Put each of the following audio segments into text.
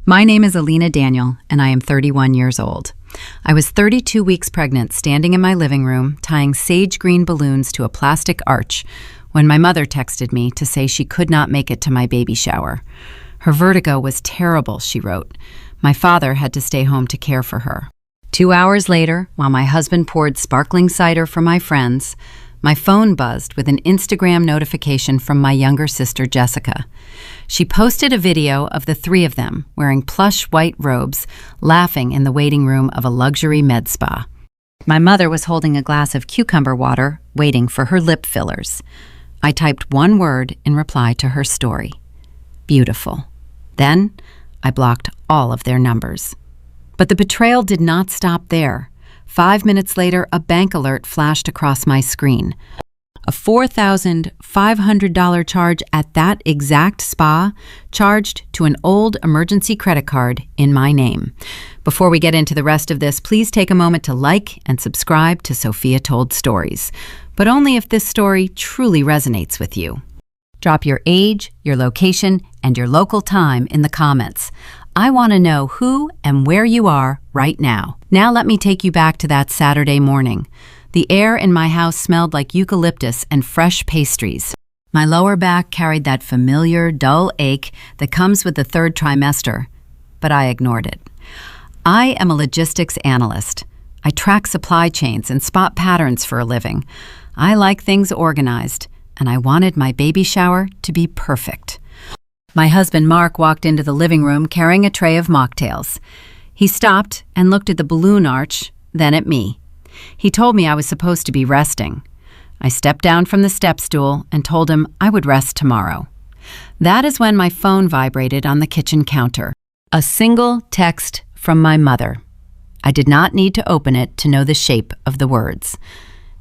My name is Alina Daniel, and I am 31 years old. I was 32 weeks pregnant, standing in my living room, tying sage green balloons to a plastic arch, when my mother texted me to say she could not make it to my baby shower. Her vertigo was terrible, she wrote. My father had to stay home to care for her. 2 hours later, while my husband poured sparkling cider for my friends, my phone buzzed with an Instagram notification from my younger sister, Jessica. She posted a video of the three of them wearing plush white robes, laughing in the waiting room of a luxury med spa. My mother was holding a glass of cucumber water, waiting for her lip fillers. I typed one word in reply to her story: beautiful. Then I blocked all of their numbers. But the betrayal did not stop there. 5 minutes later, a bank alert flashed across my screen. A $4,500 charge at that exact spa, charged to an old emergency credit card in my name. Before we get into the rest of this, please take a moment to like and subscribe to Sophia Told Stories, but only if this story truly resonates with you. Drop your age, your location, and your local time in the comments. I want to know who and where you are right now. Now let me take you back to that Saturday morning. The air in my house smelled like eucalyptus and fresh pastries. My lower back carried that familiar, dull ache that comes with the third trimester, but I ignored it. I am a logistics analyst. I track supply chains and spot patterns for a living. I like things organized, and I wanted my baby shower to be perfect. My husband, Mark, walked into the living room carrying a tray of mocktails. He stopped and looked at the balloon arch, then at me. He told me I was supposed to be resting. I stepped down from the step stool and told him I would rest tomorrow. That is when my phone vibrated on the kitchen counter. A single text from my mother. I did not need to open it to know the shape of the words.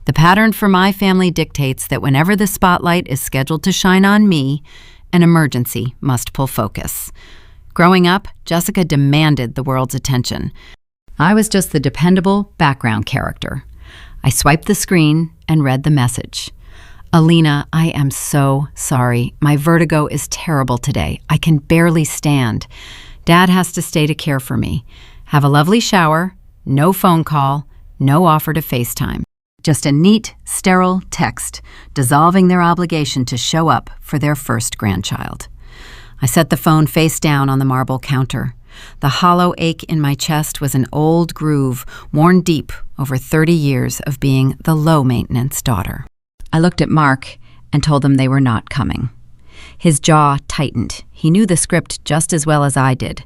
The pattern for my family dictates that whenever the spotlight is scheduled to shine on me, an emergency must pull focus. Growing up, Jessica demanded the world's attention. I was just the dependable background character. I swiped the screen and read the message. Alina, I am so sorry. My vertigo is terrible today. I can barely stand. Dad has to stay to care for me. Have a lovely shower, no phone call, no offer to FaceTime. Just a neat, sterile text dissolving their obligation to show up for their first grandchild. I set the phone face down on the marble counter. The hollow ache in my chest was an old groove worn deep over 30 years of being the low-maintenance daughter. I looked at Mark and told him they were not coming. His jaw tightened. He knew the script just as well as I did.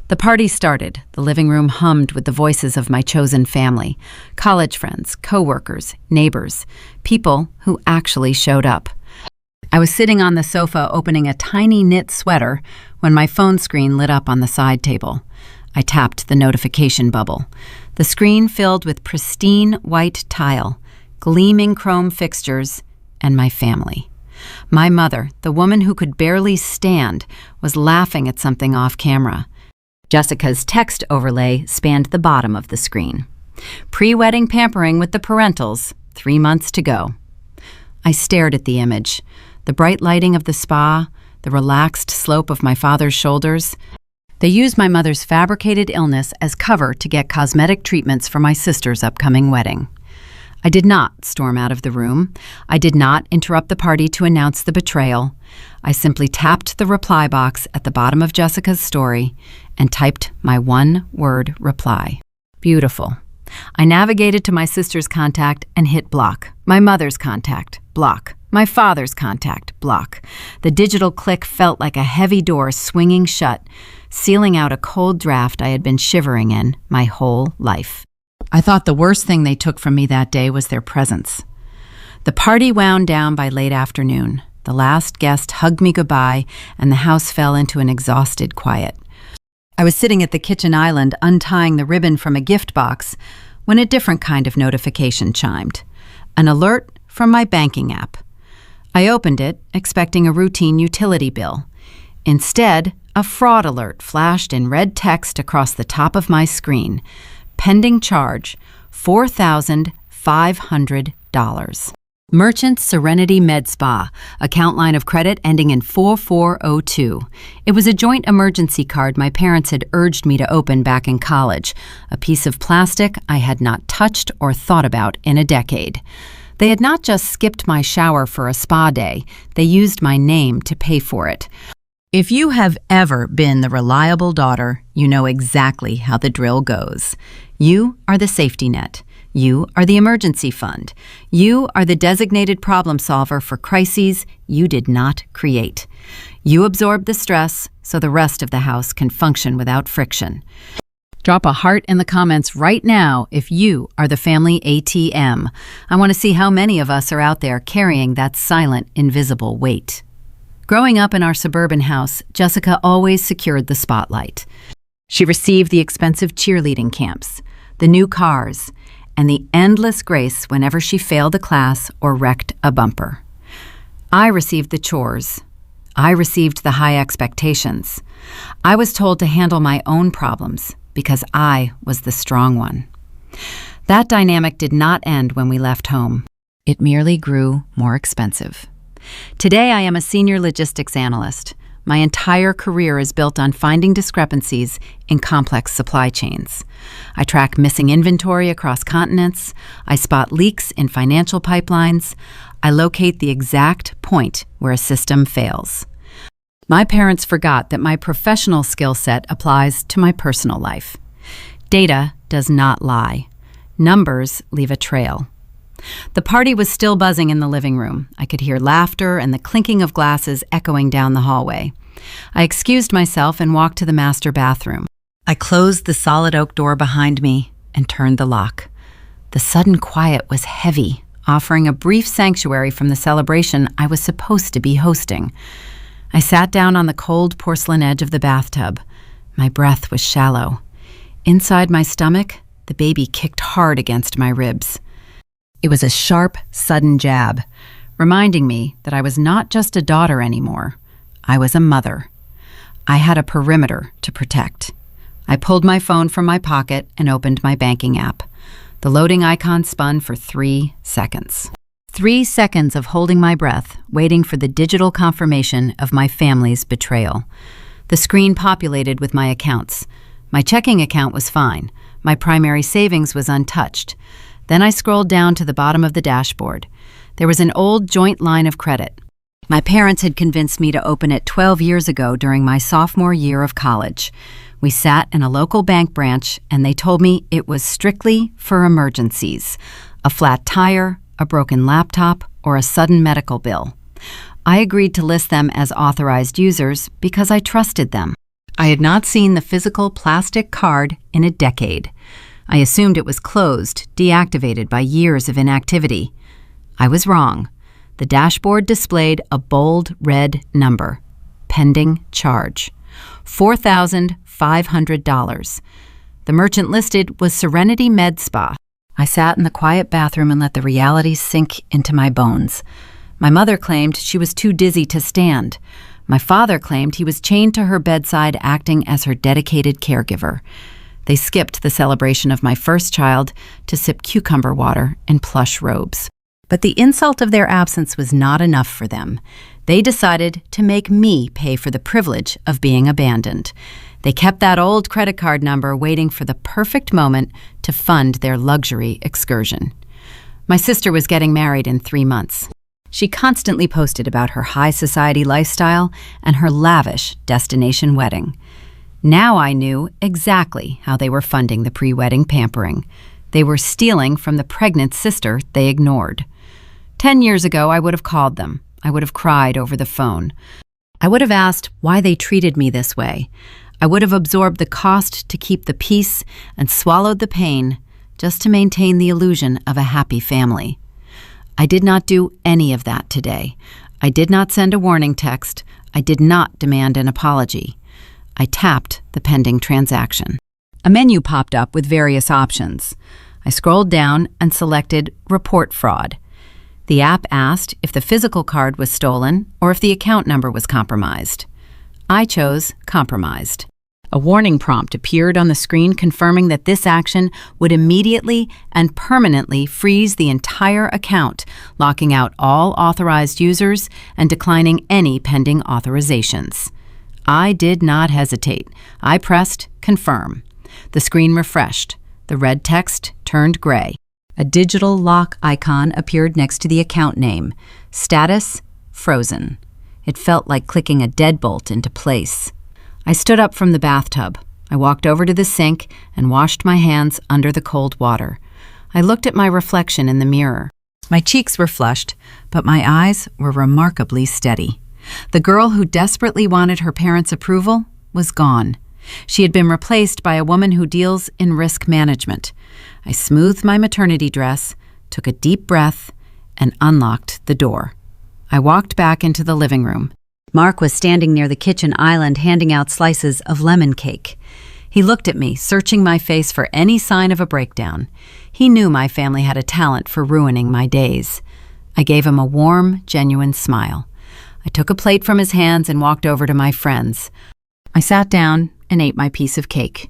The party started. The living room hummed with the voices of my chosen family, college friends, coworkers, neighbors, people who actually showed up. I was sitting on the sofa opening a tiny knit sweater when my phone screen lit up on the side table. I tapped the notification bubble. The screen filled with pristine white tile, gleaming chrome fixtures, and my family. My mother, the woman who could barely stand, was laughing at something off camera. Jessica's text overlay spanned the bottom of the screen. Pre-wedding pampering with the parentals, 3 months to go. I stared at the image. The bright lighting of the spa, the relaxed slope of my father's shoulders. They used my mother's fabricated illness as cover to get cosmetic treatments for my sister's upcoming wedding. I did not storm out of the room. I did not interrupt the party to announce the betrayal. I simply tapped the reply box at the bottom of Jessica's story and typed my one-word reply: beautiful. I navigated to my sister's contact and hit block. My mother's contact, block. My father's contact, block. The digital click felt like a heavy door swinging shut, sealing out a cold draft I had been shivering in my whole life. I thought the worst thing they took from me that day was their presence. The party wound down by late afternoon. The last guest hugged me goodbye, and the house fell into an exhausted quiet. I was sitting at the kitchen island untying the ribbon from a gift box when a different kind of notification chimed. An alert from my banking app. I opened it, expecting a routine utility bill. Instead, a fraud alert flashed in red text across the top of my screen. Pending charge, $4,500. Merchant Serenity Med Spa, account line of credit ending in 4402. It was a joint emergency card my parents had urged me to open back in college, a piece of plastic I had not touched or thought about in a decade. They had not just skipped my shower for a spa day, they used my name to pay for it. If you have ever been the reliable daughter, you know exactly how the drill goes. You are the safety net. You are the emergency fund. You are the designated problem solver for crises you did not create. You absorb the stress so the rest of the house can function without friction. Drop a heart in the comments right now if you are the family ATM. I want to see how many of us are out there carrying that silent, invisible weight. Growing up in our suburban house, Jessica always secured the spotlight. She received the expensive cheerleading camps, the new cars, and the endless grace whenever she failed a class or wrecked a bumper. I received the chores. I received the high expectations. I was told to handle my own problems because I was the strong one. That dynamic did not end when we left home. It merely grew more expensive. Today, I am a senior logistics analyst. My entire career is built on finding discrepancies in complex supply chains. I track missing inventory across continents. I spot leaks in financial pipelines. I locate the exact point where a system fails. My parents forgot that my professional skill set applies to my personal life. Data does not lie. Numbers leave a trail. The party was still buzzing in the living room. I could hear laughter and the clinking of glasses echoing down the hallway. I excused myself and walked to the master bathroom. I closed the solid oak door behind me and turned the lock. The sudden quiet was heavy, offering a brief sanctuary from the celebration I was supposed to be hosting. I sat down on the cold porcelain edge of the bathtub. My breath was shallow. Inside my stomach, the baby kicked hard against my ribs. It was a sharp, sudden jab, reminding me that I was not just a daughter anymore. I was a mother. I had a perimeter to protect. I pulled my phone from my pocket and opened my banking app. The loading icon spun for 3 seconds. 3 seconds of holding my breath, waiting for the digital confirmation of my family's betrayal. The screen populated with my accounts. My checking account was fine. My primary savings was untouched. Then I scrolled down to the bottom of the dashboard. There was an old joint line of credit. My parents had convinced me to open it 12 years ago during my sophomore year of college. We sat in a local bank branch, and they told me it was strictly for emergencies: a flat tire, a broken laptop, or a sudden medical bill. I agreed to list them as authorized users because I trusted them. I had not seen the physical plastic card in a decade. I assumed it was closed, deactivated by years of inactivity. I was wrong. The dashboard displayed a bold red number: pending charge, $4,500. The merchant listed was Serenity Med Spa. I sat in the quiet bathroom and let the reality sink into my bones. My mother claimed she was too dizzy to stand. My father claimed he was chained to her bedside, acting as her dedicated caregiver. They skipped the celebration of my first child to sip cucumber water in plush robes. But the insult of their absence was not enough for them. They decided to make me pay for the privilege of being abandoned. They kept that old credit card number, waiting for the perfect moment to fund their luxury excursion. My sister was getting married in 3 months. She constantly posted about her high society lifestyle and her lavish destination wedding. Now I knew exactly how they were funding the pre-wedding pampering. They were stealing from the pregnant sister they ignored. 10 years ago, I would have called them. I would have cried over the phone. I would have asked why they treated me this way. I would have absorbed the cost to keep the peace and swallowed the pain just to maintain the illusion of a happy family. I did not do any of that today. I did not send a warning text. I did not demand an apology. I tapped the pending transaction. A menu popped up with various options. I scrolled down and selected Report Fraud. The app asked if the physical card was stolen or if the account number was compromised. I chose compromised. A warning prompt appeared on the screen confirming that this action would immediately and permanently freeze the entire account, locking out all authorized users and declining any pending authorizations. I did not hesitate. I pressed confirm. The screen refreshed. The red text turned gray. A digital lock icon appeared next to the account name. Status: frozen. It felt like clicking a deadbolt into place. I stood up from the bathtub. I walked over to the sink and washed my hands under the cold water. I looked at my reflection in the mirror. My cheeks were flushed, but my eyes were remarkably steady. The girl who desperately wanted her parents' approval was gone. She had been replaced by a woman who deals in risk management. I smoothed my maternity dress, took a deep breath, and unlocked the door. I walked back into the living room. Mark was standing near the kitchen island handing out slices of lemon cake. He looked at me, searching my face for any sign of a breakdown. He knew my family had a talent for ruining my days. I gave him a warm, genuine smile. I took a plate from his hands and walked over to my friends. I sat down and ate my piece of cake.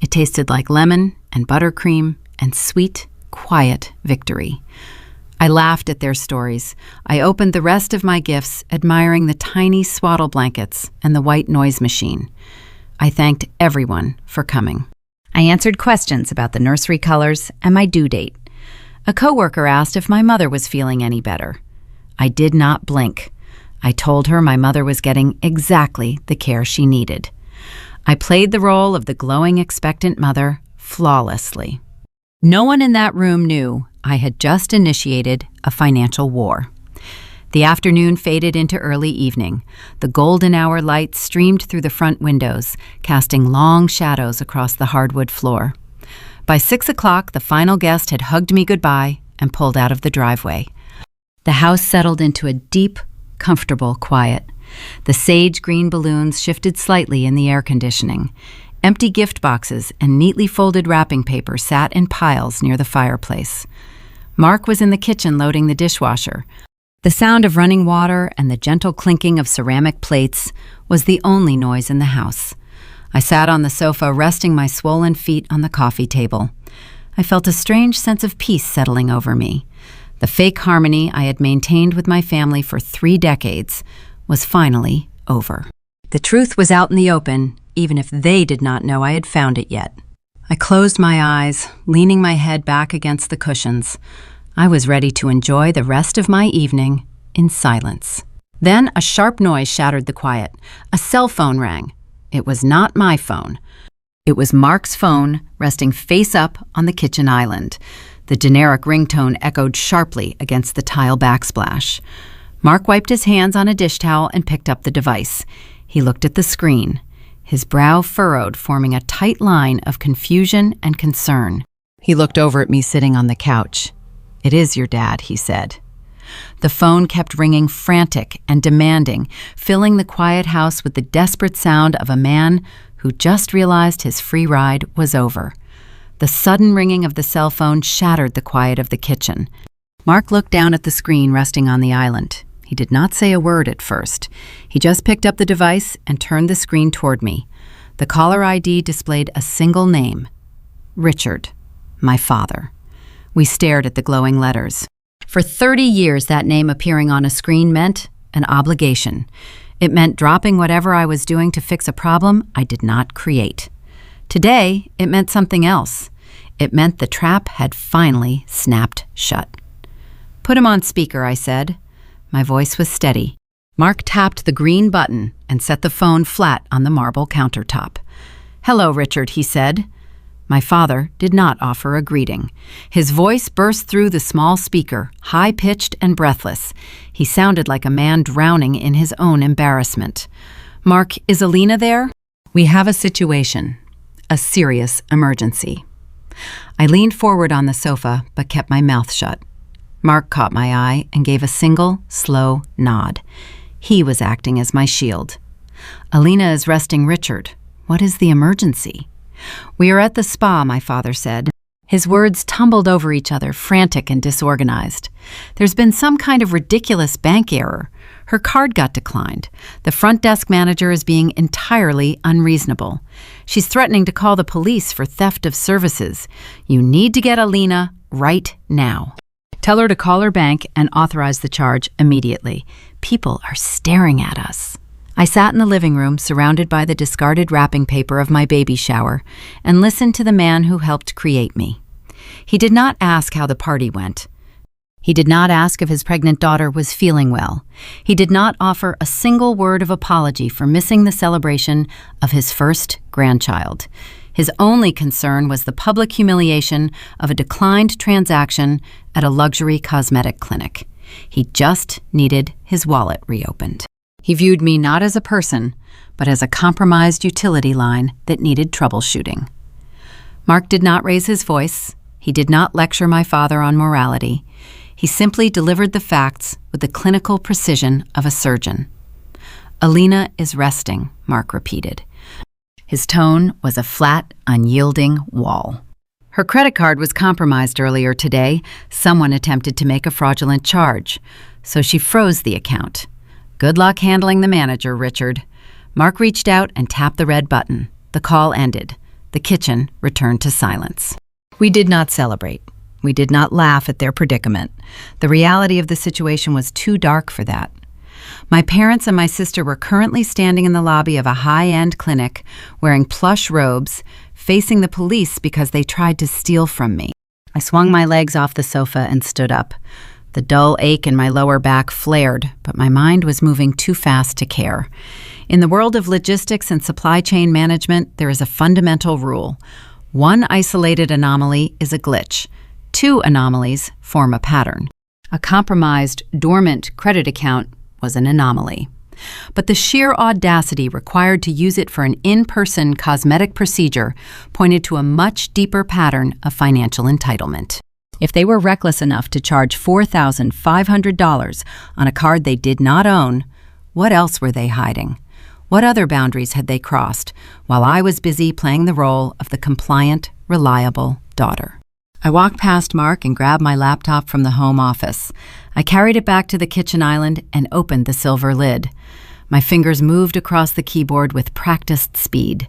It tasted like lemon and buttercream and sweet, quiet victory. I laughed at their stories. I opened the rest of my gifts, admiring the tiny swaddle blankets and the white noise machine. I thanked everyone for coming. I answered questions about the nursery colors and my due date. A coworker asked if my mother was feeling any better. I did not blink. I told her my mother was getting exactly the care she needed. I played the role of the glowing, expectant mother flawlessly. No one in that room knew I had just initiated a financial war. The afternoon faded into early evening. The golden hour light streamed through the front windows, casting long shadows across the hardwood floor. By 6 o'clock, the final guest had hugged me goodbye and pulled out of the driveway. The house settled into a deep, comfortable quiet. The sage green balloons shifted slightly in the air conditioning. Empty gift boxes and neatly folded wrapping paper sat in piles near the fireplace. Mark was in the kitchen loading the dishwasher. The sound of running water and the gentle clinking of ceramic plates was the only noise in the house. I sat on the sofa, resting my swollen feet on the coffee table. I felt a strange sense of peace settling over me. The fake harmony I had maintained with my family for 3 decades was finally over. The truth was out in the open, even if they did not know I had found it yet. I closed my eyes, leaning my head back against the cushions. I was ready to enjoy the rest of my evening in silence. Then a sharp noise shattered the quiet. A cell phone rang. It was not my phone. It was Mark's phone, resting face up on the kitchen island. The generic ringtone echoed sharply against the tile backsplash. Mark wiped his hands on a dish towel and picked up the device. He looked at the screen, his brow furrowed, forming a tight line of confusion and concern. He looked over at me sitting on the couch. "It is your dad," he said. The phone kept ringing, frantic and demanding, filling the quiet house with the desperate sound of a man who just realized his free ride was over. The sudden ringing of the cell phone shattered the quiet of the kitchen. Mark looked down at the screen resting on the island. He did not say a word at first. He just picked up the device and turned the screen toward me. The caller ID displayed a single name: Richard, my father. We stared at the glowing letters. For 30 years, that name appearing on a screen meant an obligation. It meant dropping whatever I was doing to fix a problem I did not create. Today, it meant something else. It meant the trap had finally snapped shut. "Put him on speaker," I said. My voice was steady. Mark tapped the green button and set the phone flat on the marble countertop. "Hello, Richard," he said. My father did not offer a greeting. His voice burst through the small speaker, high-pitched and breathless. He sounded like a man drowning in his own embarrassment. "Mark, is Alina there? We have a situation. A serious emergency." I leaned forward on the sofa, but kept my mouth shut. Mark caught my eye and gave a single, slow nod. He was acting as my shield. "Alina is resting Richard. What is the emergency?" "We are at the spa," my father said. His words tumbled over each other, frantic and disorganized. "There's been some kind of ridiculous bank error. Her card got declined. The front desk manager is being entirely unreasonable. She's threatening to call the police for theft of services. You need to get Alina right now. Tell her to call her bank and authorize the charge immediately. People are staring at us. I sat in the living room, surrounded by the discarded wrapping paper of my baby shower, and listened to the man who helped create me. He did not ask how the party went. He did not ask if his pregnant daughter was feeling well. He did not offer a single word of apology for missing the celebration of his first grandchild. His only concern was the public humiliation of a declined transaction at a luxury cosmetic clinic. He just needed his wallet reopened. He viewed me not as a person, but as a compromised utility line that needed troubleshooting. Mark did not raise his voice. He did not lecture my father on morality. He simply delivered the facts with the clinical precision of a surgeon. Alina is resting, Mark repeated. His tone was a flat, unyielding wall. Her credit card was compromised earlier today. Someone attempted to make a fraudulent charge, so she froze the account. Good luck handling the manager, Richard. Mark reached out and tapped the red button. The call ended. The kitchen returned to silence. We did not celebrate. We did not laugh at their predicament. The reality of the situation was too dark for that. My parents and my sister were currently standing in the lobby of a high-end clinic, wearing plush robes, facing the police because they tried to steal from me. I swung my legs off the sofa and stood up. The dull ache in my lower back flared, but my mind was moving too fast to care. In the world of logistics and supply chain management, there is a fundamental rule. One isolated anomaly is a glitch. Two anomalies form a pattern. A compromised, dormant credit account was an anomaly. But the sheer audacity required to use it for an in-person cosmetic procedure pointed to a much deeper pattern of financial entitlement. If they were reckless enough to charge $4,500 on a card they did not own, what else were they hiding? What other boundaries had they crossed while I was busy playing the role of the compliant, reliable daughter? I walked past Mark and grabbed my laptop from the home office. I carried it back to the kitchen island and opened the silver lid. My fingers moved across the keyboard with practiced speed.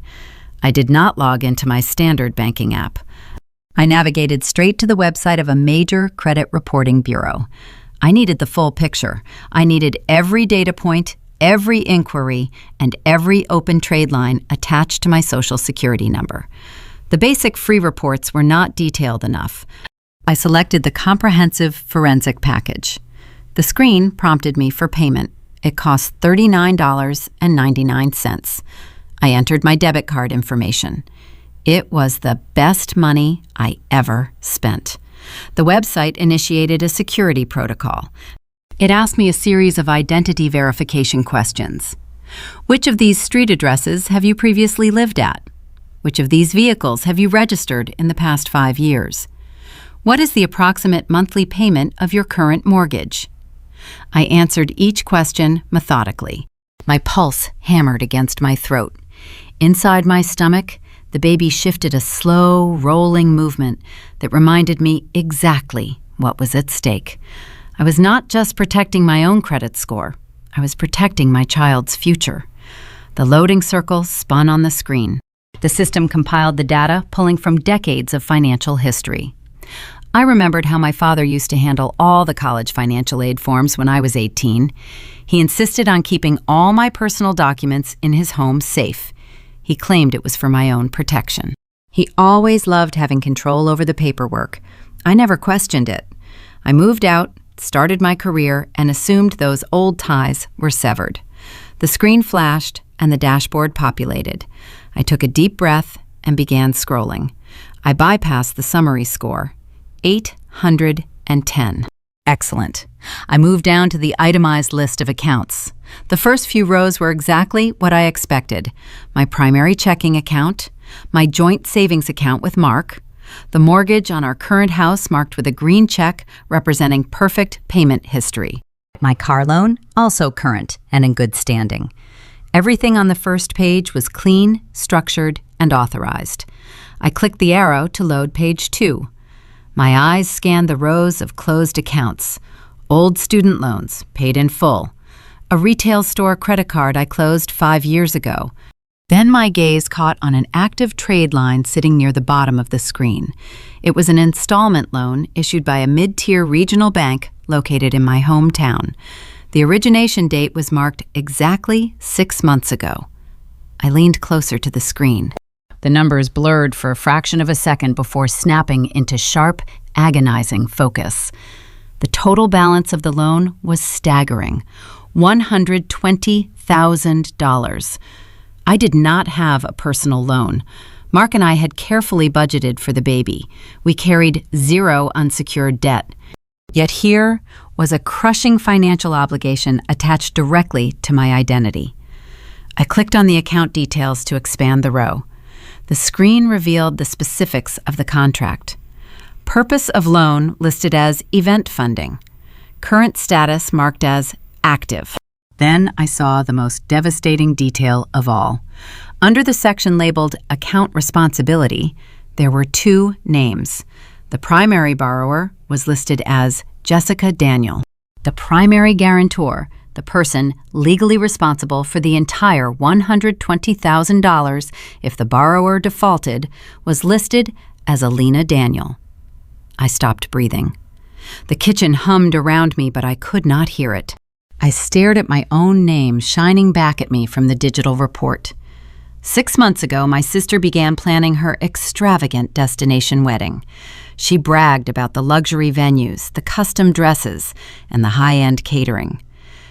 I did not log into my standard banking app. I navigated straight to the website of a major credit reporting bureau. I needed the full picture. I needed every data point, every inquiry, and every open trade line attached to my Social Security number. The basic free reports were not detailed enough. I selected the comprehensive forensic package. The screen prompted me for payment. It cost $39.99. I entered my debit card information. It was the best money I ever spent. The website initiated a security protocol. It asked me a series of identity verification questions. Which of these street addresses have you previously lived at? Which of these vehicles have you registered in the past 5 years? What is the approximate monthly payment of your current mortgage? I answered each question methodically. My pulse hammered against my throat. Inside my stomach, the baby shifted a slow, rolling movement that reminded me exactly what was at stake. I was not just protecting my own credit score. I was protecting my child's future. The loading circle spun on the screen. The system compiled the data, pulling from decades of financial history. I remembered how my father used to handle all the college financial aid forms when I was 18. He insisted on keeping all my personal documents in his home safe. He claimed it was for my own protection. He always loved having control over the paperwork. I never questioned it. I moved out, started my career, and assumed those old ties were severed. The screen flashed and the dashboard populated. I took a deep breath and began scrolling. I bypassed the summary score. 810. Excellent. I moved down to the itemized list of accounts. The first few rows were exactly what I expected. My primary checking account, my joint savings account with Mark, the mortgage on our current house marked with a green check representing perfect payment history. My car loan, also current and in good standing. Everything on the first page was clean, structured, and authorized. I clicked the arrow to load page 2. My eyes scanned the rows of closed accounts. Old student loans, paid in full. a retail store credit card I closed 5 years ago. Then my gaze caught on an active trade line sitting near the bottom of the screen. It was an installment loan issued by a mid-tier regional bank located in my hometown. The origination date was marked exactly 6 months ago. I leaned closer to the screen. The numbers blurred for a fraction of a second before snapping into sharp, agonizing focus. The total balance of the loan was staggering, $120,000. I did not have a personal loan. Mark and I had carefully budgeted for the baby. We carried 0 unsecured debt. Yet here was a crushing financial obligation attached directly to my identity. I clicked on the account details to expand the row. The screen revealed the specifics of the contract. Purpose of loan listed as event funding. Current status marked as active. Then I saw the most devastating detail of all. Under the section labeled Account Responsibility, there were 2 names. The primary borrower was listed as Jessica Daniel. The primary guarantor, the person legally responsible for the entire $120,000 if the borrower defaulted, was listed as Alina Daniel. I stopped breathing. The kitchen hummed around me, but I could not hear it. I stared at my own name shining back at me from the digital report. 6 months ago, my sister began planning her extravagant destination wedding. She bragged about the luxury venues, the custom dresses, and the high-end catering.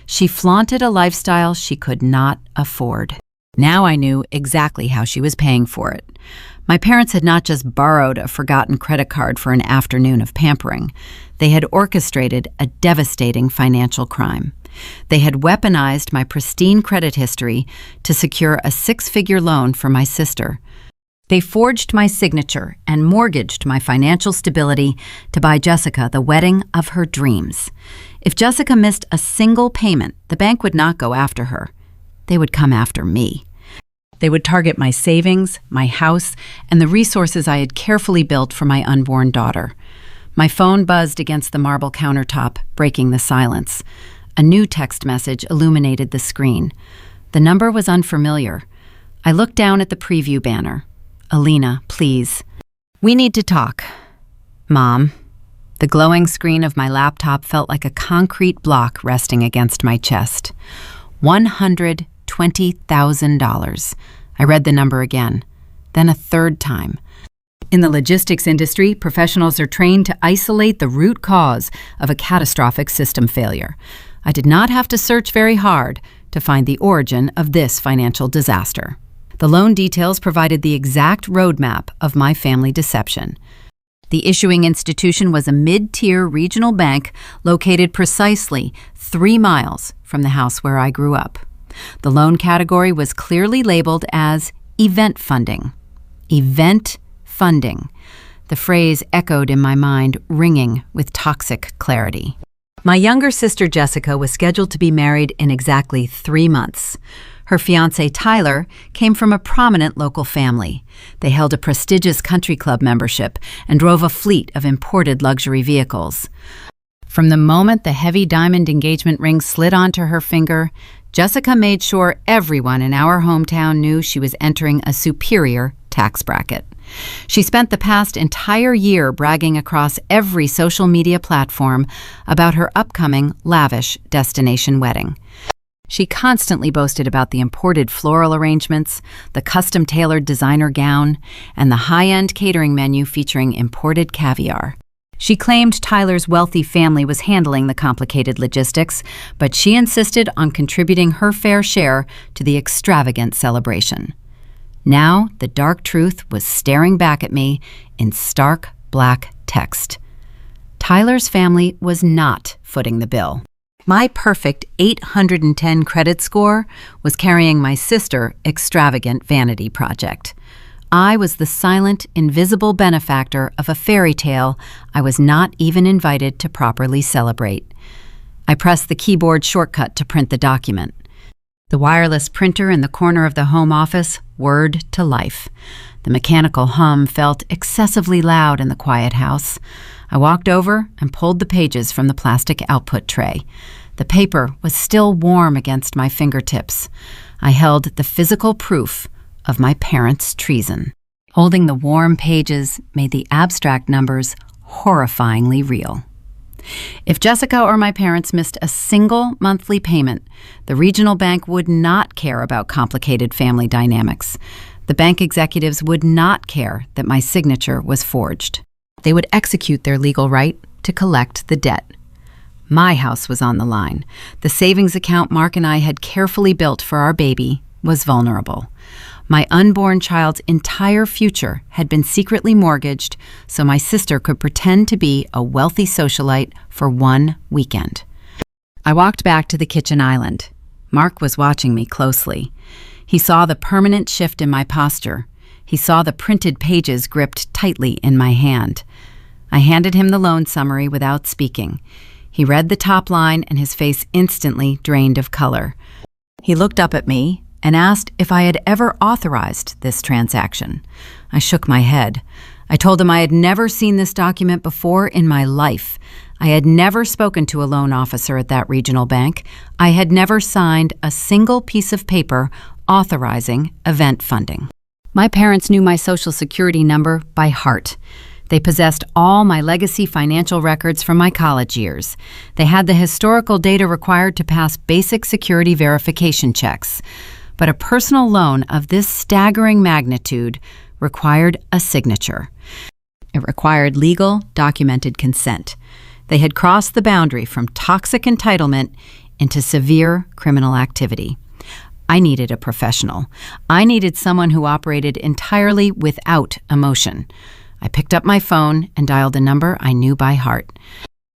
She flaunted a lifestyle she could not afford. Now I knew exactly how she was paying for it. My parents had not just borrowed a forgotten credit card for an afternoon of pampering. They had orchestrated a devastating financial crime. They had weaponized my pristine credit history to secure a 6-figure loan for my sister. They forged my signature and mortgaged my financial stability to buy Jessica the wedding of her dreams. If Jessica missed a single payment, the bank would not go after her. They would come after me. They would target my savings, my house, and the resources I had carefully built for my unborn daughter. My phone buzzed against the marble countertop, breaking the silence. A new text message illuminated the screen. The number was unfamiliar. I looked down at the preview banner. Alina, please. We need to talk. Mom. The glowing screen of my laptop felt like a concrete block resting against my chest. $120,000. I read the number again, then a third time. In the logistics industry, professionals are trained to isolate the root cause of a catastrophic system failure. I did not have to search very hard to find the origin of this financial disaster. The loan details provided the exact roadmap of my family deception. The issuing institution was a mid-tier regional bank located precisely 3 miles from the house where I grew up. The loan category was clearly labeled as event funding. Event funding. The phrase echoed in my mind, ringing with toxic clarity. My younger sister Jessica was scheduled to be married in exactly 3 months. Her fiancé Tyler came from a prominent local family. They held a prestigious country club membership and drove a fleet of imported luxury vehicles. From the moment the heavy diamond engagement ring slid onto her finger, Jessica made sure everyone in our hometown knew she was entering a superior tax bracket. She spent the past entire year bragging across every social media platform about her upcoming lavish destination wedding. She constantly boasted about the imported floral arrangements, the custom-tailored designer gown, and the high-end catering menu featuring imported caviar. She claimed Tyler's wealthy family was handling the complicated logistics, but she insisted on contributing her fair share to the extravagant celebration. Now, the dark truth was staring back at me in stark black text. Tyler's family was not footing the bill. My perfect 810 credit score was carrying my sister extravagant vanity project. I was the silent, invisible benefactor of a fairy tale I was not even invited to properly celebrate. I pressed the keyboard shortcut to print the document. The wireless printer in the corner of the home office whirred to life. The mechanical hum felt excessively loud in the quiet house. I walked over and pulled the pages from the plastic output tray. The paper was still warm against my fingertips. I held the physical proof of my parents' treason. Holding the warm pages made the abstract numbers horrifyingly real. If Jessica or my parents missed a single monthly payment, the regional bank would not care about complicated family dynamics. The bank executives would not care that my signature was forged. They would execute their legal right to collect the debt. My house was on the line. The savings account Mark and I had carefully built for our baby was vulnerable. My unborn child's entire future had been secretly mortgaged so my sister could pretend to be a wealthy socialite for one weekend. I walked back to the kitchen island. Mark was watching me closely. He saw the permanent shift in my posture. He saw the printed pages gripped tightly in my hand. I handed him the loan summary without speaking. He read the top line and his face instantly drained of color. He looked up at me and asked if I had ever authorized this transaction. I shook my head. I told him I had never seen this document before in my life. I had never spoken to a loan officer at that regional bank. I had never signed a single piece of paper authorizing event funding. My parents knew my Social Security number by heart. They possessed all my legacy financial records from my college years. They had the historical data required to pass basic security verification checks. But a personal loan of this staggering magnitude required a signature. It required legal, documented consent. They had crossed the boundary from toxic entitlement into severe criminal activity. I needed a professional. I needed someone who operated entirely without emotion. I picked up my phone and dialed a number I knew by heart.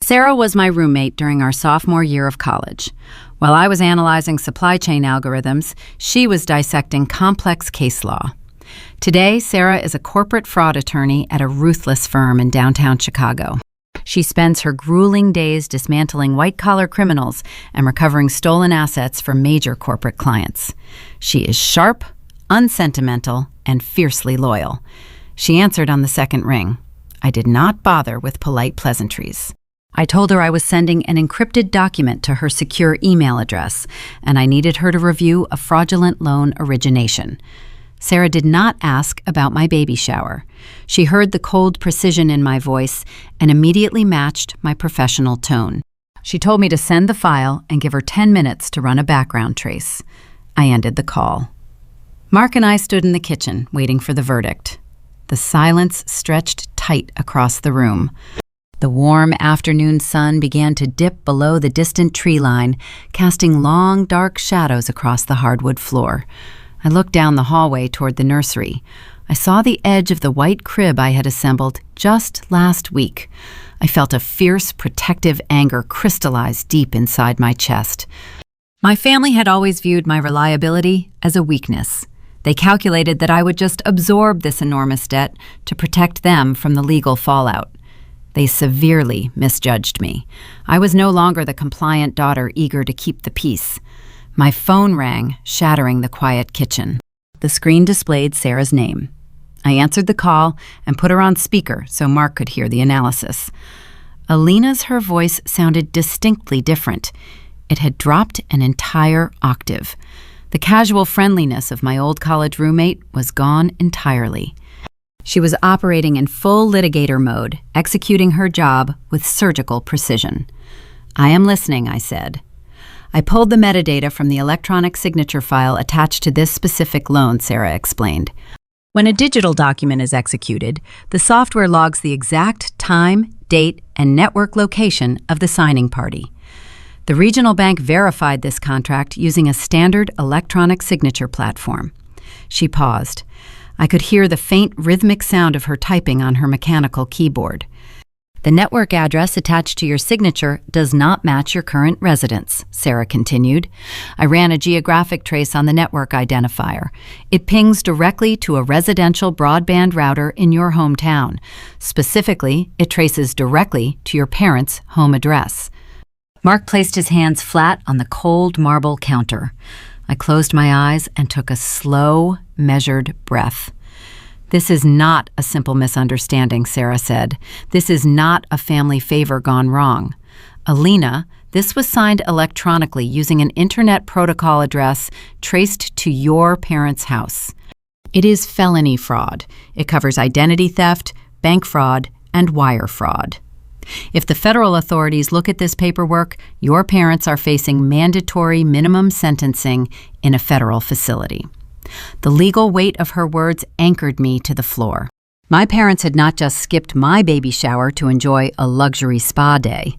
Sarah was my roommate during our sophomore year of college. While I was analyzing supply chain algorithms, she was dissecting complex case law. Today, Sarah is a corporate fraud attorney at a ruthless firm in downtown Chicago. She spends her grueling days dismantling white-collar criminals and recovering stolen assets for major corporate clients. She is sharp, unsentimental, and fiercely loyal. She answered on the second ring. I did not bother with polite pleasantries. I told her I was sending an encrypted document to her secure email address, and I needed her to review a fraudulent loan origination. Sarah did not ask about my baby shower. She heard the cold precision in my voice and immediately matched my professional tone. She told me to send the file and give her 10 minutes to run a background trace. I ended the call. Mark and I stood in the kitchen, waiting for the verdict. The silence stretched tight across the room. The warm afternoon sun began to dip below the distant tree line, casting long, dark shadows across the hardwood floor. I looked down the hallway toward the nursery. I saw the edge of the white crib I had assembled just last week. I felt a fierce, protective anger crystallize deep inside my chest. My family had always viewed my reliability as a weakness. They calculated that I would just absorb this enormous debt to protect them from the legal fallout. They severely misjudged me. I was no longer the compliant daughter eager to keep the peace. My phone rang, shattering the quiet kitchen. The screen displayed Sarah's name. I answered the call and put her on speaker so Mark could hear the analysis. Alina's her voice sounded distinctly different. It had dropped an entire octave. The casual friendliness of my old college roommate was gone entirely. She was operating in full litigator mode, executing her job with surgical precision. "I am listening," I said. I pulled the metadata from the electronic signature file attached to this specific loan, Sarah explained. When a digital document is executed, the software logs the exact time, date, and network location of the signing party. The regional bank verified this contract using a standard electronic signature platform. She paused. I could hear the faint rhythmic sound of her typing on her mechanical keyboard. "The network address attached to your signature does not match your current residence," Sarah continued. "I ran a geographic trace on the network identifier. It pings directly to a residential broadband router in your hometown. Specifically, it traces directly to your parents' home address." Mark placed his hands flat on the cold marble counter. I closed my eyes and took a slow, measured breath. "This is not a simple misunderstanding," Sarah said. "This is not a family favor gone wrong. Alina, This was signed electronically using an internet protocol address traced to your parents' house. It is felony fraud. It covers identity theft, bank fraud, and wire fraud. If the federal authorities look at this paperwork, your parents are facing mandatory minimum sentencing in a federal facility. The legal weight of her words anchored me to the floor. My parents had not just skipped my baby shower to enjoy a luxury spa day.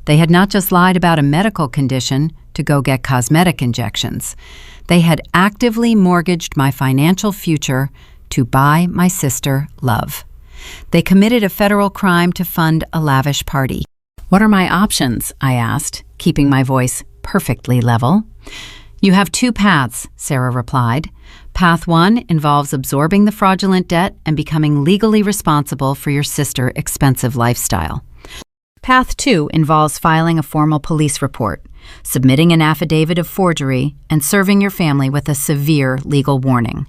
They had not just lied about a medical condition to go get cosmetic injections. They had actively mortgaged my financial future to buy my sister love. They committed a federal crime to fund a lavish party. "What are my options?" I asked, keeping my voice perfectly level. "You have two paths," Sarah replied. "Path 1 involves absorbing the fraudulent debt and becoming legally responsible for your sister's expensive lifestyle. Path 2 involves filing a formal police report, submitting an affidavit of forgery, and serving your family with a severe legal warning.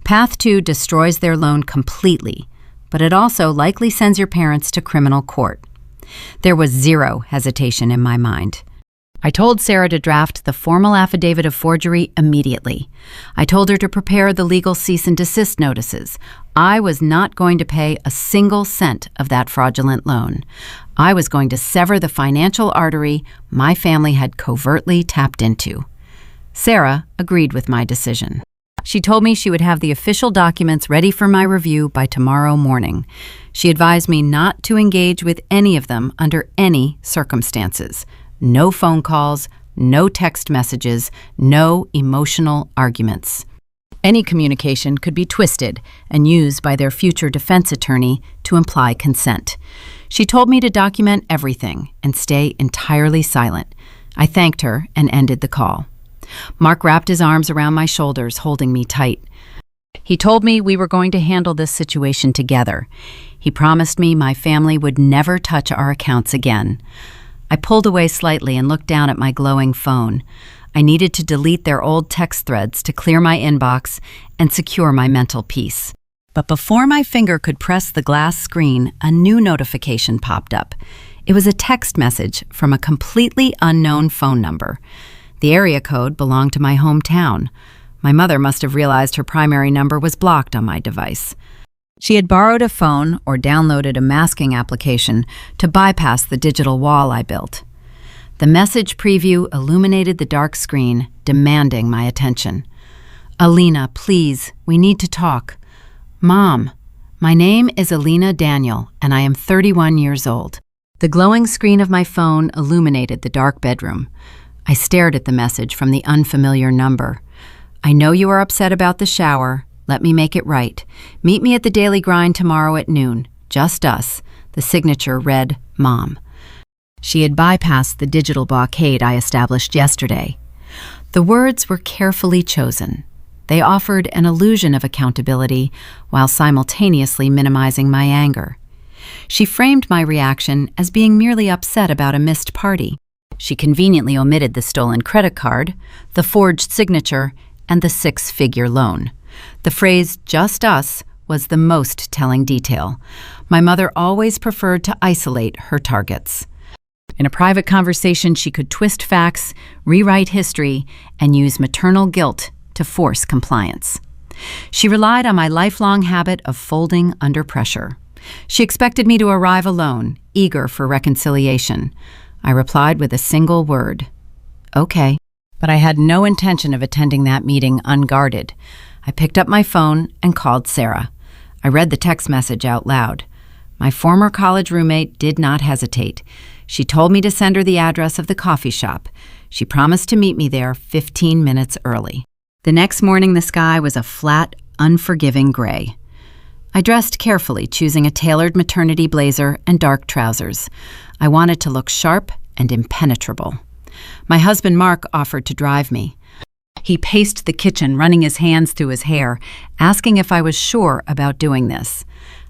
Path 2 destroys their loan completely, but it also likely sends your parents to criminal court." There was zero hesitation in my mind. I told Sarah to draft the formal affidavit of forgery immediately. I told her to prepare the legal cease and desist notices. I was not going to pay a single cent of that fraudulent loan. I was going to sever the financial artery my family had covertly tapped into. Sarah agreed with my decision. She told me she would have the official documents ready for my review by tomorrow morning. She advised me not to engage with any of them under any circumstances. No phone calls, no text messages, no emotional arguments. Any communication could be twisted and used by their future defense attorney to imply consent. She told me to document everything and stay entirely silent. I thanked her and ended the call. Mark wrapped his arms around my shoulders, holding me tight. He told me we were going to handle this situation together. He promised me my family would never touch our accounts again. I pulled away slightly and looked down at my glowing phone. I needed to delete their old text threads to clear my inbox and secure my mental peace. But before my finger could press the glass screen, a new notification popped up. It was a text message from a completely unknown phone number. The area code belonged to my hometown. My mother must have realized her primary number was blocked on my device. She had borrowed a phone or downloaded a masking application to bypass the digital wall I built. The message preview illuminated the dark screen, demanding my attention. "Alina, please, we need to talk." "Mom, my name is Alina Daniel, and I am 31 years old." The glowing screen of my phone illuminated the dark bedroom. I stared at the message from the unfamiliar number. "I know you are upset about the shower. Let me make it right. Meet me at the Daily Grind tomorrow at noon. Just us." The signature read, Mom. She had bypassed the digital blockade I established yesterday. The words were carefully chosen. They offered an illusion of accountability while simultaneously minimizing my anger. She framed my reaction as being merely upset about a missed party. She conveniently omitted the stolen credit card, the forged signature, and the six-figure loan. The phrase, "just us," was the most telling detail. My mother always preferred to isolate her targets. In a private conversation, she could twist facts, rewrite history, and use maternal guilt to force compliance. She relied on my lifelong habit of folding under pressure. She expected me to arrive alone, eager for reconciliation. I replied with a single word, "Okay." But I had no intention of attending that meeting unguarded. I picked up my phone and called Sarah. I read the text message out loud. My former college roommate did not hesitate. She told me to send her the address of the coffee shop. She promised to meet me there 15 minutes early. The next morning, the sky was a flat, unforgiving gray. I dressed carefully, choosing a tailored maternity blazer and dark trousers. I wanted to look sharp and impenetrable. My husband, Mark, offered to drive me. He paced the kitchen, running his hands through his hair, asking if I was sure about doing this.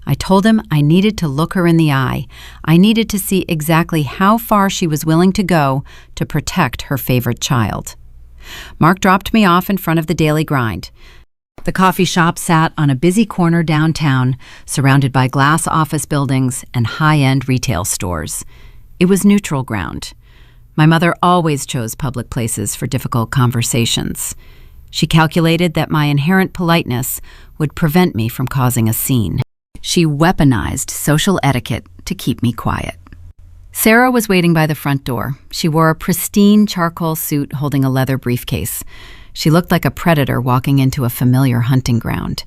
I told him I needed to look her in the eye. I needed to see exactly how far she was willing to go to protect her favorite child. Mark dropped me off in front of the Daily Grind. The coffee shop sat on a busy corner downtown, surrounded by glass office buildings and high-end retail stores. It was neutral ground. My mother always chose public places for difficult conversations. She calculated that my inherent politeness would prevent me from causing a scene. She weaponized social etiquette to keep me quiet. Sarah was waiting by the front door. She wore a pristine charcoal suit holding a leather briefcase. She looked like a predator walking into a familiar hunting ground.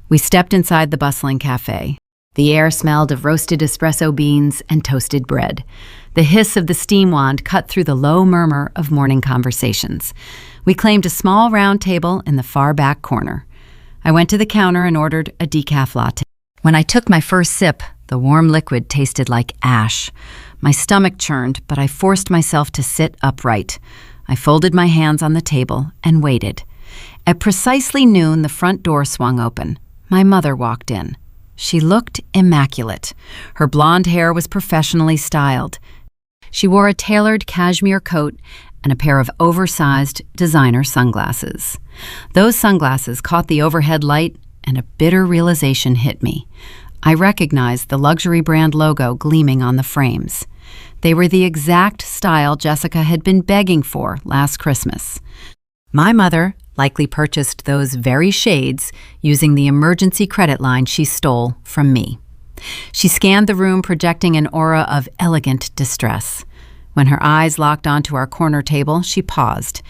We stepped inside the bustling cafe. The air smelled of roasted espresso beans and toasted bread. The hiss of the steam wand cut through the low murmur of morning conversations. We claimed a small round table in the far back corner. I went to the counter and ordered a decaf latte. When I took my first sip, the warm liquid tasted like ash. My stomach churned, but I forced myself to sit upright. I folded my hands on the table and waited. At precisely noon, the front door swung open. My mother walked in. She looked immaculate. Her blonde hair was professionally styled. She wore a tailored cashmere coat and a pair of oversized designer sunglasses. Those sunglasses caught the overhead light, and a bitter realization hit me. I recognized the luxury brand logo gleaming on the frames. They were the exact style Jessica had been begging for last Christmas. My mother likely purchased those very shades using the emergency credit line she stole from me. She scanned the room, projecting an aura of elegant distress. When her eyes locked onto our corner table, she paused.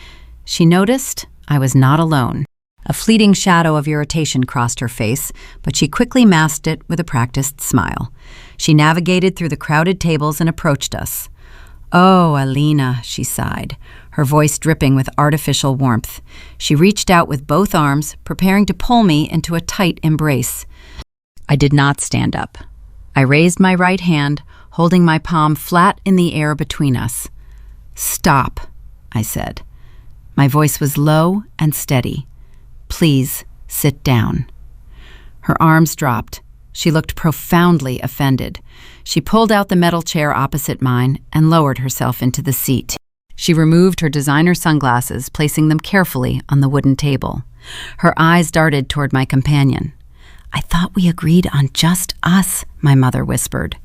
She noticed I was not alone. A fleeting shadow of irritation crossed her face, but she quickly masked it with a practiced smile. She navigated through the crowded tables and approached us. "Oh, Alina," she sighed, her voice dripping with artificial warmth. She reached out with both arms, preparing to pull me into a tight embrace. I did not stand up. I raised my right hand, holding my palm flat in the air between us. "Stop," I said. My voice was low and steady. "Please sit down." Her arms dropped. She looked profoundly offended. She pulled out the metal chair opposite mine and lowered herself into the seat. She removed her designer sunglasses, placing them carefully on the wooden table. Her eyes darted toward my companion. "I thought we agreed on just us," my mother whispered.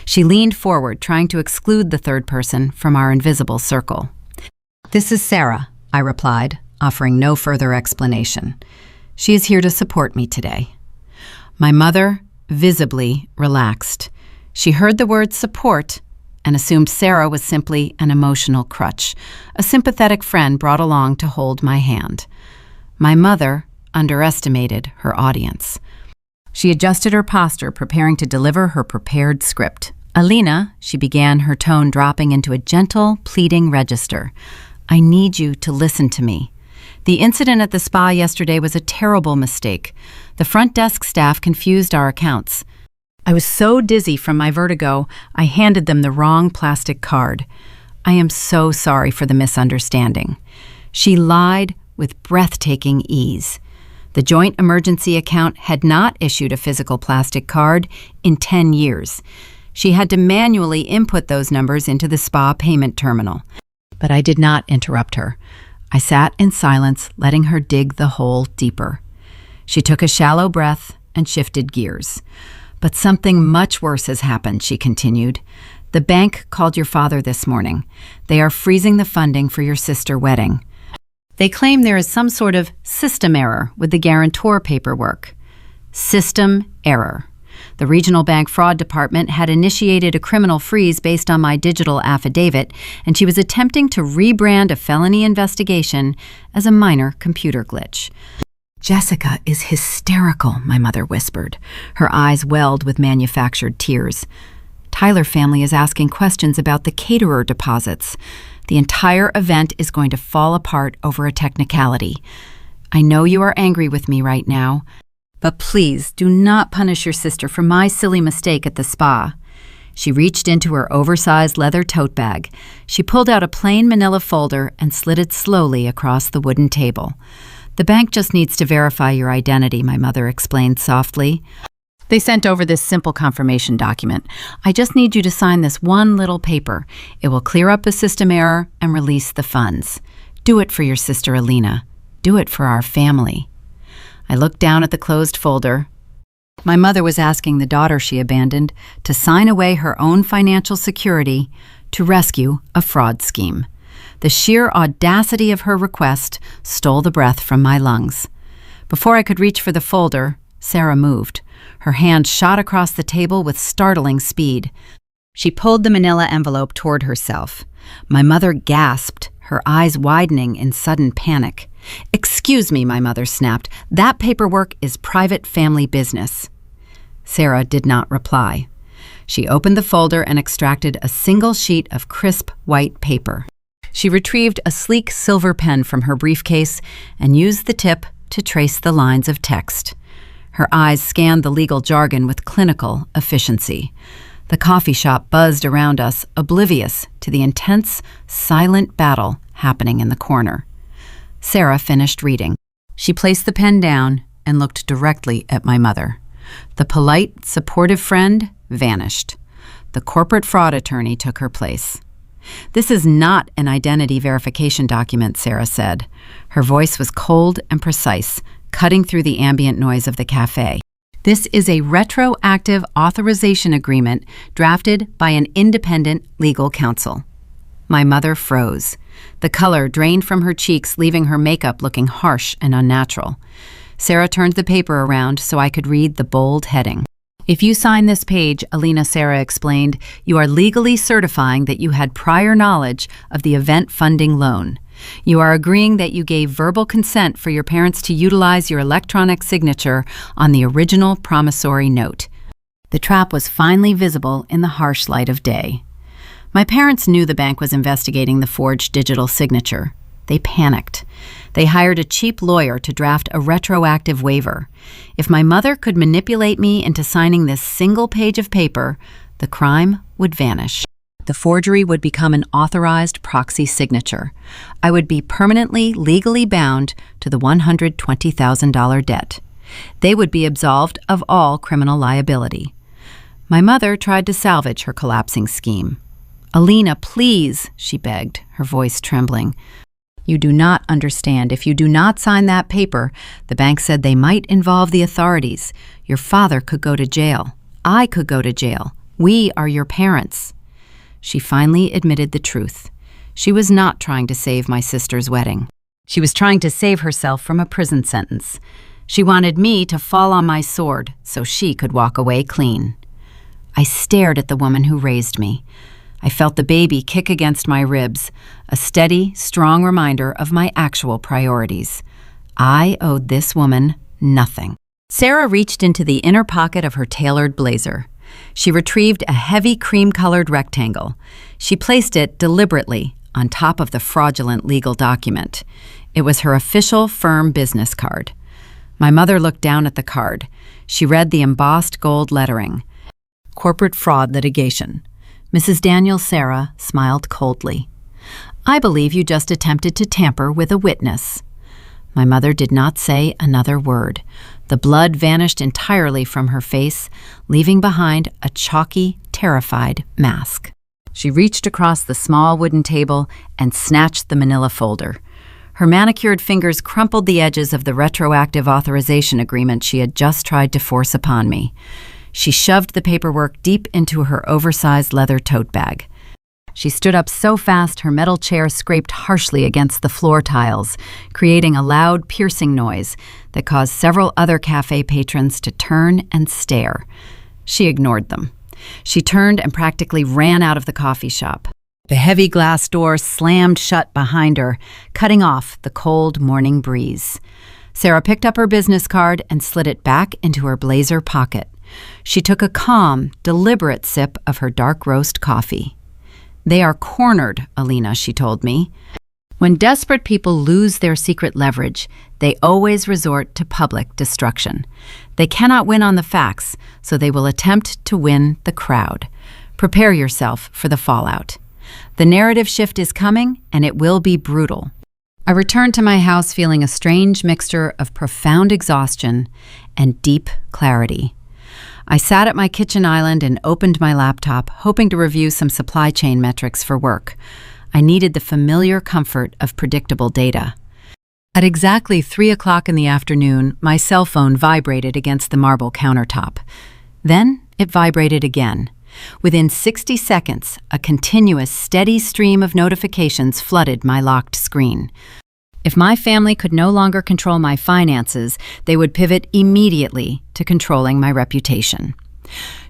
She leaned forward, trying to exclude the third person from our invisible circle. "This is Sarah," I replied, offering no further explanation. "She is here to support me today." My mother visibly relaxed. She heard the word support and assumed Sarah was simply an emotional crutch, a sympathetic friend brought along to hold my hand. My mother underestimated her audience. She adjusted her posture, preparing to deliver her prepared script. "Alina," she began, her tone dropping into a gentle, pleading register, "I need you to listen to me. The incident at the spa yesterday was a terrible mistake. The front desk staff confused our accounts. I was so dizzy from my vertigo, I handed them the wrong plastic card. I am so sorry for the misunderstanding." She lied with breathtaking ease. The joint emergency account had not issued a physical plastic card in 10 years. She had to manually input those numbers into the spa payment terminal. But I did not interrupt her. I sat in silence, letting her dig the hole deeper. She took a shallow breath and shifted gears. "But something much worse has happened," she continued. "The bank called your father this morning. They are freezing the funding for your sister wedding. They claim there is some sort of system error with the guarantor paperwork." System error. The regional bank fraud department had initiated a criminal freeze based on my digital affidavit, and she was attempting to rebrand a felony investigation as a minor computer glitch. "Jessica is hysterical," my mother whispered. Her eyes welled with manufactured tears. "Tyler family is asking questions about the caterer deposits. The entire event is going to fall apart over a technicality. I know you are angry with me right now, but please do not punish your sister for my silly mistake at the spa." She reached into her oversized leather tote bag. She pulled out a plain manila folder and slid it slowly across the wooden table. "The bank just needs to verify your identity," my mother explained softly. "They sent over this simple confirmation document. I just need you to sign this one little paper. It will clear up a system error and release the funds. Do it for your sister Alina. Do it for our family." I looked down at the closed folder. My mother was asking the daughter she abandoned to sign away her own financial security to rescue a fraud scheme. The sheer audacity of her request stole the breath from my lungs. Before I could reach for the folder, Sarah moved. Her hand shot across the table with startling speed. She pulled the manila envelope toward herself. My mother gasped, her eyes widening in sudden panic. "Excuse me," my mother snapped. "That paperwork is private family business." Sarah did not reply. She opened the folder and extracted a single sheet of crisp white paper. She retrieved a sleek silver pen from her briefcase and used the tip to trace the lines of text. Her eyes scanned the legal jargon with clinical efficiency. The coffee shop buzzed around us, oblivious to the intense, silent battle happening in the corner. Sarah finished reading. She placed the pen down and looked directly at my mother. The polite, supportive friend vanished. The corporate fraud attorney took her place. "This is not an identity verification document," Sarah said. Her voice was cold and precise, cutting through the ambient noise of the cafe. "This is a retroactive authorization agreement drafted by an independent legal counsel." My mother froze. The color drained from her cheeks, leaving her makeup looking harsh and unnatural. Sarah turned the paper around so I could read the bold heading. "If you sign this page," Alina Sarah explained, "you are legally certifying that you had prior knowledge of the event funding loan. You are agreeing that you gave verbal consent for your parents to utilize your electronic signature on the original promissory note." The trap was finally visible in the harsh light of day. My parents knew the bank was investigating the forged digital signature. They panicked. They hired a cheap lawyer to draft a retroactive waiver. If my mother could manipulate me into signing this single page of paper, the crime would vanish. The forgery would become an authorized proxy signature. I would be permanently legally bound to the $120,000 debt. They would be absolved of all criminal liability. My mother tried to salvage her collapsing scheme. "Alina, please," she begged, her voice trembling. "You do not understand. If you do not sign that paper, the bank said they might involve the authorities. Your father could go to jail. I could go to jail. We are your parents." She finally admitted the truth. She was not trying to save my sister's wedding. She was trying to save herself from a prison sentence. She wanted me to fall on my sword so she could walk away clean. I stared at the woman who raised me. I felt the baby kick against my ribs, a steady, strong reminder of my actual priorities. I owed this woman nothing. Sarah reached into the inner pocket of her tailored blazer. She retrieved a heavy cream-colored rectangle. She placed it deliberately on top of the fraudulent legal document. It was her official firm business card. My mother looked down at the card. She read the embossed gold lettering. "Corporate Fraud Litigation." Mrs. Daniel Sarah smiled coldly. "I believe you just attempted to tamper with a witness." My mother did not say another word. The blood vanished entirely from her face, leaving behind a chalky, terrified mask. She reached across the small wooden table and snatched the manila folder. Her manicured fingers crumpled the edges of the retroactive authorization agreement she had just tried to force upon me. She shoved the paperwork deep into her oversized leather tote bag. She stood up so fast her metal chair scraped harshly against the floor tiles, creating a loud, piercing noise that caused several other cafe patrons to turn and stare. She ignored them. She turned and practically ran out of the coffee shop. The heavy glass door slammed shut behind her, cutting off the cold morning breeze. Sarah picked up her business card and slid it back into her blazer pocket. She took a calm, deliberate sip of her dark roast coffee. "They are cornered, Alina," she told me. "When desperate people lose their secret leverage, they always resort to public destruction. They cannot win on the facts, so they will attempt to win the crowd. Prepare yourself for the fallout. The narrative shift is coming, and it will be brutal." I returned to my house feeling a strange mixture of profound exhaustion and deep clarity. I sat at my kitchen island and opened my laptop, hoping to review some supply chain metrics for work. I needed the familiar comfort of predictable data. At exactly 3 o'clock in the afternoon, my cell phone vibrated against the marble countertop. Then it vibrated again. Within 60 seconds, a continuous, steady stream of notifications flooded my locked screen. If my family could no longer control my finances, they would pivot immediately to controlling my reputation.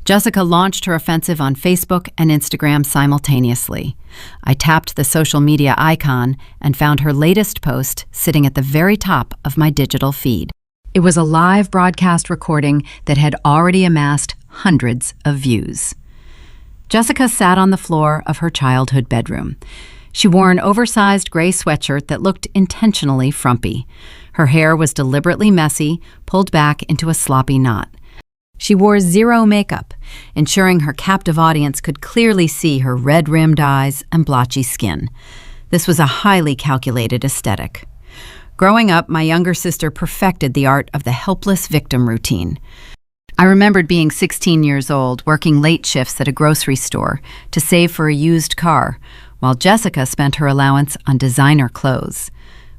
Jessica launched her offensive on Facebook and Instagram simultaneously. I tapped the social media icon and found her latest post sitting at the very top of my digital feed. It was a live broadcast recording that had already amassed hundreds of views. Jessica sat on the floor of her childhood bedroom. She wore an oversized gray sweatshirt that looked intentionally frumpy. Her hair was deliberately messy, pulled back into a sloppy knot. She wore zero makeup, ensuring her captive audience could clearly see her red-rimmed eyes and blotchy skin. This was a highly calculated aesthetic. Growing up, my younger sister perfected the art of the helpless victim routine. I remembered being 16 years old, working late shifts at a grocery store to save for a used car, while Jessica spent her allowance on designer clothes.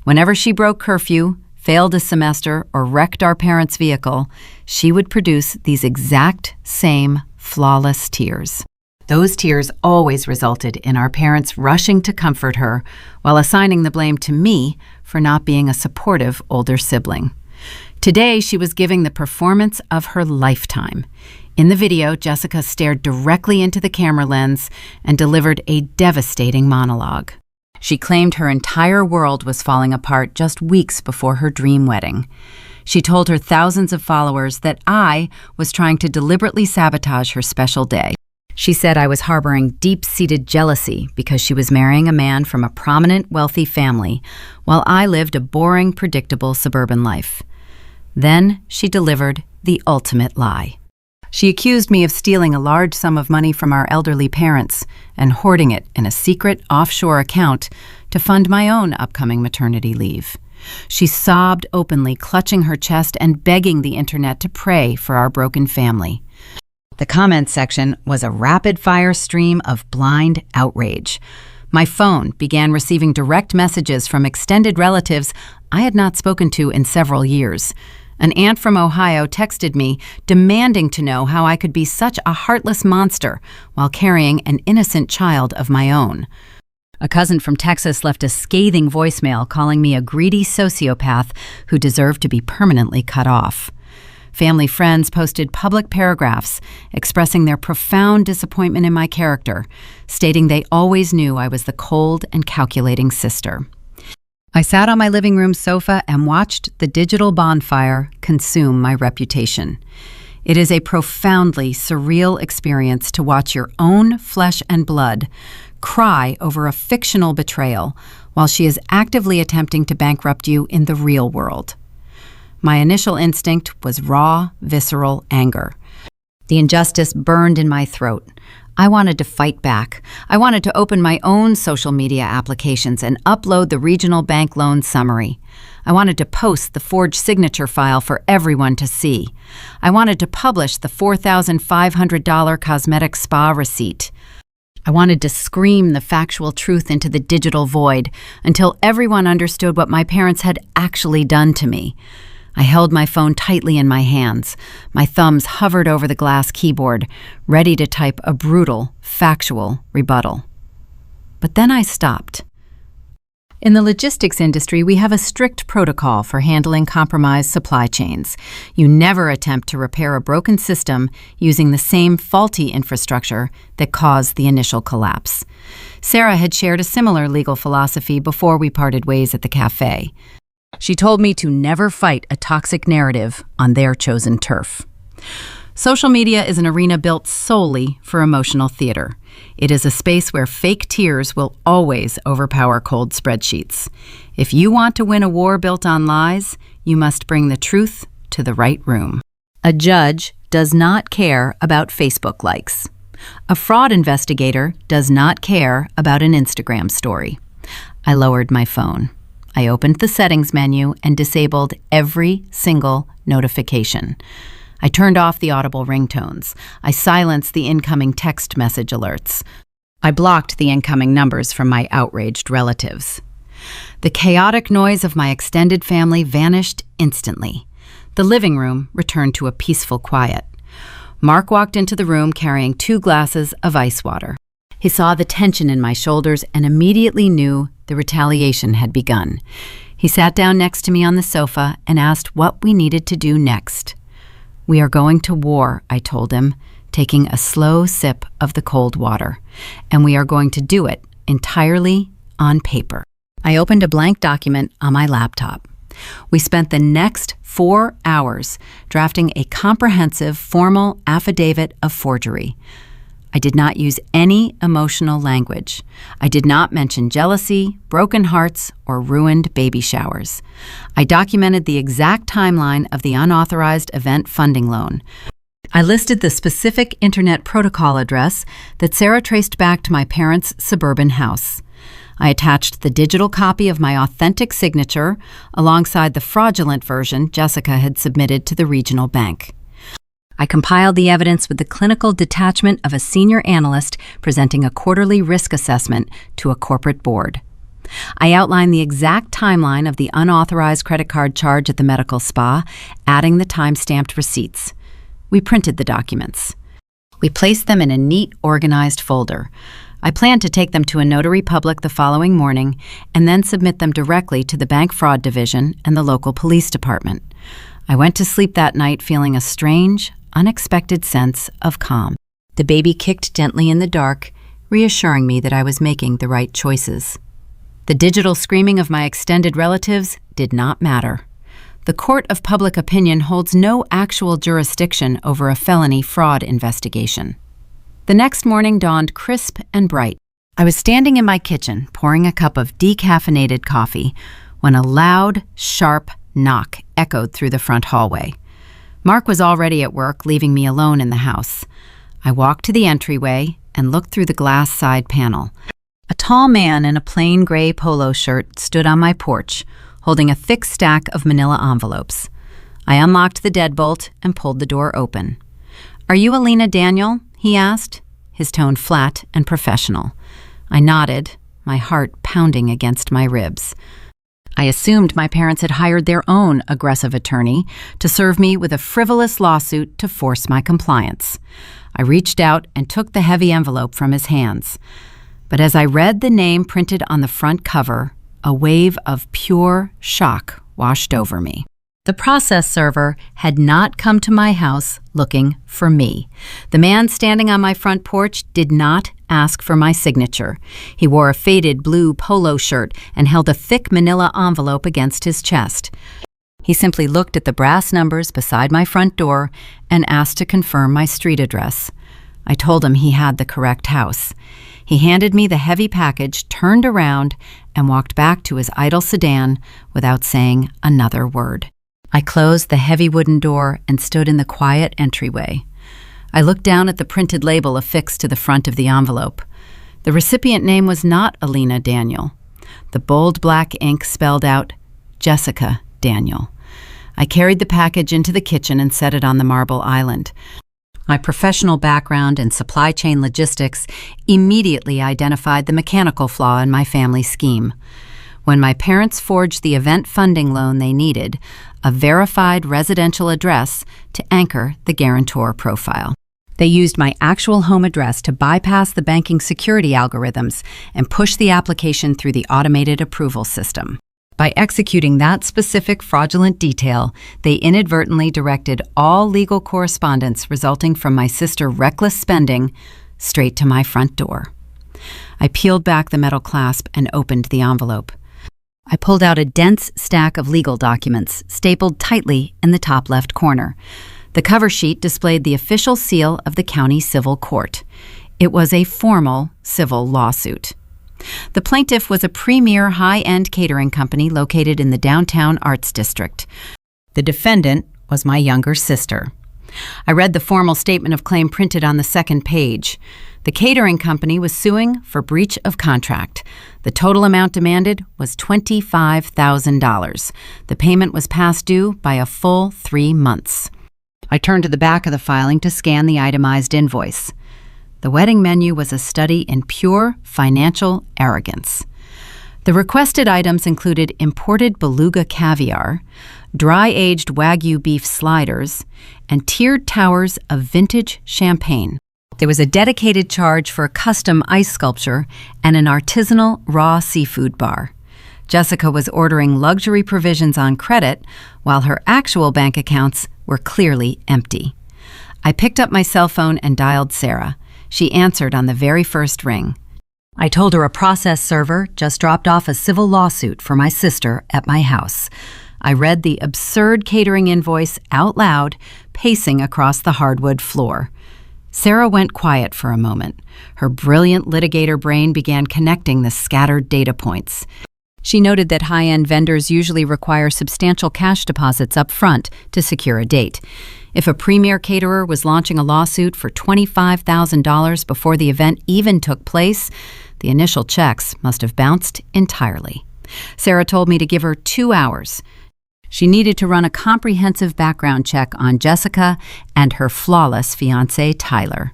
Whenever she broke curfew, failed a semester, or wrecked our parents' vehicle, she would produce these exact same flawless tears. Those tears always resulted in our parents rushing to comfort her while assigning the blame to me for not being a supportive older sibling. Today, she was giving the performance of her lifetime. In the video, Jessica stared directly into the camera lens and delivered a devastating monologue. She claimed her entire world was falling apart just weeks before her dream wedding. She told her thousands of followers that I was trying to deliberately sabotage her special day. She said I was harboring deep-seated jealousy because she was marrying a man from a prominent, wealthy family, while I lived a boring, predictable suburban life. Then she delivered the ultimate lie. She accused me of stealing a large sum of money from our elderly parents and hoarding it in a secret offshore account to fund my own upcoming maternity leave. She sobbed openly, clutching her chest and begging the internet to pray for our broken family. The comments section was a rapid-fire stream of blind outrage. My phone began receiving direct messages from extended relatives I had not spoken to in several years. An aunt from Ohio texted me, demanding to know how I could be such a heartless monster while carrying an innocent child of my own. A cousin from Texas left a scathing voicemail calling me a greedy sociopath who deserved to be permanently cut off. Family friends posted public paragraphs expressing their profound disappointment in my character, stating they always knew I was the cold and calculating sister. I sat on my living room sofa and watched the digital bonfire consume my reputation. It is a profoundly surreal experience to watch your own flesh and blood cry over a fictional betrayal while she is actively attempting to bankrupt you in the real world. My initial instinct was raw, visceral anger. The injustice burned in my throat. I wanted to fight back. I wanted to open my own social media applications and upload the regional bank loan summary. I wanted to post the forged signature file for everyone to see. I wanted to publish the $4,500 cosmetic spa receipt. I wanted to scream the factual truth into the digital void until everyone understood what my parents had actually done to me. I held my phone tightly in my hands. My thumbs hovered over the glass keyboard, ready to type a brutal, factual rebuttal. But then I stopped. In the logistics industry, we have a strict protocol for handling compromised supply chains. You never attempt to repair a broken system using the same faulty infrastructure that caused the initial collapse. Sarah had shared a similar legal philosophy before we parted ways at the cafe. She told me to never fight a toxic narrative on their chosen turf. Social media is an arena built solely for emotional theater. It is a space where fake tears will always overpower cold spreadsheets. If you want to win a war built on lies, you must bring the truth to the right room. A judge does not care about Facebook likes. A fraud investigator does not care about an Instagram story. I lowered my phone. I opened the settings menu and disabled every single notification. I turned off the audible ringtones. I silenced the incoming text message alerts. I blocked the incoming numbers from my outraged relatives. The chaotic noise of my extended family vanished instantly. The living room returned to a peaceful quiet. Mark walked into the room carrying 2 glasses of ice water. He saw the tension in my shoulders and immediately knew the retaliation had begun. He sat down next to me on the sofa and asked what we needed to do next. "We are going to war," I told him, taking a slow sip of the cold water. "And we are going to do it entirely on paper." I opened a blank document on my laptop. We spent the next 4 hours drafting a comprehensive, formal affidavit of forgery. I did not use any emotional language. I did not mention jealousy, broken hearts, or ruined baby showers. I documented the exact timeline of the unauthorized event funding loan. I listed the specific internet protocol address that Sarah traced back to my parents' suburban house. I attached the digital copy of my authentic signature alongside the fraudulent version Jessica had submitted to the regional bank. I compiled the evidence with the clinical detachment of a senior analyst presenting a quarterly risk assessment to a corporate board. I outlined the exact timeline of the unauthorized credit card charge at the medical spa, adding the time-stamped receipts. We printed the documents. We placed them in a neat, organized folder. I planned to take them to a notary public the following morning and then submit them directly to the bank fraud division and the local police department. I went to sleep that night feeling a strange, unexpected sense of calm. The baby kicked gently in the dark, reassuring me that I was making the right choices. The digital screaming of my extended relatives did not matter. The court of public opinion holds no actual jurisdiction over a felony fraud investigation. The next morning dawned crisp and bright. I was standing in my kitchen, pouring a cup of decaffeinated coffee, when a loud, sharp knock echoed through the front hallway. Mark was already at work, leaving me alone in the house. I walked to the entryway and looked through the glass side panel. A tall man in a plain gray polo shirt stood on my porch, holding a thick stack of manila envelopes. I unlocked the deadbolt and pulled the door open. "Are you Alina Daniel?" he asked, his tone flat and professional. I nodded, my heart pounding against my ribs. I assumed my parents had hired their own aggressive attorney to serve me with a frivolous lawsuit to force my compliance. I reached out and took the heavy envelope from his hands. But as I read the name printed on the front cover, a wave of pure shock washed over me. The process server had not come to my house looking for me. The man standing on my front porch did not ask for my signature. He wore a faded blue polo shirt and held a thick manila envelope against his chest. He simply looked at the brass numbers beside my front door and asked to confirm my street address. I told him he had the correct house. He handed me the heavy package, turned around, and walked back to his idle sedan without saying another word. I closed the heavy wooden door and stood in the quiet entryway. I looked down at the printed label affixed to the front of the envelope. The recipient name was not Alina Daniel. The bold black ink spelled out Jessica Daniel. I carried the package into the kitchen and set it on the marble island. My professional background in supply chain logistics immediately identified the mechanical flaw in my family scheme. When my parents forged the event funding loan they needed, a verified residential address to anchor the guarantor profile. They used my actual home address to bypass the banking security algorithms and push the application through the automated approval system. By executing that specific fraudulent detail, they inadvertently directed all legal correspondence resulting from my sister's reckless spending straight to my front door. I peeled back the metal clasp and opened the envelope. I pulled out a dense stack of legal documents, stapled tightly in the top left corner. The cover sheet displayed the official seal of the county civil court. It was a formal civil lawsuit. The plaintiff was a premier high-end catering company located in the downtown arts district. The defendant was my younger sister. I read the formal statement of claim printed on the second page. The catering company was suing for breach of contract. The total amount demanded was $25,000. The payment was past due by a full 3 months. I turned to the back of the filing to scan the itemized invoice. The wedding menu was a study in pure financial arrogance. The requested items included imported beluga caviar, dry-aged Wagyu beef sliders, and tiered towers of vintage champagne. There was a dedicated charge for a custom ice sculpture and an artisanal raw seafood bar. Jessica was ordering luxury provisions on credit, while her actual bank accounts were clearly empty. I picked up my cell phone and dialed Sarah. She answered on the very first ring. I told her a process server just dropped off a civil lawsuit for my sister at my house. I read the absurd catering invoice out loud, pacing across the hardwood floor. Sarah went quiet for a moment. Her brilliant litigator brain began connecting the scattered data points. She noted that high-end vendors usually require substantial cash deposits up front to secure a date. If a premier caterer was launching a lawsuit for $25,000 before the event even took place, the initial checks must have bounced entirely. Sarah told me to give her 2 hours. She needed to run a comprehensive background check on Jessica and her flawless fiancé, Tyler.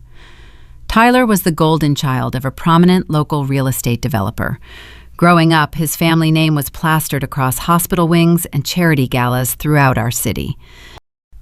Tyler was the golden child of a prominent local real estate developer. Growing up, his family name was plastered across hospital wings and charity galas throughout our city.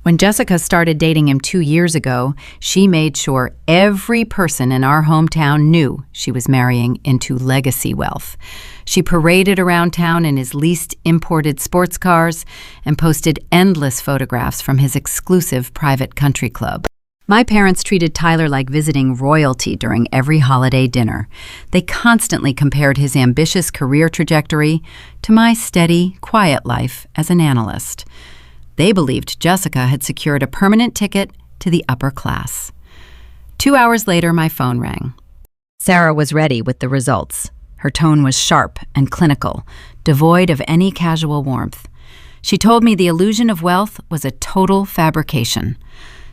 When Jessica started dating him 2 years ago, she made sure every person in our hometown knew she was marrying into legacy wealth. She paraded around town in his leased imported sports cars and posted endless photographs from his exclusive private country club. My parents treated Tyler like visiting royalty during every holiday dinner. They constantly compared his ambitious career trajectory to my steady, quiet life as an analyst. They believed Jessica had secured a permanent ticket to the upper class. 2 hours later, my phone rang. Sarah was ready with the results. Her tone was sharp and clinical, devoid of any casual warmth. She told me the illusion of wealth was a total fabrication.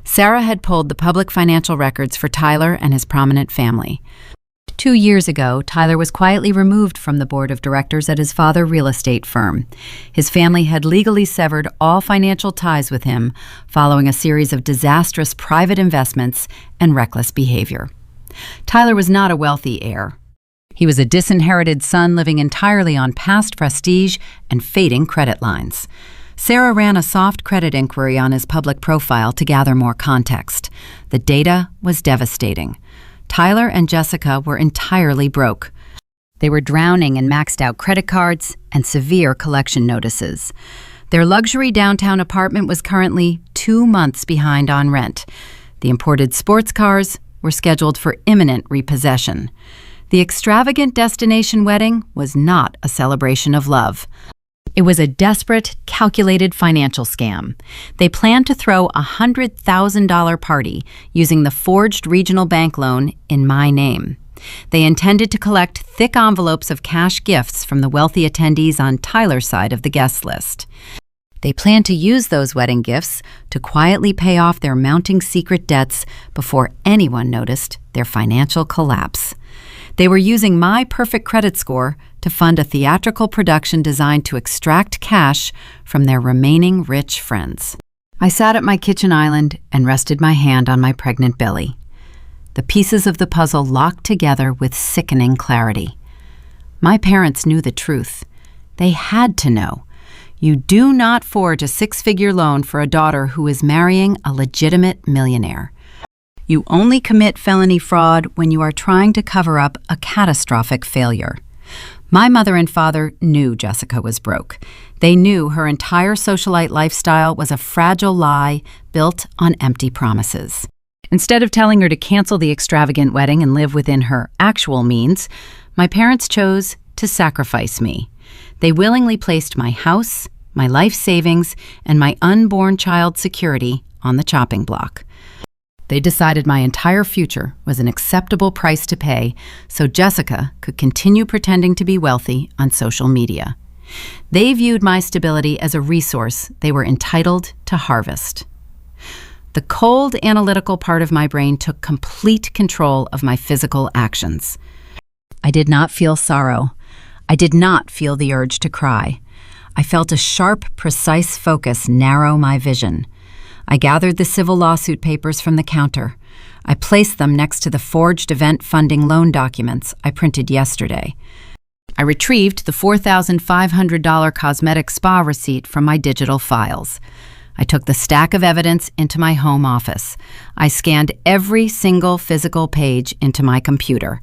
Sarah had pulled the public financial records for Tyler and his prominent family. 2 years ago, Tyler was quietly removed from the board of directors at his father's real estate firm. His family had legally severed all financial ties with him following a series of disastrous private investments and reckless behavior. Tyler was not a wealthy heir. He was a disinherited son living entirely on past prestige and fading credit lines. Sarah ran a soft credit inquiry on his public profile to gather more context. The data was devastating. Tyler and Jessica were entirely broke. They were drowning in maxed-out credit cards and severe collection notices. Their luxury downtown apartment was currently 2 months behind on rent. The imported sports cars were scheduled for imminent repossession. The extravagant destination wedding was not a celebration of love. It was a desperate, calculated financial scam. They planned to throw a $100,000 party using the forged regional bank loan in my name. They intended to collect thick envelopes of cash gifts from the wealthy attendees on Tyler's side of the guest list. They planned to use those wedding gifts to quietly pay off their mounting secret debts before anyone noticed their financial collapse. They were using my perfect credit score to fund a theatrical production designed to extract cash from their remaining rich friends. I sat at my kitchen island and rested my hand on my pregnant belly. The pieces of the puzzle locked together with sickening clarity. My parents knew the truth. They had to know. You do not forge a 6-figure loan for a daughter who is marrying a legitimate millionaire. You only commit felony fraud when you are trying to cover up a catastrophic failure. My mother and father knew Jessica was broke. They knew her entire socialite lifestyle was a fragile lie built on empty promises. Instead of telling her to cancel the extravagant wedding and live within her actual means, my parents chose to sacrifice me. They willingly placed my house, my life savings, and my unborn child's security on the chopping block. They decided my entire future was an acceptable price to pay so Jessica could continue pretending to be wealthy on social media. They viewed my stability as a resource they were entitled to harvest. The cold, analytical part of my brain took complete control of my physical actions. I did not feel sorrow. I did not feel the urge to cry. I felt a sharp, precise focus narrow my vision. I gathered the civil lawsuit papers from the counter. I placed them next to the forged event funding loan documents I printed yesterday. I retrieved the $4,500 cosmetic spa receipt from my digital files. I took the stack of evidence into my home office. I scanned every single physical page into my computer.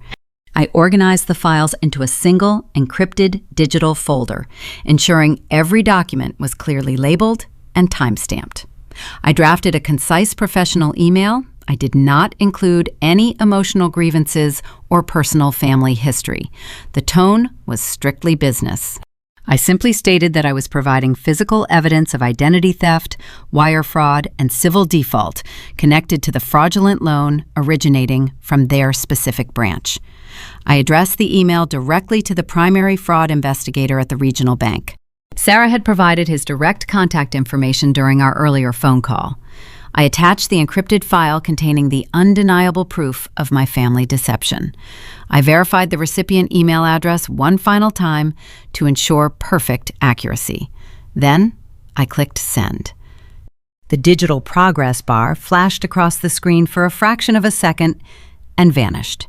I organized the files into a single encrypted digital folder, ensuring every document was clearly labeled and time-stamped. I drafted a concise professional email. I did not include any emotional grievances or personal family history. The tone was strictly business. I simply stated that I was providing physical evidence of identity theft, wire fraud, and civil default connected to the fraudulent loan originating from their specific branch. I addressed the email directly to the primary fraud investigator at the regional bank. Sarah had provided his direct contact information during our earlier phone call. I attached the encrypted file containing the undeniable proof of my family deception. I verified the recipient email address one final time to ensure perfect accuracy. Then I clicked send. The digital progress bar flashed across the screen for a fraction of a second and vanished.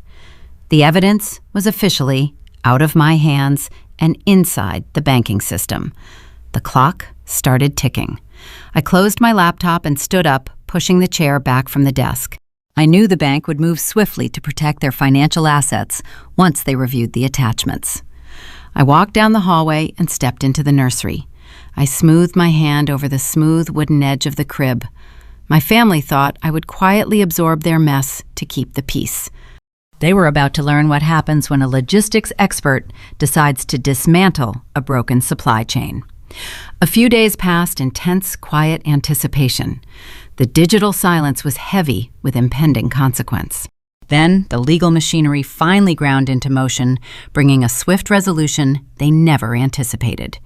The evidence was officially out of my hands and inside the banking system. The clock started ticking. I closed my laptop and stood up, pushing the chair back from the desk. I knew the bank would move swiftly to protect their financial assets once they reviewed the attachments. I walked down the hallway and stepped into the nursery. I smoothed my hand over the smooth wooden edge of the crib. My family thought I would quietly absorb their mess to keep the peace. They were about to learn what happens when a logistics expert decides to dismantle a broken supply chain. A few days passed in tense, quiet anticipation. The digital silence was heavy with impending consequence. Then the legal machinery finally ground into motion, bringing a swift resolution they never anticipated.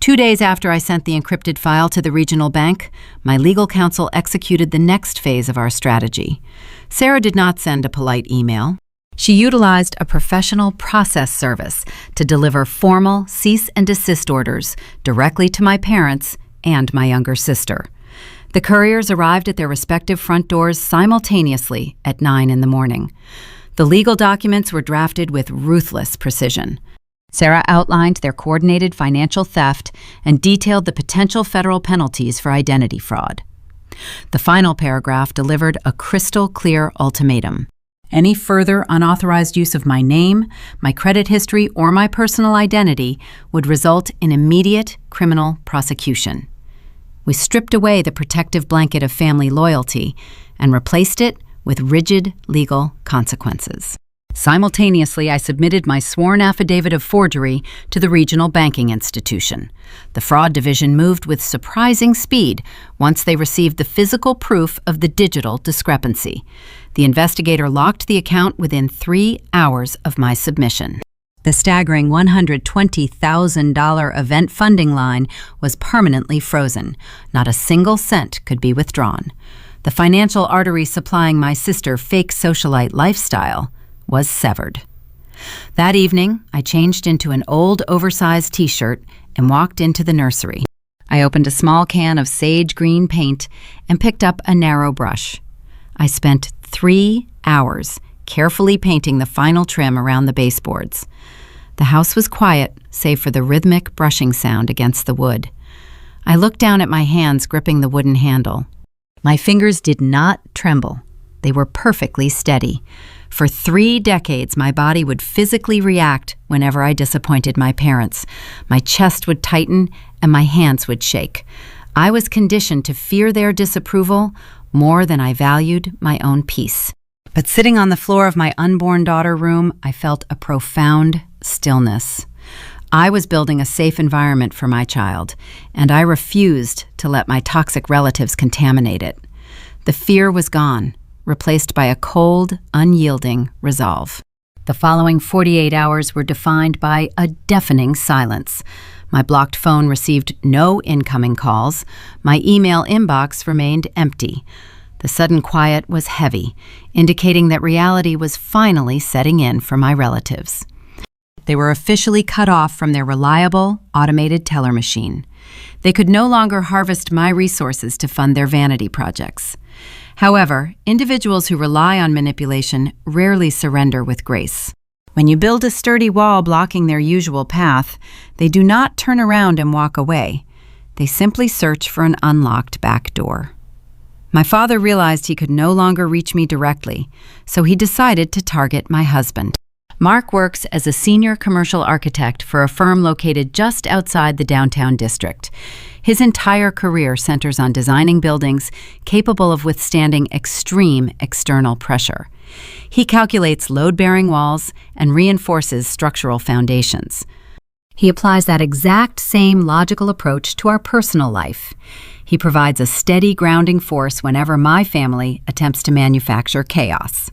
2 days after I sent the encrypted file to the regional bank, my legal counsel executed the next phase of our strategy. Sarah did not send a polite email. She utilized a professional process service to deliver formal cease and desist orders directly to my parents and my younger sister. The couriers arrived at their respective front doors simultaneously at 9 in the morning. The legal documents were drafted with ruthless precision. Sarah outlined their coordinated financial theft and detailed the potential federal penalties for identity fraud. The final paragraph delivered a crystal-clear ultimatum. Any further unauthorized use of my name, my credit history, or my personal identity would result in immediate criminal prosecution. We stripped away the protective blanket of family loyalty and replaced it with rigid legal consequences. Simultaneously, I submitted my sworn affidavit of forgery to the regional banking institution. The fraud division moved with surprising speed once they received the physical proof of the digital discrepancy. The investigator locked the account within 3 hours of my submission. The staggering $120,000 event funding line was permanently frozen. Not a single cent could be withdrawn. The financial artery supplying my sister fake socialite lifestyle was severed. That evening, I changed into an old, oversized t-shirt and walked into the nursery. I opened a small can of sage green paint and picked up a narrow brush. I spent 3 hours carefully painting the final trim around the baseboards. The house was quiet, save for the rhythmic brushing sound against the wood. I looked down at my hands gripping the wooden handle. My fingers did not tremble. They were perfectly steady. For 3 decades, my body would physically react whenever I disappointed my parents. My chest would tighten and my hands would shake. I was conditioned to fear their disapproval more than I valued my own peace. But sitting on the floor of my unborn daughter room, I felt a profound stillness. I was building a safe environment for my child, and I refused to let my toxic relatives contaminate it. The fear was gone, replaced by a cold, unyielding resolve. The following 48 hours were defined by a deafening silence. My blocked phone received no incoming calls. My email inbox remained empty. The sudden quiet was heavy, indicating that reality was finally setting in for my relatives. They were officially cut off from their reliable, automated teller machine. They could no longer harvest my resources to fund their vanity projects. However, individuals who rely on manipulation rarely surrender with grace. When you build a sturdy wall blocking their usual path, they do not turn around and walk away. They simply search for an unlocked back door. My father realized he could no longer reach me directly, so he decided to target my husband. Mark works as a senior commercial architect for a firm located just outside the downtown district. His entire career centers on designing buildings capable of withstanding extreme external pressure. He calculates load-bearing walls and reinforces structural foundations. He applies that exact same logical approach to our personal life. He provides a steady grounding force whenever my family attempts to manufacture chaos.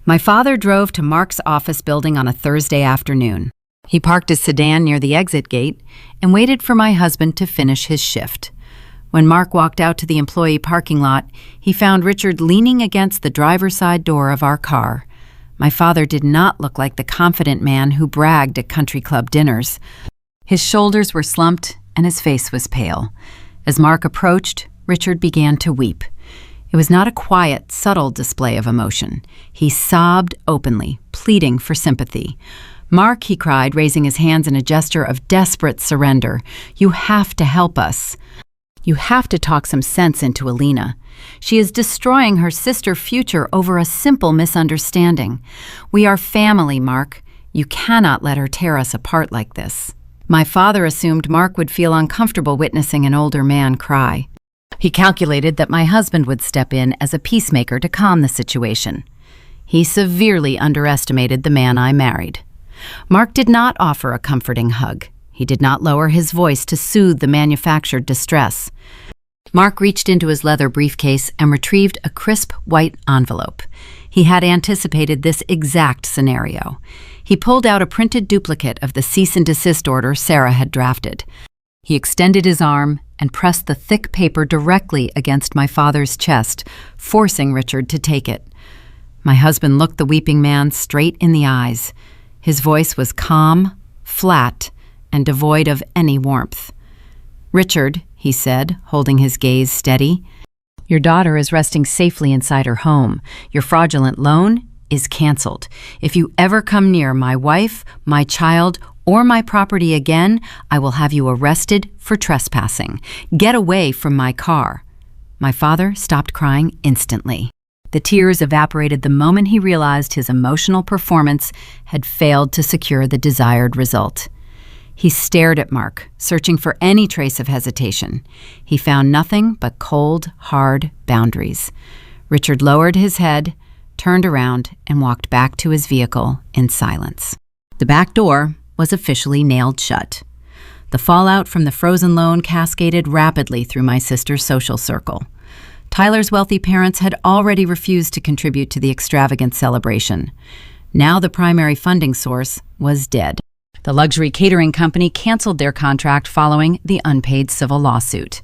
My father drove to Mark's office building on a Thursday afternoon. He parked his sedan near the exit gate and waited for my husband to finish his shift. When Mark walked out to the employee parking lot, he found Richard leaning against the driver's side door of our car. My father did not look like the confident man who bragged at country club dinners. His shoulders were slumped and his face was pale. As Mark approached, Richard began to weep. It was not a quiet, subtle display of emotion. He sobbed openly, pleading for sympathy. "Mark," he cried, raising his hands in a gesture of desperate surrender, "you have to help us. You have to talk some sense into Alina. She is destroying her sister's future over a simple misunderstanding. We are family, Mark. You cannot let her tear us apart like this." My father assumed Mark would feel uncomfortable witnessing an older man cry. He calculated that my husband would step in as a peacemaker to calm the situation. He severely underestimated the man I married. Mark did not offer a comforting hug. He did not lower his voice to soothe the manufactured distress. Mark reached into his leather briefcase and retrieved a crisp white envelope. He had anticipated this exact scenario. He pulled out a printed duplicate of the cease and desist order Sarah had drafted. He extended his arm and pressed the thick paper directly against my father's chest, forcing Richard to take it. My husband looked the weeping man straight in the eyes. His voice was calm, flat, and devoid of any warmth. "Richard," he said, holding his gaze steady, "your daughter is resting safely inside her home. Your fraudulent loan is canceled. If you ever come near my wife, my child, or my property again, I will have you arrested for trespassing. Get away from my car." My father stopped crying instantly. The tears evaporated the moment he realized his emotional performance had failed to secure the desired result. He stared at Mark, searching for any trace of hesitation. He found nothing but cold, hard boundaries. Richard lowered his head, turned around, and walked back to his vehicle in silence. The back door was officially nailed shut. The fallout from the frozen loan cascaded rapidly through my sister's social circle. Tyler's wealthy parents had already refused to contribute to the extravagant celebration. Now the primary funding source was dead. The luxury catering company canceled their contract following the Unpaid civil lawsuit.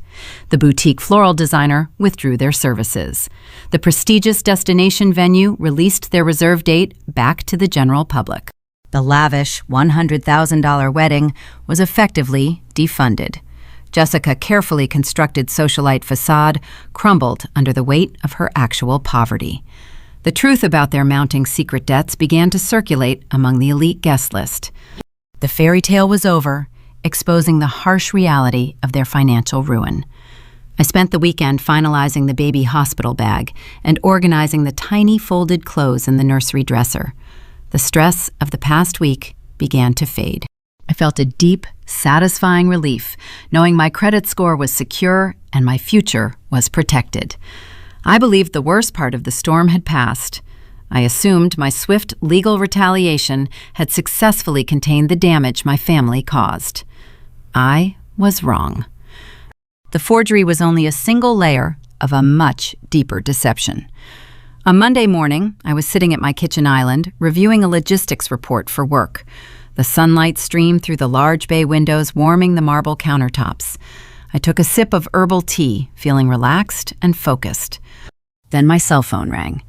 The boutique floral designer withdrew their services. The prestigious destination venue released their reserve date back to the general public. The lavish $100,000 wedding was effectively defunded. Jessica's carefully constructed socialite facade crumbled under the weight of her actual poverty. The truth about their mounting secret debts began to circulate among the elite guest list. The fairy tale was over, exposing the harsh reality of their financial ruin. I spent the weekend finalizing the baby hospital bag and organizing the tiny folded clothes in the nursery dresser. The stress of the past week began to fade. I felt a deep, satisfying relief, knowing my credit score was secure and my future was protected. I believed the worst part of the storm had passed. I assumed my swift legal retaliation had successfully contained the damage my family caused. I was wrong. The forgery was only a single layer of a much deeper deception. On Monday morning, I was sitting at my kitchen island, reviewing a logistics report for work. The sunlight streamed through the large bay windows, warming the marble countertops. I took a sip of herbal tea, feeling relaxed and focused. Then my cell phone rang.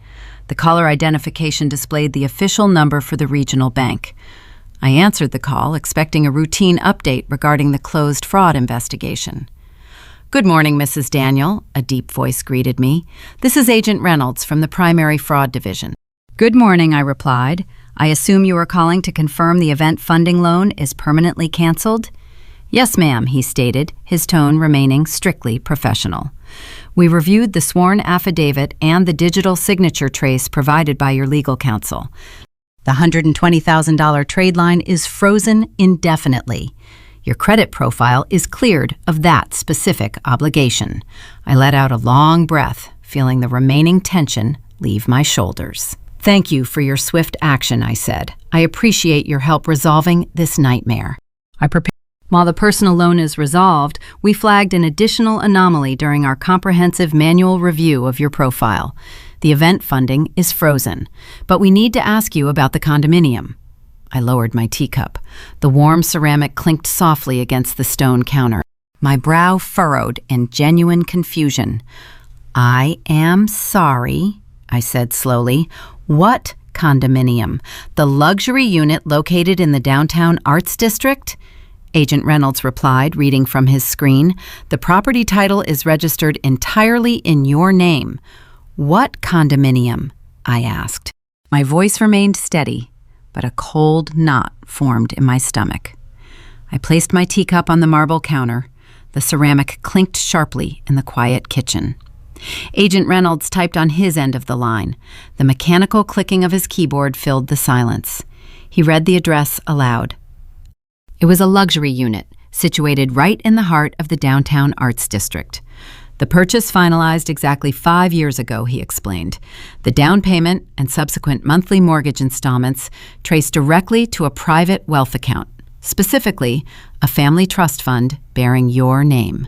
The caller identification displayed the official number for the regional bank. I answered the call, expecting a routine update regarding the closed fraud investigation. "Good morning, Mrs. Daniel," a deep voice greeted me. "This is Agent Reynolds from the Primary Fraud Division." "Good morning," I replied. I assume you are calling to confirm the event funding loan is permanently canceled? Yes, ma'am, he stated, his tone remaining strictly professional. We reviewed the sworn affidavit and the digital signature trace provided by your legal counsel. The $120,000 trade line is frozen indefinitely. Your credit profile is cleared of that specific obligation. I let out a long breath, feeling the remaining tension leave my shoulders. Thank you for your swift action, I said. I appreciate your help resolving this nightmare. While the personal loan is resolved, we flagged an additional anomaly during our comprehensive manual review of your profile. The event funding is frozen, but we need to ask you about the condominium. I lowered my teacup. The warm ceramic clinked softly against the stone counter. My brow furrowed in genuine confusion. I am sorry, I said slowly. What condominium? The luxury unit located in the downtown arts district? Agent Reynolds replied, reading from his screen. The property title is registered entirely in your name. What condominium? I asked. My voice remained steady, but a cold knot formed in my stomach. I placed my teacup on the marble counter. The ceramic clinked sharply in the quiet kitchen. Agent Reynolds typed on his end of the line. The mechanical clicking of his keyboard filled the silence. He read the address aloud. It was a luxury unit, situated right in the heart of the downtown arts district. The purchase finalized exactly 5 years ago, he explained. The down payment and subsequent monthly mortgage installments traced directly to a private wealth account, specifically a family trust fund bearing your name.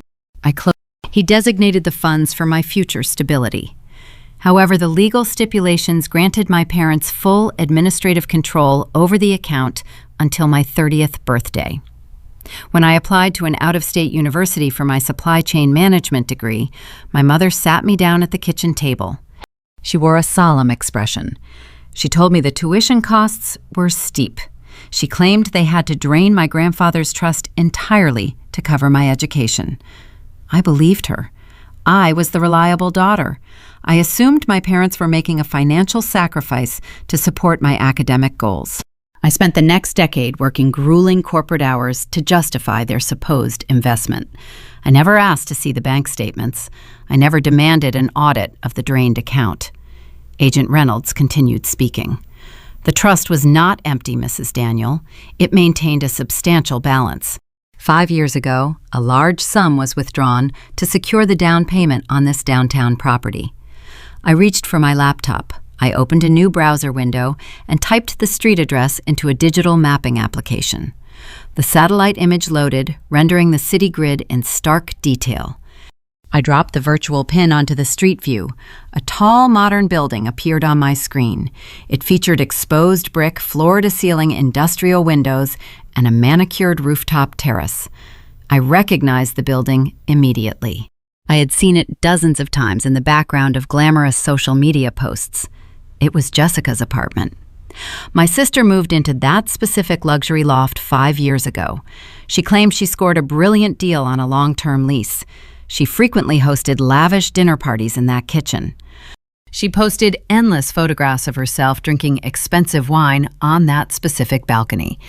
He designated the funds for my future stability. However, the legal stipulations granted my parents full administrative control over the account until my 30th birthday. When I applied to an out-of-state university for my supply chain management degree, my mother sat me down at the kitchen table. She wore a solemn expression. She told me the tuition costs were steep. She claimed they had to drain my grandfather's trust entirely to cover my education. I believed her. I was the reliable daughter. I assumed my parents were making a financial sacrifice to support my academic goals. I spent the next decade working grueling corporate hours to justify their supposed investment. I never asked to see the bank statements. I never demanded an audit of the drained account. Agent Reynolds continued speaking. The trust was not empty, Mrs. Daniel. It maintained a substantial balance. 5 years ago, a large sum was withdrawn to secure the down payment on this downtown property. I reached for my laptop. I opened a new browser window and typed the street address into a digital mapping application. The satellite image loaded, rendering the city grid in stark detail. I dropped the virtual pin onto the street view. A tall, modern building appeared on my screen. It featured exposed brick, floor-to-ceiling industrial windows and a manicured rooftop terrace. I recognized the building immediately. I had seen it dozens of times in the background of glamorous social media posts. It was Jessica's apartment. My sister moved into that specific luxury loft 5 years ago. She claimed she scored a brilliant deal on a long-term lease. She frequently hosted lavish dinner parties in that kitchen. She posted endless photographs of herself drinking expensive wine on that specific balcony.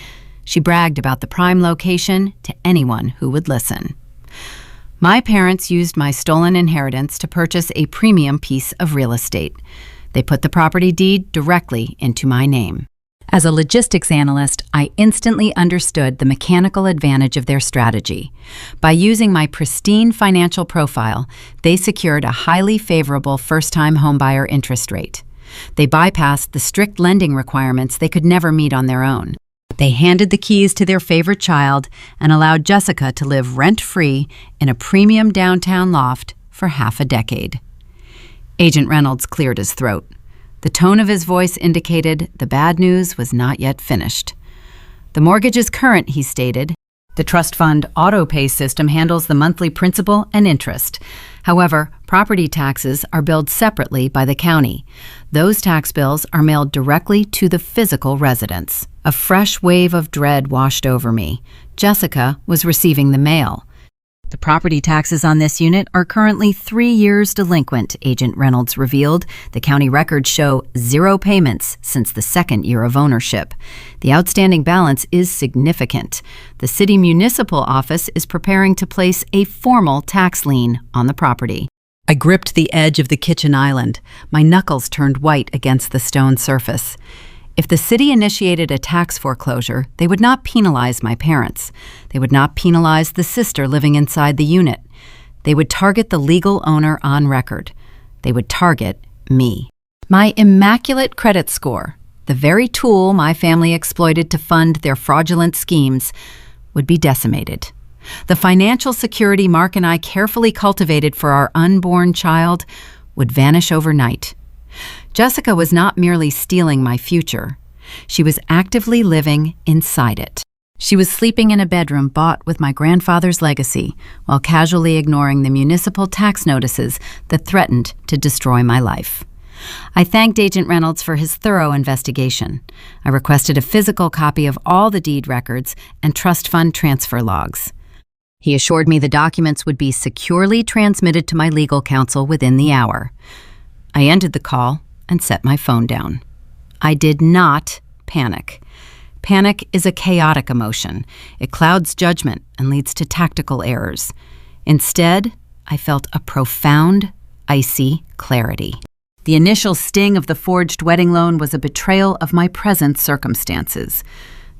She bragged about the prime location to anyone who would listen. My parents used my stolen inheritance to purchase a premium piece of real estate. They put the property deed directly into my name. As a logistics analyst, I instantly understood the mechanical advantage of their strategy. By using my pristine financial profile, they secured a highly favorable first-time homebuyer interest rate. They bypassed the strict lending requirements they could never meet on their own. They handed the keys to their favorite child and allowed Jessica to live rent-free in a premium downtown loft for half a decade. Agent Reynolds cleared his throat. The tone of his voice indicated the bad news was not yet finished. The mortgage is current, he stated. The trust fund auto-pay system handles the monthly principal and interest. However, property taxes are billed separately by the county. Those tax bills are mailed directly to the physical residents. A fresh wave of dread washed over me. Jessica was receiving the mail. The property taxes on this unit are currently 3 years delinquent, Agent Reynolds revealed. The county records show 0 payments since the 2nd year of ownership. The outstanding balance is significant. The city municipal office is preparing to place a formal tax lien on the property. I gripped the edge of the kitchen island. My knuckles turned white against the stone surface. If the city initiated a tax foreclosure, they would not penalize my parents. They would not penalize the sister living inside the unit. They would target the legal owner on record. They would target me. My immaculate credit score, the very tool my family exploited to fund their fraudulent schemes, would be decimated. The financial security Mark and I carefully cultivated for our unborn child would vanish overnight. Jessica was not merely stealing my future. She was actively living inside it. She was sleeping in a bedroom bought with my grandfather's legacy while casually ignoring the municipal tax notices that threatened to destroy my life. I thanked Agent Reynolds for his thorough investigation. I requested a physical copy of all the deed records and trust fund transfer logs. He assured me the documents would be securely transmitted to my legal counsel within the hour. I ended the call and set my phone down. I did not panic. Panic is a chaotic emotion. It clouds judgment and leads to tactical errors. Instead, I felt a profound, icy clarity. The initial sting of the forged wedding loan was a betrayal of my present circumstances.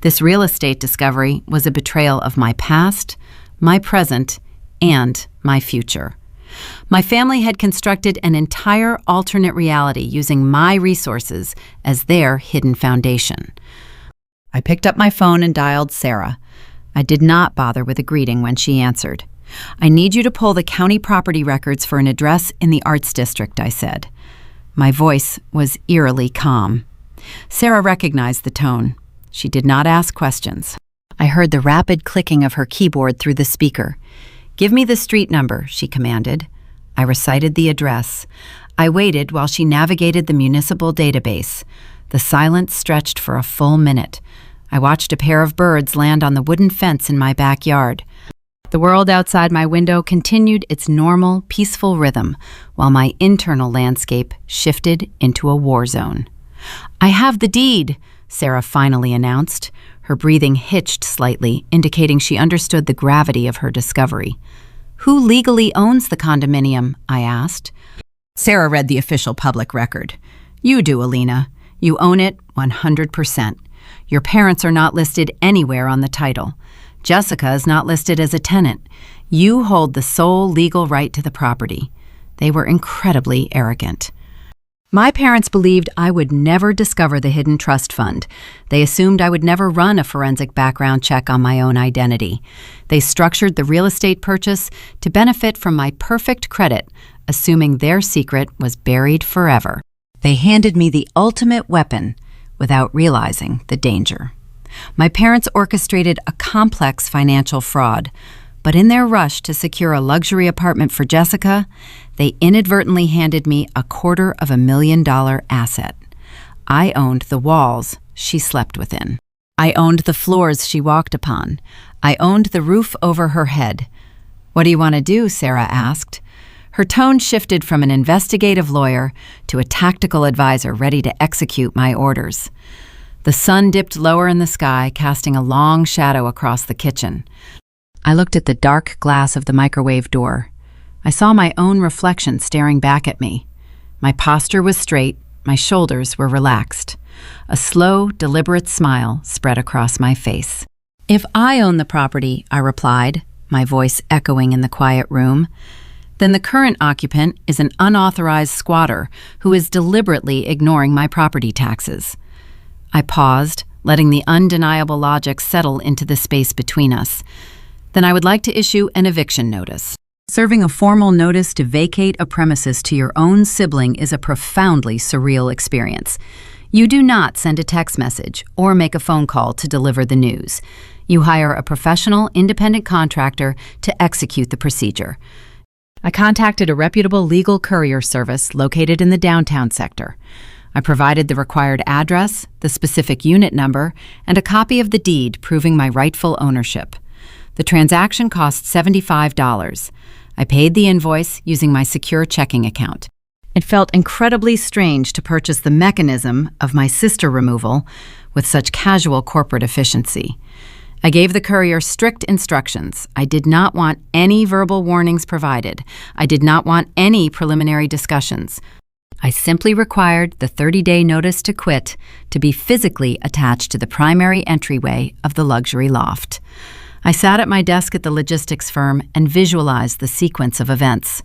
This real estate discovery was a betrayal of my past, my present, and my future. My family had constructed an entire alternate reality using my resources as their hidden foundation. I picked up my phone and dialed Sarah. I did not bother with a greeting when she answered. "I need you to pull the county property records for an address in the Arts District," I said. My voice was eerily calm. Sarah recognized the tone. She did not ask questions. I heard the rapid clicking of her keyboard through the speaker. "Give me the street number," she commanded. I recited the address. I waited while she navigated the municipal database. The silence stretched for a full minute. I watched a pair of birds land on the wooden fence in my backyard. The world outside my window continued its normal, peaceful rhythm, while my internal landscape shifted into a war zone. "I have the deed," Sarah finally announced. Her breathing hitched slightly, indicating she understood the gravity of her discovery. "Who legally owns the condominium?" I asked. Sarah read the official public record. "You do, Alina. You own it 100%. Your parents are not listed anywhere on the title. Jessica is not listed as a tenant. You hold the sole legal right to the property." They were incredibly arrogant. My parents believed I would never discover the hidden trust fund. They assumed I would never run a forensic background check on my own identity. They structured the real estate purchase to benefit from my perfect credit, assuming their secret was buried forever. They handed me the ultimate weapon without realizing the danger. My parents orchestrated a complex financial fraud, but in their rush to secure a luxury apartment for Jessica, they inadvertently handed me a $250,000 asset. I owned the walls she slept within. I owned the floors she walked upon. I owned the roof over her head. "What do you want to do?" Sarah asked. Her tone shifted from an investigative lawyer to a tactical advisor ready to execute my orders. The sun dipped lower in the sky, casting a long shadow across the kitchen. I looked at the dark glass of the microwave door. I saw my own reflection staring back at me. My posture was straight, my shoulders were relaxed. A slow, deliberate smile spread across my face. "If I own the property," I replied, my voice echoing in the quiet room, "then the current occupant is an unauthorized squatter who is deliberately ignoring my property taxes." I paused, letting the undeniable logic settle into the space between us. "Then I would like to issue an eviction notice." Serving a formal notice to vacate a premises to your own sibling is a profoundly surreal experience. You do not send a text message or make a phone call to deliver the news. You hire a professional, independent contractor to execute the procedure. I contacted a reputable legal courier service located in the downtown sector. I provided the required address, the specific unit number, and a copy of the deed proving my rightful ownership. The transaction cost $75. I paid the invoice using my secure checking account. It felt incredibly strange to purchase the mechanism of my sister removal with such casual corporate efficiency. I gave the courier strict instructions. I did not want any verbal warnings provided. I did not want any preliminary discussions. I simply required the 30-day notice to quit to be physically attached to the primary entryway of the luxury loft. I sat at my desk at the logistics firm and visualized the sequence of events.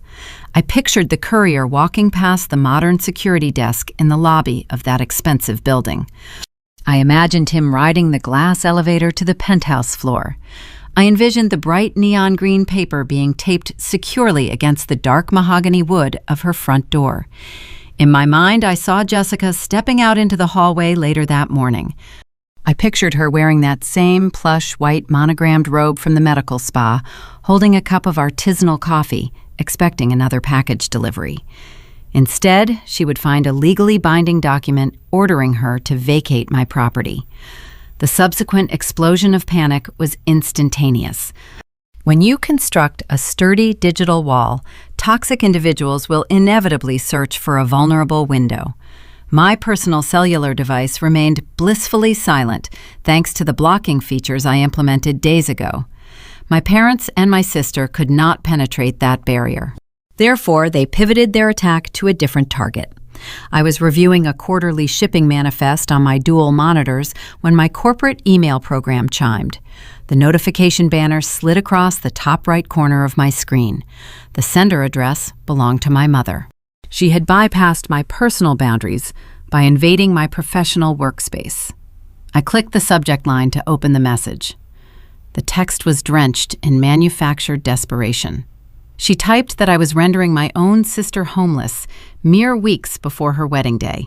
I pictured the courier walking past the modern security desk in the lobby of that expensive building. I imagined him riding the glass elevator to the penthouse floor. I envisioned the bright neon green paper being taped securely against the dark mahogany wood of her front door. In my mind, I saw Jessica stepping out into the hallway later that morning. I pictured her wearing that same plush white monogrammed robe from the medical spa, holding a cup of artisanal coffee, expecting another package delivery. Instead, she would find a legally binding document ordering her to vacate my property. The subsequent explosion of panic was instantaneous. When you construct a sturdy digital wall, toxic individuals will inevitably search for a vulnerable window. My personal cellular device remained blissfully silent thanks to the blocking features I implemented days ago. My parents and my sister could not penetrate that barrier. Therefore, they pivoted their attack to a different target. I was reviewing a quarterly shipping manifest on my dual monitors when my corporate email program chimed. The notification banner slid across the top right corner of my screen. The sender address belonged to my mother. She had bypassed my personal boundaries by invading my professional workspace. I clicked the subject line to open the message. The text was drenched in manufactured desperation. She typed that I was rendering my own sister homeless mere weeks before her wedding day.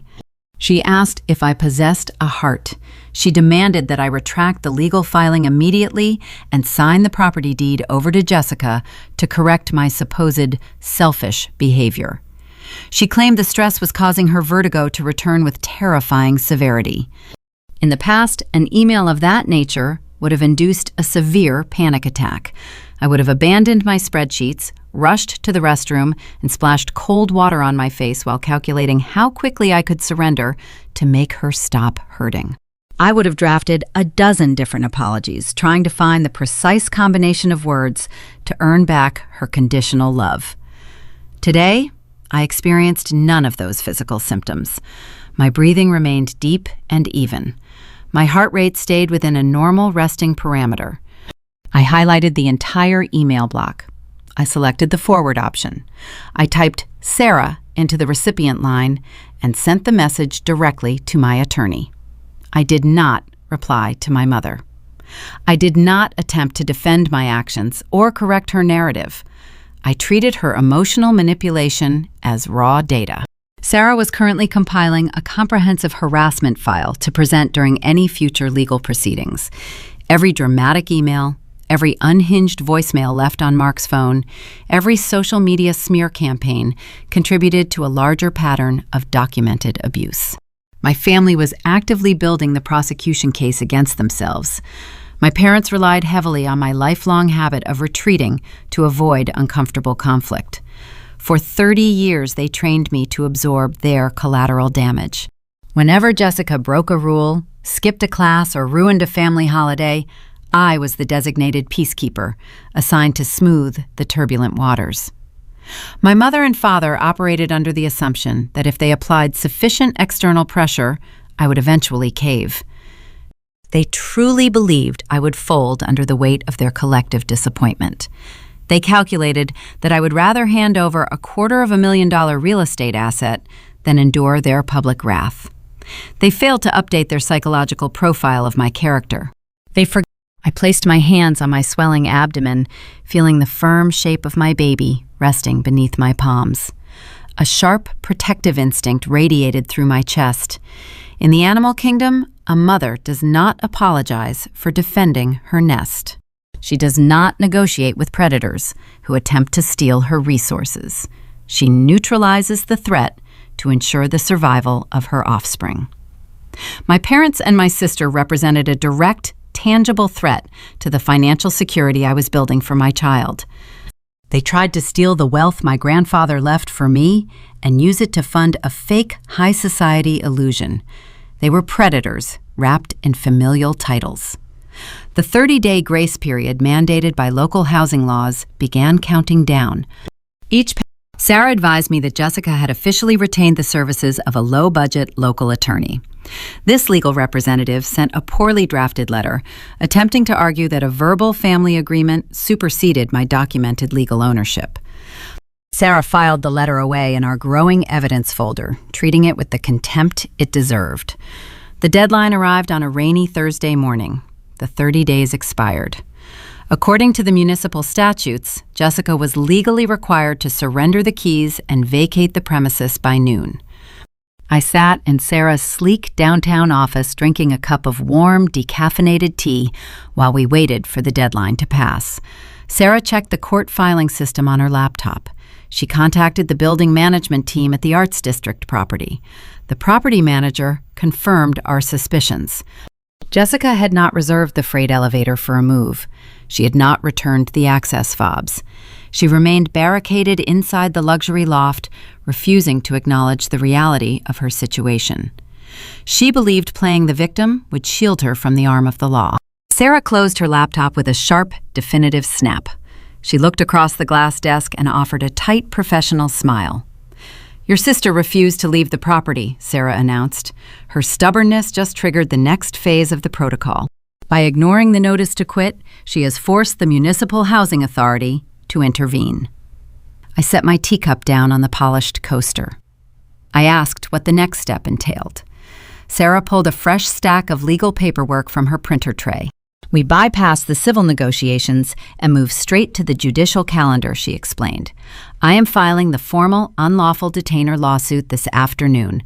She asked if I possessed a heart. She demanded that I retract the legal filing immediately and sign the property deed over to Jessica to correct my supposed selfish behavior. She claimed the stress was causing her vertigo to return with terrifying severity. In the past, an email of that nature would have induced a severe panic attack. I would have abandoned my spreadsheets, rushed to the restroom, and splashed cold water on my face while calculating how quickly I could surrender to make her stop hurting. I would have drafted a dozen different apologies, trying to find the precise combination of words to earn back her conditional love. Today, I experienced none of those physical symptoms. My breathing remained deep and even. My heart rate stayed within a normal resting parameter. I highlighted the entire email block. I selected the forward option. I typed Sarah into the recipient line and sent the message directly to my attorney. I did not reply to my mother. I did not attempt to defend my actions or correct her narrative. I treated her emotional manipulation as raw data. Sarah was currently compiling a comprehensive harassment file to present during any future legal proceedings. Every dramatic email, every unhinged voicemail left on Mark's phone, every social media smear campaign contributed to a larger pattern of documented abuse. My family was actively building the prosecution case against themselves. My parents relied heavily on my lifelong habit of retreating to avoid uncomfortable conflict. For 30 years, they trained me to absorb their collateral damage. Whenever Jessica broke a rule, skipped a class, or ruined a family holiday, I was the designated peacekeeper, assigned to smooth the turbulent waters. My mother and father operated under the assumption that if they applied sufficient external pressure, I would eventually cave. They truly believed I would fold under the weight of their collective disappointment. They calculated that I would rather hand over a $250,000 real estate asset than endure their public wrath. They failed to update their psychological profile of my character. I placed my hands on my swelling abdomen, feeling the firm shape of my baby resting beneath my palms. A sharp, protective instinct radiated through my chest. In the animal kingdom, a mother does not apologize for defending her nest. She does not negotiate with predators who attempt to steal her resources. She neutralizes the threat to ensure the survival of her offspring. My parents and my sister represented a direct, tangible threat to the financial security I was building for my child. They tried to steal the wealth my grandfather left for me and use it to fund a fake high society illusion. They were predators wrapped in familial titles. The 30-day grace period mandated by local housing laws began counting down. Sarah advised me that Jessica had officially retained the services of a low-budget local attorney. This legal representative sent a poorly drafted letter attempting to argue that a verbal family agreement superseded my documented legal ownership. Sarah filed the letter away in our growing evidence folder, treating it with the contempt it deserved. The deadline arrived on a rainy Thursday morning. The 30 days expired. According to the municipal statutes, Jessica was legally required to surrender the keys and vacate the premises by noon. I sat in Sarah's sleek downtown office drinking a cup of warm, decaffeinated tea while we waited for the deadline to pass. Sarah checked the court filing system on her laptop. She contacted the building management team at the Arts District property. The property manager confirmed our suspicions. Jessica had not reserved the freight elevator for a move. She had not returned the access fobs. She remained barricaded inside the luxury loft, refusing to acknowledge the reality of her situation. She believed playing the victim would shield her from the arm of the law. Sarah closed her laptop with a sharp, definitive snap. She looked across the glass desk and offered a tight, professional smile. "Your sister refused to leave the property," Sarah announced. Her stubbornness just triggered the next phase of the protocol. By ignoring the notice to quit, she has forced the Municipal Housing Authority to intervene. I set my teacup down on the polished coaster. I asked what the next step entailed. Sarah pulled a fresh stack of legal paperwork from her printer tray. "We bypassed the civil negotiations and moved straight to the judicial calendar," she explained. "I am filing the formal unlawful detainer lawsuit this afternoon.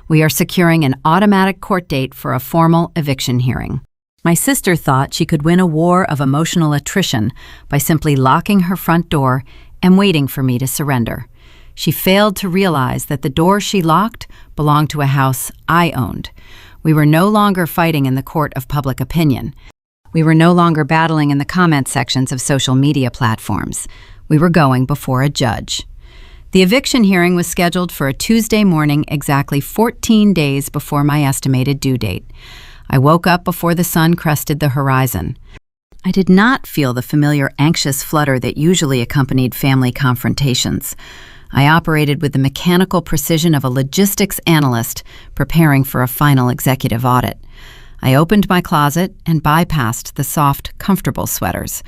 We are securing an automatic court date for a formal eviction hearing." My sister thought she could win a war of emotional attrition by simply locking her front door and waiting for me to surrender. She failed to realize that the door she locked belonged to a house I owned. We were no longer fighting in the court of public opinion. We were no longer battling in the comment sections of social media platforms. We were going before a judge. The eviction hearing was scheduled for a Tuesday morning exactly 14 days before my estimated due date. I woke up before the sun crested the horizon. I did not feel the familiar anxious flutter that usually accompanied family confrontations. I operated with the mechanical precision of a logistics analyst preparing for a final executive audit. I opened my closet and bypassed the soft, comfortable sweaters.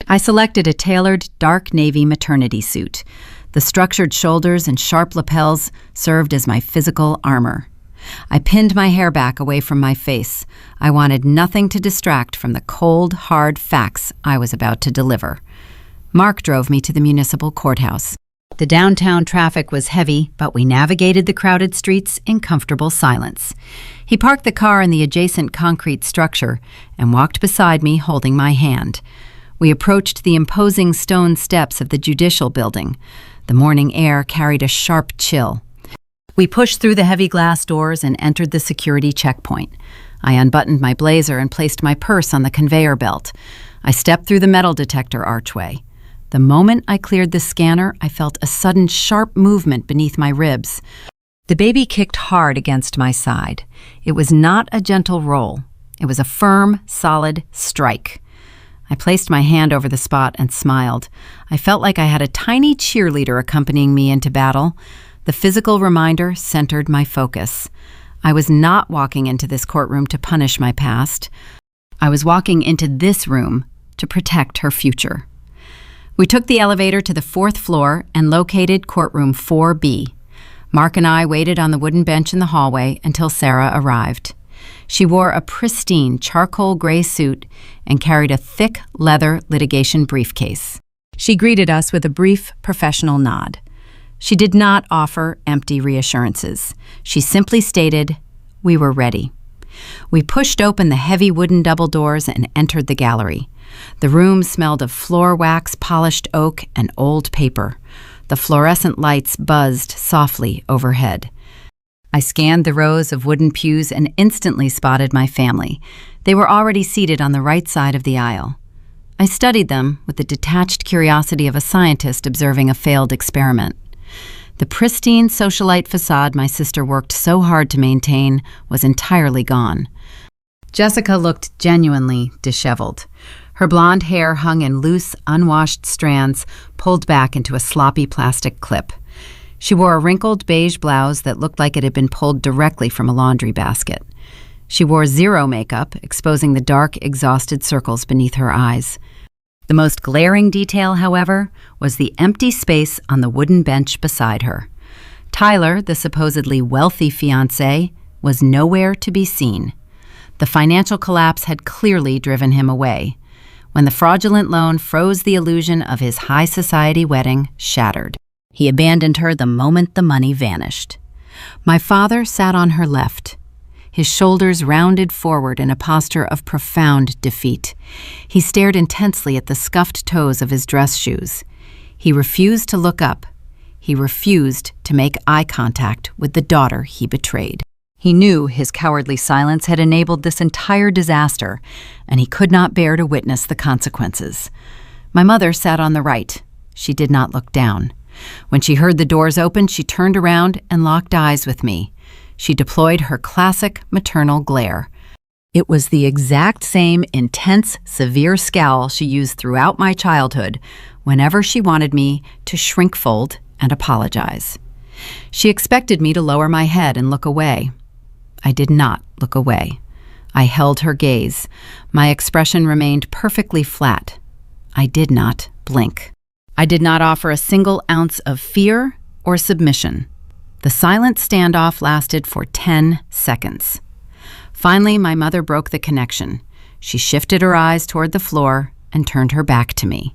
I selected a tailored dark navy maternity suit. The structured shoulders and sharp lapels served as my physical armor. I pinned my hair back away from my face. I wanted nothing to distract from the cold, hard facts I was about to deliver. Mark drove me to the municipal courthouse. The downtown traffic was heavy, but we navigated the crowded streets in comfortable silence. He parked the car in the adjacent concrete structure and walked beside me, holding my hand. We approached the imposing stone steps of the judicial building. The morning air carried a sharp chill. We pushed through the heavy glass doors and entered the security checkpoint. I unbuttoned my blazer and placed my purse on the conveyor belt. I stepped through the metal detector archway. The moment I cleared the scanner, I felt a sudden sharp movement beneath my ribs. The baby kicked hard against my side. It was not a gentle roll. It was a firm, solid strike. I placed my hand over the spot and smiled. I felt like I had a tiny cheerleader accompanying me into battle. The physical reminder centered my focus. I was not walking into this courtroom to punish my past. I was walking into this room to protect her future. We took the elevator to the 4th floor and located courtroom 4B. Mark and I waited on the wooden bench in the hallway until Sarah arrived. She wore a pristine charcoal gray suit and carried a thick leather litigation briefcase. She greeted us with a brief professional nod. She did not offer empty reassurances. She simply stated, "We were ready." We pushed open the heavy wooden double doors and entered the gallery. The room smelled of floor wax, polished oak, and old paper. The fluorescent lights buzzed softly overhead. I scanned the rows of wooden pews and instantly spotted my family. They were already seated on the right side of the aisle. I studied them with the detached curiosity of a scientist observing a failed experiment. The pristine socialite facade my sister worked so hard to maintain was entirely gone. Jessica looked genuinely disheveled. Her blonde hair hung in loose, unwashed strands pulled back into a sloppy plastic clip. She wore a wrinkled beige blouse that looked like it had been pulled directly from a laundry basket. She wore zero makeup, exposing the dark, exhausted circles beneath her eyes. The most glaring detail, however, was the empty space on the wooden bench beside her. Tyler, the supposedly wealthy fiancé, was nowhere to be seen. The financial collapse had clearly driven him away. When the fraudulent loan froze the illusion of his high society wedding shattered. He abandoned her the moment the money vanished. My father sat on her left, his shoulders rounded forward in a posture of profound defeat. He stared intensely at the scuffed toes of his dress shoes. He refused to look up. He refused to make eye contact with the daughter he betrayed. He knew his cowardly silence had enabled this entire disaster, and he could not bear to witness the consequences. My mother sat on the right. She did not look down. When she heard the doors open, she turned around and locked eyes with me. She deployed her classic maternal glare. It was the exact same intense, severe scowl she used throughout my childhood whenever she wanted me to shrink-fold and apologize. She expected me to lower my head and look away. I did not look away. I held her gaze. My expression remained perfectly flat. I did not blink. I did not offer a single ounce of fear or submission. The silent standoff lasted for 10 seconds. Finally, my mother broke the connection. She shifted her eyes toward the floor and turned her back to me.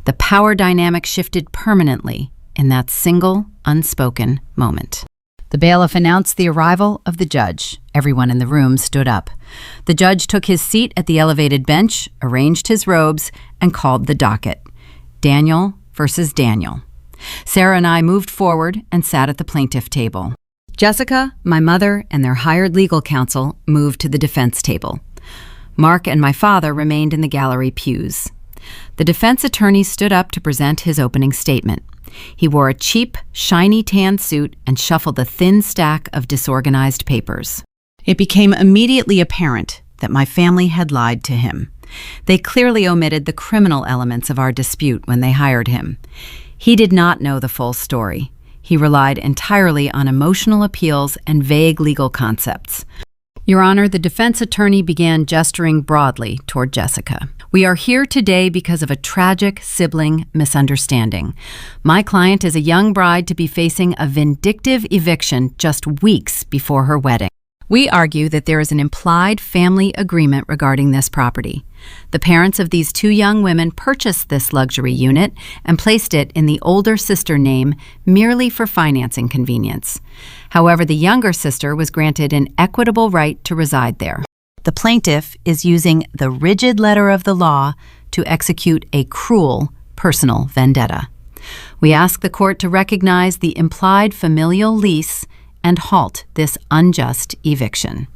The power dynamic shifted permanently in that single, unspoken moment. The bailiff announced the arrival of the judge. Everyone in the room stood up. The judge took his seat at the elevated bench, arranged his robes, and called the docket. Daniel versus Daniel. Sarah and I moved forward and sat at the plaintiff table. Jessica, my mother, and their hired legal counsel moved to the defense table. Mark and my father remained in the gallery pews. The defense attorney stood up to present his opening statement. He wore a cheap, shiny tan suit and shuffled a thin stack of disorganized papers. It became immediately apparent that my family had lied to him. They clearly omitted the criminal elements of our dispute when they hired him. He did not know the full story. He relied entirely on emotional appeals and vague legal concepts. Your Honor, the defense attorney began gesturing broadly toward Jessica. We are here today because of a tragic sibling misunderstanding. My client is a young bride to be facing a vindictive eviction just weeks before her wedding. We argue that there is an implied family agreement regarding this property. The parents of these two young women purchased this luxury unit and placed it in the older sister name merely for financing convenience. However, the younger sister was granted an equitable right to reside there. The plaintiff is using the rigid letter of the law to execute a cruel personal vendetta. We ask the court to recognize the implied familial lease and halt this unjust eviction.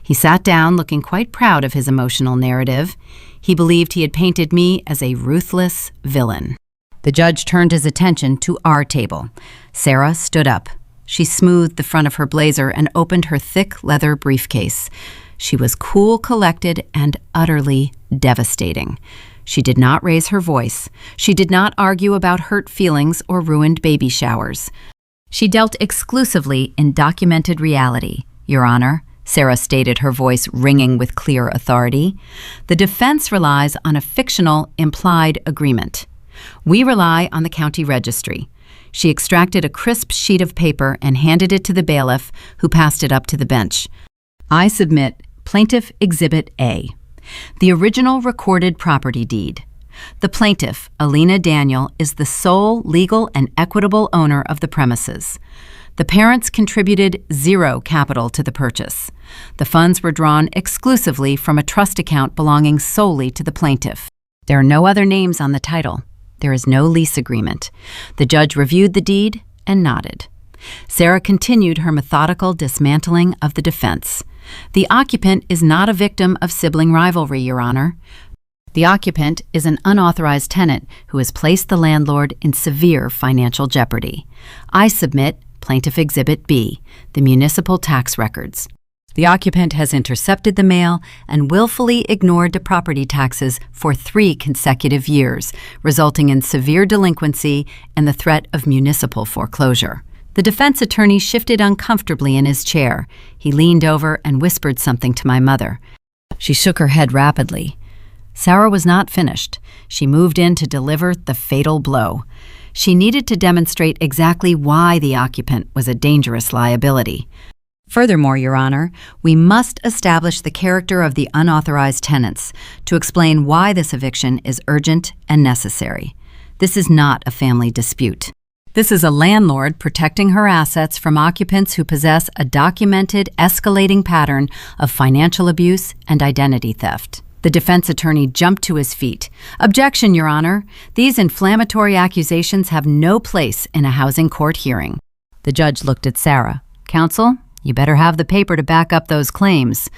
He sat down looking quite proud of his emotional narrative. He believed he had painted me as a ruthless villain. The judge turned his attention to our table. Sarah stood up. She smoothed the front of her blazer and opened her thick leather briefcase. She was cool, collected, and utterly devastating. She did not raise her voice. She did not argue about hurt feelings or ruined baby showers. She dealt exclusively in documented reality, Your Honor, Sarah stated, her voice ringing with clear authority. The defense relies on a fictional implied agreement. We rely on the county registry. She extracted a crisp sheet of paper and handed it to the bailiff, who passed it up to the bench. I submit Plaintiff Exhibit A, the original recorded property deed. The plaintiff, Alina Daniel, is the sole legal and equitable owner of the premises. The parents contributed zero capital to the purchase. The funds were drawn exclusively from a trust account belonging solely to the plaintiff. There are no other names on the title. There is no lease agreement. The judge reviewed the deed and nodded. Sarah continued her methodical dismantling of the defense. The occupant is not a victim of sibling rivalry, Your Honor. The occupant is an unauthorized tenant who has placed the landlord in severe financial jeopardy. I submit Plaintiff Exhibit B, the municipal tax records. The occupant has intercepted the mail and willfully ignored the property taxes for 3 consecutive years, resulting in severe delinquency and the threat of municipal foreclosure. The defense attorney shifted uncomfortably in his chair. He leaned over and whispered something to my mother. She shook her head rapidly. Sarah was not finished. She moved in to deliver the fatal blow. She needed to demonstrate exactly why the occupant was a dangerous liability. Furthermore, Your Honor, we must establish the character of the unauthorized tenants to explain why this eviction is urgent and necessary. This is not a family dispute. This is a landlord protecting her assets from occupants who possess a documented, escalating pattern of financial abuse and identity theft. The defense attorney jumped to his feet. Objection, Your Honor. These inflammatory accusations have no place in a housing court hearing. The judge looked at Sarah. Counsel, you better have the paper to back up those claims.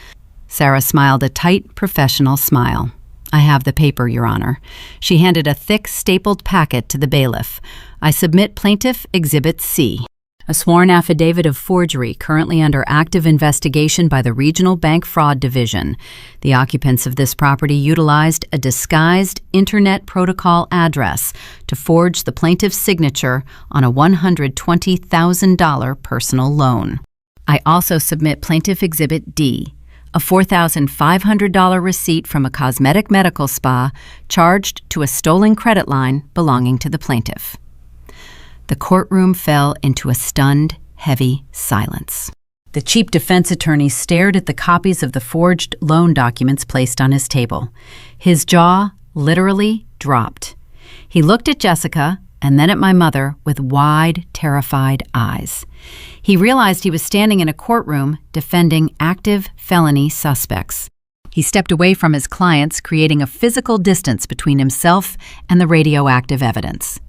Sarah smiled a tight, professional smile. I have the paper, Your Honor. She handed a thick, stapled packet to the bailiff. I submit Plaintiff Exhibit C, a sworn affidavit of forgery currently under active investigation by the Regional Bank Fraud Division. The occupants of this property utilized a disguised Internet Protocol address to forge the plaintiff's signature on a $120,000 personal loan. I also submit Plaintiff Exhibit D, a $4,500 receipt from a cosmetic medical spa charged to a stolen credit line belonging to the plaintiff. The courtroom fell into a stunned, heavy silence. The chief defense attorney stared at the copies of the forged loan documents placed on his table. His jaw literally dropped. He looked at Jessica and then at my mother with wide, terrified eyes. He realized he was standing in a courtroom defending active felony suspects. He stepped away from his clients, creating a physical distance between himself and the radioactive evidence.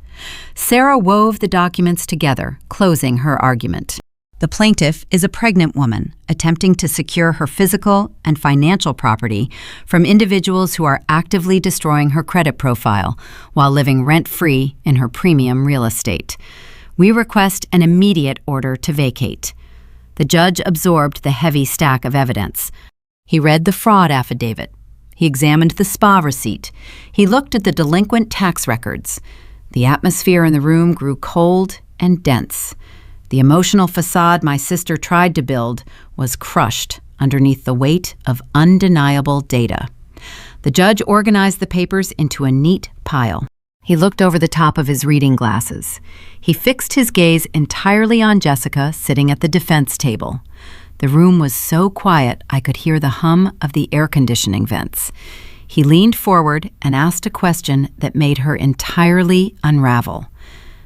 Sarah wove the documents together, closing her argument. The plaintiff is a pregnant woman attempting to secure her physical and financial property from individuals who are actively destroying her credit profile while living rent-free in her premium real estate. We request an immediate order to vacate. The judge absorbed the heavy stack of evidence. He read the fraud affidavit. He examined the spa receipt. He looked at the delinquent tax records. The atmosphere in the room grew cold and dense. The emotional facade my sister tried to build was crushed underneath the weight of undeniable data. The judge organized the papers into a neat pile. He looked over the top of his reading glasses. He fixed his gaze entirely on Jessica sitting at the defense table. The room was so quiet I could hear the hum of the air conditioning vents. He leaned forward and asked a question that made her entirely unravel.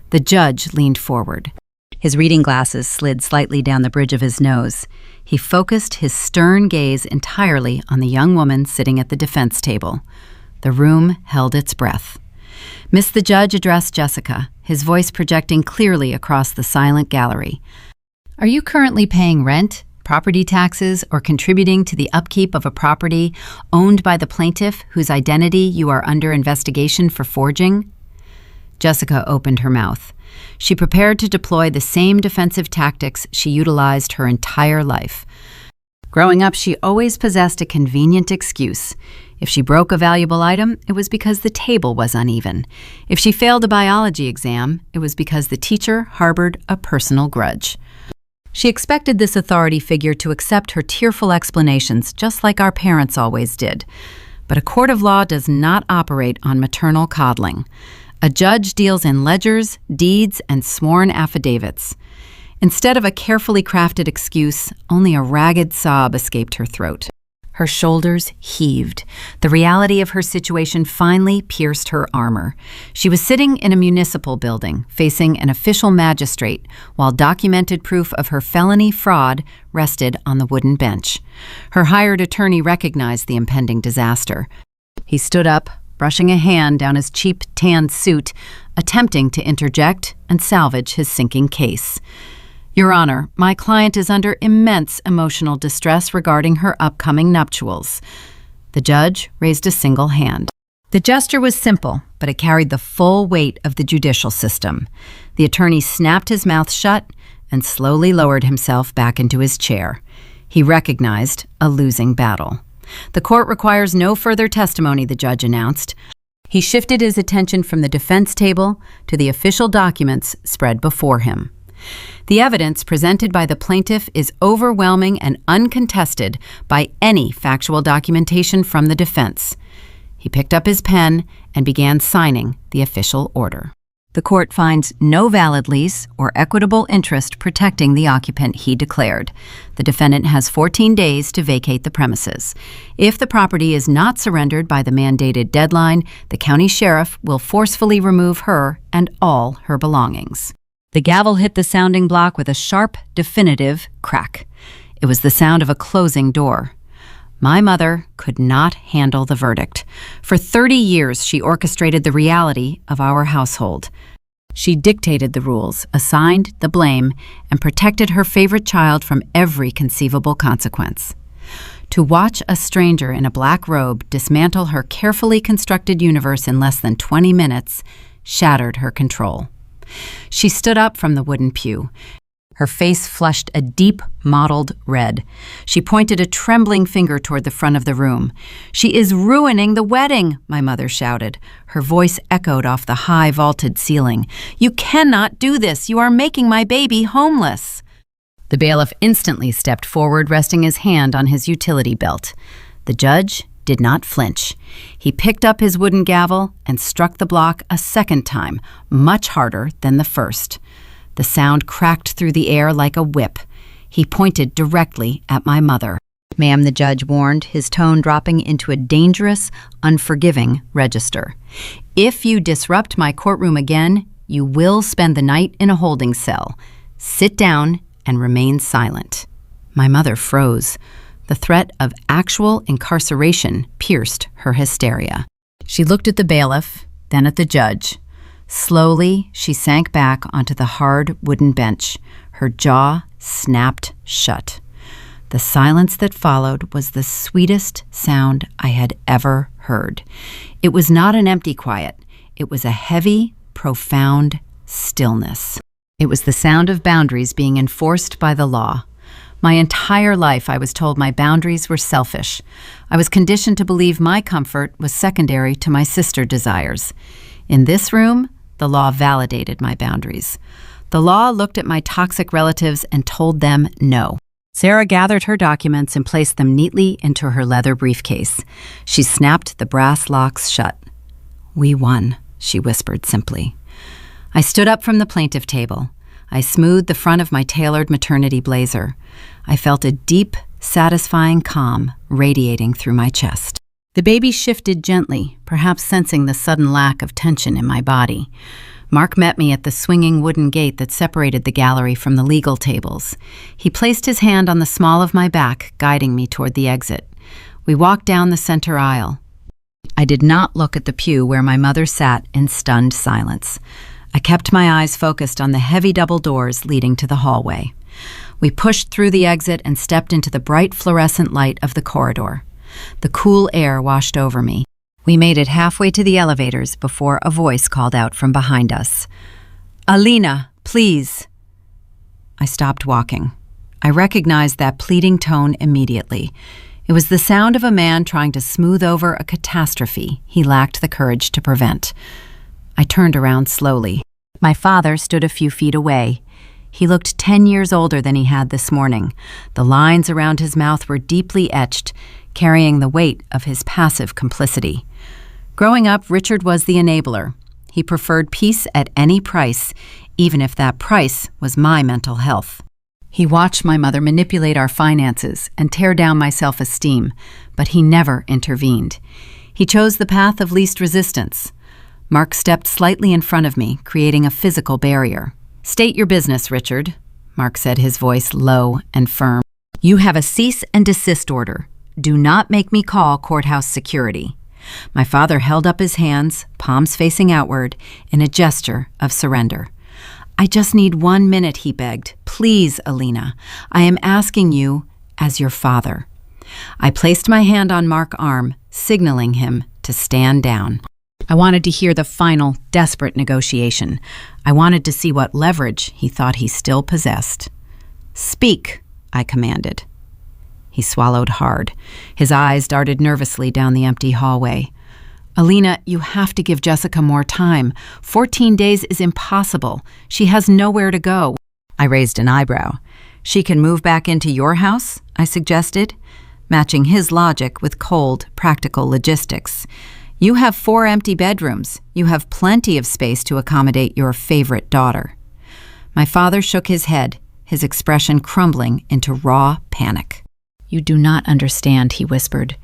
The judge leaned forward. His reading glasses slid slightly down the bridge of his nose. He focused his stern gaze entirely on the young woman sitting at the defense table. The room held its breath. Miss the judge addressed Jessica, his voice projecting clearly across the silent gallery. Are you currently paying rent, property taxes, or contributing to the upkeep of a property owned by the plaintiff whose identity you are under investigation for forging? Jessica opened her mouth. She prepared to deploy the same defensive tactics she utilized her entire life. Growing up, she always possessed a convenient excuse. If she broke a valuable item, it was because the table was uneven. If she failed a biology exam, it was because the teacher harbored a personal grudge. She expected this authority figure to accept her tearful explanations, just like our parents always did. But a court of law does not operate on maternal coddling. A judge deals in ledgers, deeds, and sworn affidavits. Instead of a carefully crafted excuse, only a ragged sob escaped her throat. Her shoulders heaved. The reality of her situation finally pierced her armor. She was sitting in a municipal building, facing an official magistrate, while documented proof of her felony fraud rested on the wooden bench. Her hired attorney recognized the impending disaster. He stood up, brushing a hand down his cheap tan suit, attempting to interject and salvage his sinking case. Your Honor, my client is under immense emotional distress regarding her upcoming nuptials. The judge raised a single hand. The gesture was simple, but it carried the full weight of the judicial system. The attorney snapped his mouth shut and slowly lowered himself back into his chair. He recognized a losing battle. The court requires no further testimony, the judge announced. He shifted his attention from the defense table to the official documents spread before him. The evidence presented by the plaintiff is overwhelming and uncontested by any factual documentation from the defense. He picked up his pen and began signing the official order. The court finds no valid lease or equitable interest protecting the occupant, he declared. The defendant has 14 days to vacate the premises. If the property is not surrendered by the mandated deadline, the county sheriff will forcefully remove her and all her belongings. The gavel hit the sounding block with a sharp, definitive crack. It was the sound of a closing door. My mother could not handle the verdict. For 30 years, she orchestrated the reality of our household. She dictated the rules, assigned the blame, and protected her favorite child from every conceivable consequence. To watch a stranger in a black robe dismantle her carefully constructed universe in less than 20 minutes shattered her control. She stood up from the wooden pew. Her face flushed a deep, mottled red. She pointed a trembling finger toward the front of the room. "She is ruining the wedding," my mother shouted. Her voice echoed off the high, vaulted ceiling. "You cannot do this. You are making my baby homeless." The bailiff instantly stepped forward, resting his hand on his utility belt. The judge did not flinch. He picked up his wooden gavel and struck the block a second time, much harder than the first. The sound cracked through the air like a whip. He pointed directly at my mother. "Ma'am," the judge warned, his tone dropping into a dangerous, unforgiving register. "If you disrupt my courtroom again, you will spend the night in a holding cell. Sit down and remain silent." My mother froze. The threat of actual incarceration pierced her hysteria. She looked at the bailiff, then at the judge. Slowly, she sank back onto the hard wooden bench. Her jaw snapped shut. The silence that followed was the sweetest sound I had ever heard. It was not an empty quiet. It was a heavy, profound stillness. It was the sound of boundaries being enforced by the law. My entire life, I was told my boundaries were selfish. I was conditioned to believe my comfort was secondary to my sister's desires. In this room, the law validated my boundaries. The law looked at my toxic relatives and told them no. Sarah gathered her documents and placed them neatly into her leather briefcase. She snapped the brass locks shut. "We won," she whispered simply. I stood up from the plaintiff table. I smoothed the front of my tailored maternity blazer. I felt a deep, satisfying calm radiating through my chest. The baby shifted gently, perhaps sensing the sudden lack of tension in my body. Mark met me at the swinging wooden gate that separated the gallery from the legal tables. He placed his hand on the small of my back, guiding me toward the exit. We walked down the center aisle. I did not look at the pew where my mother sat in stunned silence. I kept my eyes focused on the heavy double doors leading to the hallway. We pushed through the exit and stepped into the bright fluorescent light of the corridor. The cool air washed over me. We made it halfway to the elevators before a voice called out from behind us. "Alina, please." I stopped walking. I recognized that pleading tone immediately. It was the sound of a man trying to smooth over a catastrophe he lacked the courage to prevent. I turned around slowly. My father stood a few feet away. He looked 10 years older than he had this morning. The lines around his mouth were deeply etched, carrying the weight of his passive complicity. Growing up, Richard was the enabler. He preferred peace at any price, even if that price was my mental health. He watched my mother manipulate our finances and tear down my self-esteem, but he never intervened. He chose the path of least resistance. Mark stepped slightly in front of me, creating a physical barrier. "State your business, Richard," Mark said, his voice low and firm. "You have a cease and desist order. Do not make me call courthouse security." My father held up his hands, palms facing outward, in a gesture of surrender. "I just need 1 minute," he begged. "Please." Please, Alina, I am asking you as your father." I placed my hand on Mark's arm, signaling him to stand down. I wanted to hear the final, desperate negotiation. I wanted to see what leverage he thought he still possessed. "Speak," I commanded. He swallowed hard. His eyes darted nervously down the empty hallway. "Alina, you have to give Jessica more time. 14 days is impossible. She has nowhere to go." I raised an eyebrow. "She can move back into your house?" I suggested, matching his logic with cold, practical logistics. "You have 4 empty bedrooms. You have plenty of space to accommodate your favorite daughter." My father shook his head, his expression crumbling into raw panic. "You do not understand," he whispered.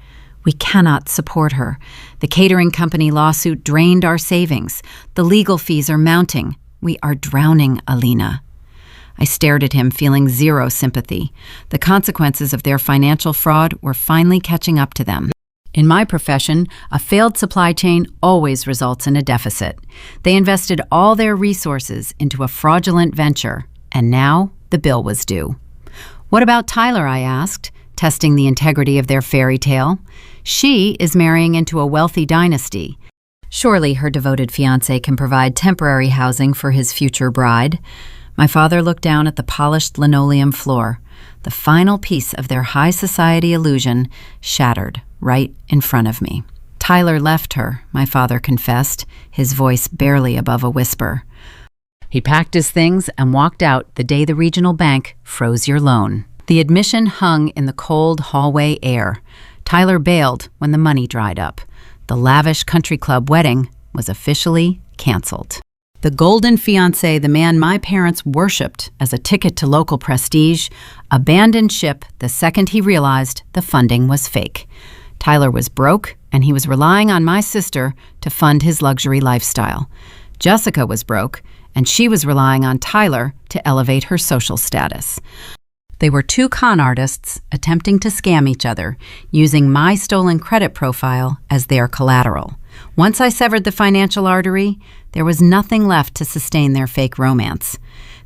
"We cannot support her. The catering company lawsuit drained our savings. The legal fees are mounting. We are drowning, Alina." I stared at him, feeling zero sympathy. The consequences of their financial fraud were finally catching up to them. In my profession, a failed supply chain always results in a deficit. They invested all their resources into a fraudulent venture, and now the bill was due. "What about Tyler?" I asked, testing the integrity of their fairy tale. "She is marrying into a wealthy dynasty. Surely her devoted fiancé can provide temporary housing for his future bride." My father looked down at the polished linoleum floor. The final piece of their high society illusion shattered right in front of me. "Tyler left her," my father confessed, his voice barely above a whisper. "He packed his things and walked out the day the regional bank froze your loan." The admission hung in the cold hallway air. Tyler bailed when the money dried up. The lavish country club wedding was officially canceled. The golden fiancé, the man my parents worshipped as a ticket to local prestige, abandoned ship the second he realized the funding was fake. Tyler was broke, and he was relying on my sister to fund his luxury lifestyle. Jessica was broke, and she was relying on Tyler to elevate her social status. They were 2 con artists attempting to scam each other, using my stolen credit profile as their collateral. Once I severed the financial artery, there was nothing left to sustain their fake romance.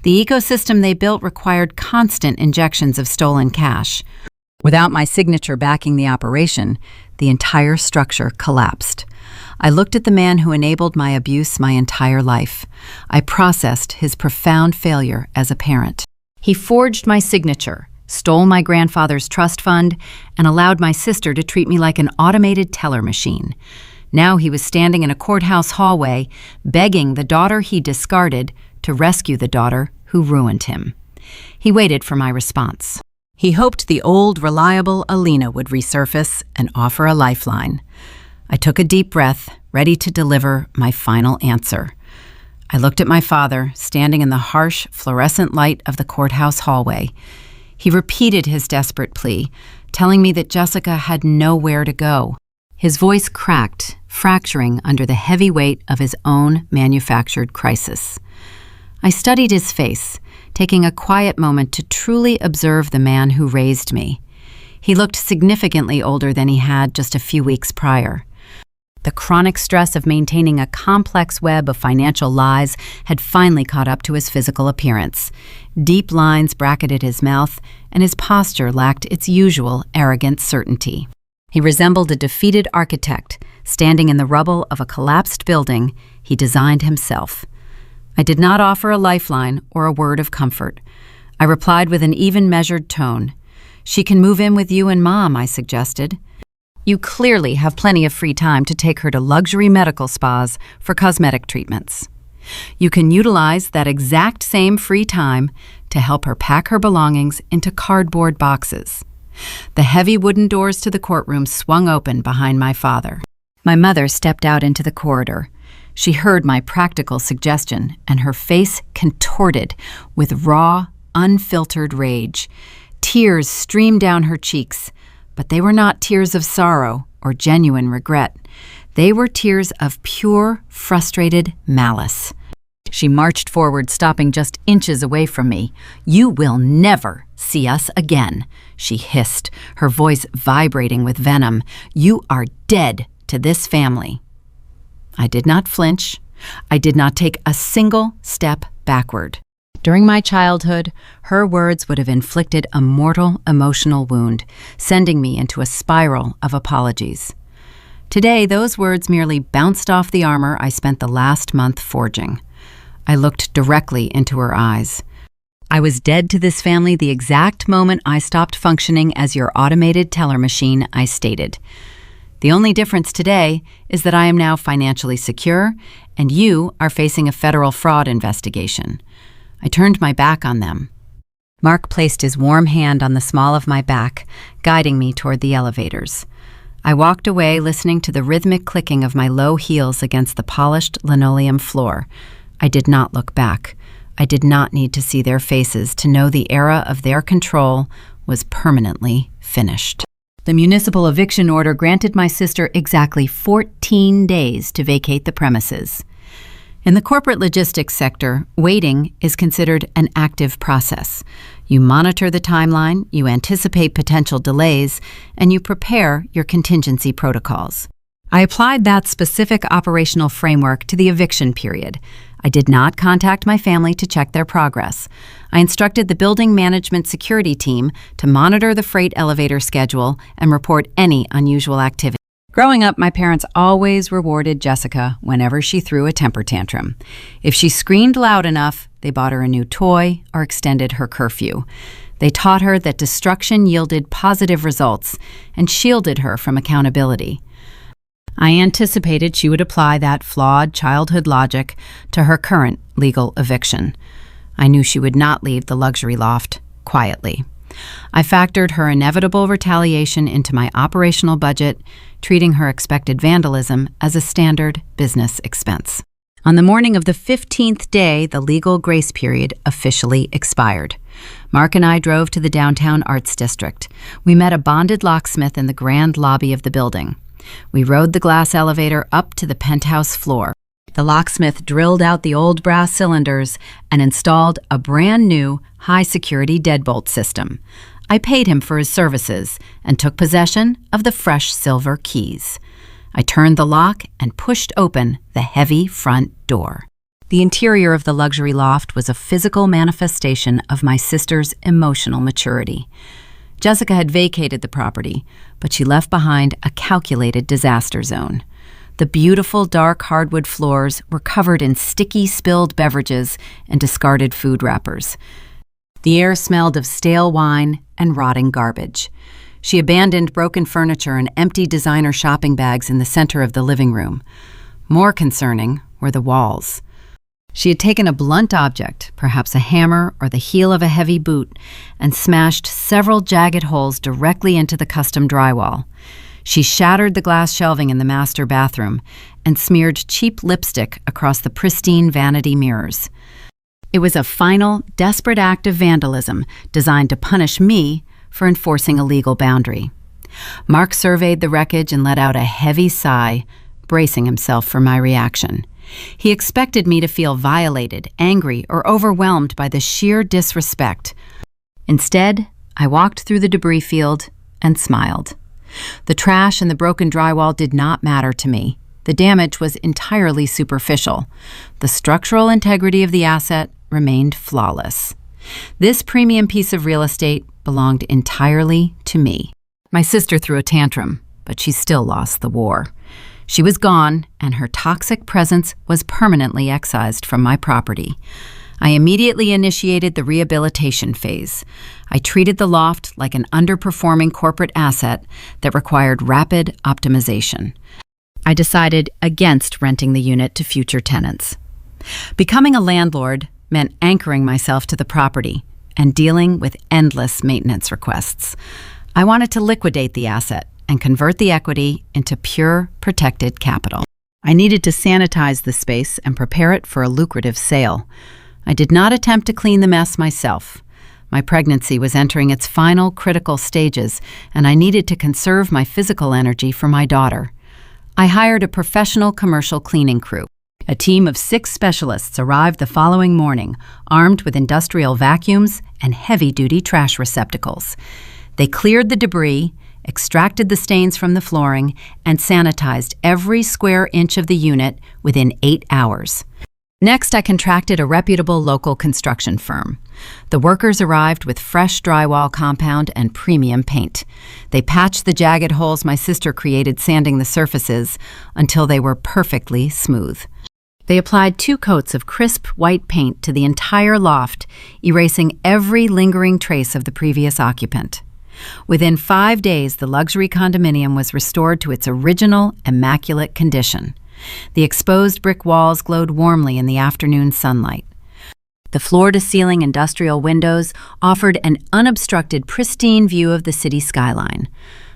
The ecosystem they built required constant injections of stolen cash. Without my signature backing the operation, the entire structure collapsed. I looked at the man who enabled my abuse my entire life. I processed his profound failure as a parent. He forged my signature, stole my grandfather's trust fund, and allowed my sister to treat me like an automated teller machine. Now he was standing in a courthouse hallway, begging the daughter he discarded to rescue the daughter who ruined him. He waited for my response. He hoped the old, reliable Alina would resurface and offer a lifeline. I took a deep breath, ready to deliver my final answer. I looked at my father, standing in the harsh, fluorescent light of the courthouse hallway. He repeated his desperate plea, telling me that Jessica had nowhere to go. His voice cracked, fracturing under the heavy weight of his own manufactured crisis. I studied his face, taking a quiet moment to truly observe the man who raised me. He looked significantly older than he had just a few weeks prior. The chronic stress of maintaining a complex web of financial lies had finally caught up to his physical appearance. Deep lines bracketed his mouth, and his posture lacked its usual arrogant certainty. He resembled a defeated architect, standing in the rubble of a collapsed building he designed himself. I did not offer a lifeline or a word of comfort. I replied with an even measured tone. "She can move in with you and Mom," I suggested. "You clearly have plenty of free time to take her to luxury medical spas for cosmetic treatments. You can utilize that exact same free time to help her pack her belongings into cardboard boxes." The heavy wooden doors to the courtroom swung open behind my father. My mother stepped out into the corridor. She heard my practical suggestion, and her face contorted with raw, unfiltered rage. Tears streamed down her cheeks, but they were not tears of sorrow or genuine regret. They were tears of pure, frustrated malice. She marched forward, stopping just inches away from me. "You will never see us again," she hissed, her voice vibrating with venom. "You are dead to this family." I did not flinch. I did not take a single step backward. During my childhood, her words would have inflicted a mortal emotional wound, sending me into a spiral of apologies. Today, those words merely bounced off the armor I spent the last month forging. I looked directly into her eyes. I was dead to this family the exact moment I stopped functioning as your automated teller machine, I stated. The only difference today is that I am now financially secure, and you are facing a federal fraud investigation. I turned my back on them. Mark placed his warm hand on the small of my back, guiding me toward the elevators. I walked away listening to the rhythmic clicking of my low heels against the polished linoleum floor. I did not look back. I did not need to see their faces to know the era of their control was permanently finished. The municipal eviction order granted my sister exactly 14 days to vacate the premises. In the corporate logistics sector, waiting is considered an active process. You monitor the timeline, you anticipate potential delays, and you prepare your contingency protocols. I applied that specific operational framework to the eviction period. I did not contact my family to check their progress. I instructed the building management security team to monitor the freight elevator schedule and report any unusual activity. Growing up, my parents always rewarded Jessica whenever she threw a temper tantrum. If she screamed loud enough, they bought her a new toy or extended her curfew. They taught her that destruction yielded positive results and shielded her from accountability. I anticipated she would apply that flawed childhood logic to her current legal eviction. I knew she would not leave the luxury loft quietly. I factored her inevitable retaliation into my operational budget, treating her expected vandalism as a standard business expense. On the morning of the 15th day, the legal grace period officially expired. Mark and I drove to the downtown arts district. We met a bonded locksmith in the grand lobby of the building. We rode the glass elevator up to the penthouse floor. The locksmith drilled out the old brass cylinders and installed a brand new high-security deadbolt system. I paid him for his services and took possession of the fresh silver keys. I turned the lock and pushed open the heavy front door. The interior of the luxury loft was a physical manifestation of my sister's emotional maturity. Jessica had vacated the property, but she left behind a calculated disaster zone. The beautiful dark hardwood floors were covered in sticky spilled beverages and discarded food wrappers. The air smelled of stale wine and rotting garbage. She abandoned broken furniture and empty designer shopping bags in the center of the living room. More concerning were the walls. She had taken a blunt object, perhaps a hammer or the heel of a heavy boot, and smashed several jagged holes directly into the custom drywall. She shattered the glass shelving in the master bathroom and smeared cheap lipstick across the pristine vanity mirrors. It was a final, desperate act of vandalism designed to punish me for enforcing a legal boundary. Mark surveyed the wreckage and let out a heavy sigh, bracing himself for my reaction. He expected me to feel violated, angry, or overwhelmed by the sheer disrespect. Instead, I walked through the debris field and smiled. The trash and the broken drywall did not matter to me. The damage was entirely superficial. The structural integrity of the asset remained flawless. This premium piece of real estate belonged entirely to me. My sister threw a tantrum, but she still lost the war. She was gone, and her toxic presence was permanently excised from my property. I immediately initiated the rehabilitation phase. I treated the loft like an underperforming corporate asset that required rapid optimization. I decided against renting the unit to future tenants. Becoming a landlord meant anchoring myself to the property and dealing with endless maintenance requests. I wanted to liquidate the asset and convert the equity into pure, protected capital. I needed to sanitize the space and prepare it for a lucrative sale. I did not attempt to clean the mess myself. My pregnancy was entering its final critical stages, and I needed to conserve my physical energy for my daughter. I hired a professional commercial cleaning crew. A team of 6 specialists arrived the following morning, armed with industrial vacuums and heavy-duty trash receptacles. They cleared the debris, extracted the stains from the flooring, and sanitized every square inch of the unit within 8 hours. Next, I contracted a reputable local construction firm. The workers arrived with fresh drywall compound and premium paint. They patched the jagged holes my sister created sanding the surfaces until they were perfectly smooth. They applied 2 coats of crisp white paint to the entire loft, erasing every lingering trace of the previous occupant. Within 5 days, the luxury condominium was restored to its original, immaculate condition. The exposed brick walls glowed warmly in the afternoon sunlight. The floor-to-ceiling industrial windows offered an unobstructed, pristine view of the city skyline.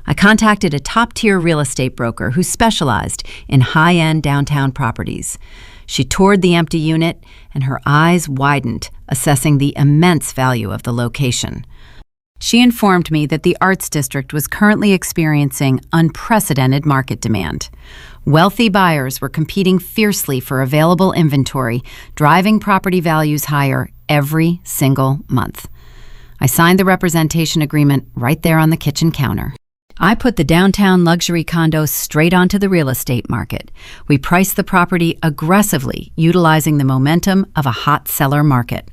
I contacted a top-tier real estate broker who specialized in high-end downtown properties. She toured the empty unit, and her eyes widened, assessing the immense value of the location. She informed me that the Arts District was currently experiencing unprecedented market demand. Wealthy buyers were competing fiercely for available inventory, driving property values higher every single month. I signed the representation agreement right there on the kitchen counter. I put the downtown luxury condo straight onto the real estate market. We priced the property aggressively, utilizing the momentum of a hot seller market.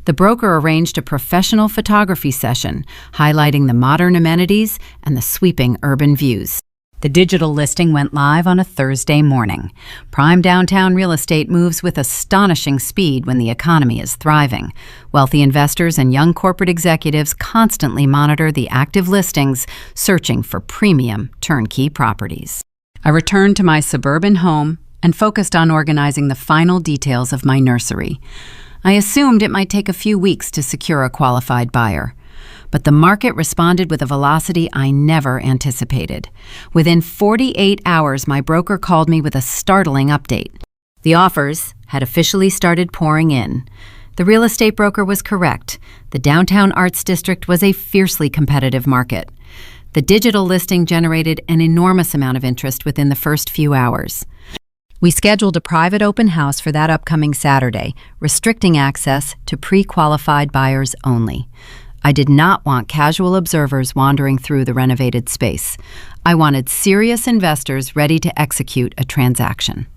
The broker arranged a professional photography session, highlighting the modern amenities and the sweeping urban views. The digital listing went live on a Thursday morning. Prime downtown real estate moves with astonishing speed when the economy is thriving. Wealthy investors and young corporate executives constantly monitor the active listings, searching for premium turnkey properties. I returned to my suburban home and focused on organizing the final details of my nursery. I assumed it might take a few weeks to secure a qualified buyer. But the market responded with a velocity I never anticipated. Within 48 hours, my broker called me with a startling update. The offers had officially started pouring in. The real estate broker was correct. The downtown Arts District was a fiercely competitive market. The digital listing generated an enormous amount of interest within the first few hours. We scheduled a private open house for that upcoming Saturday, restricting access to pre-qualified buyers only. I did not want casual observers wandering through the renovated space. I wanted serious investors ready to execute a transaction.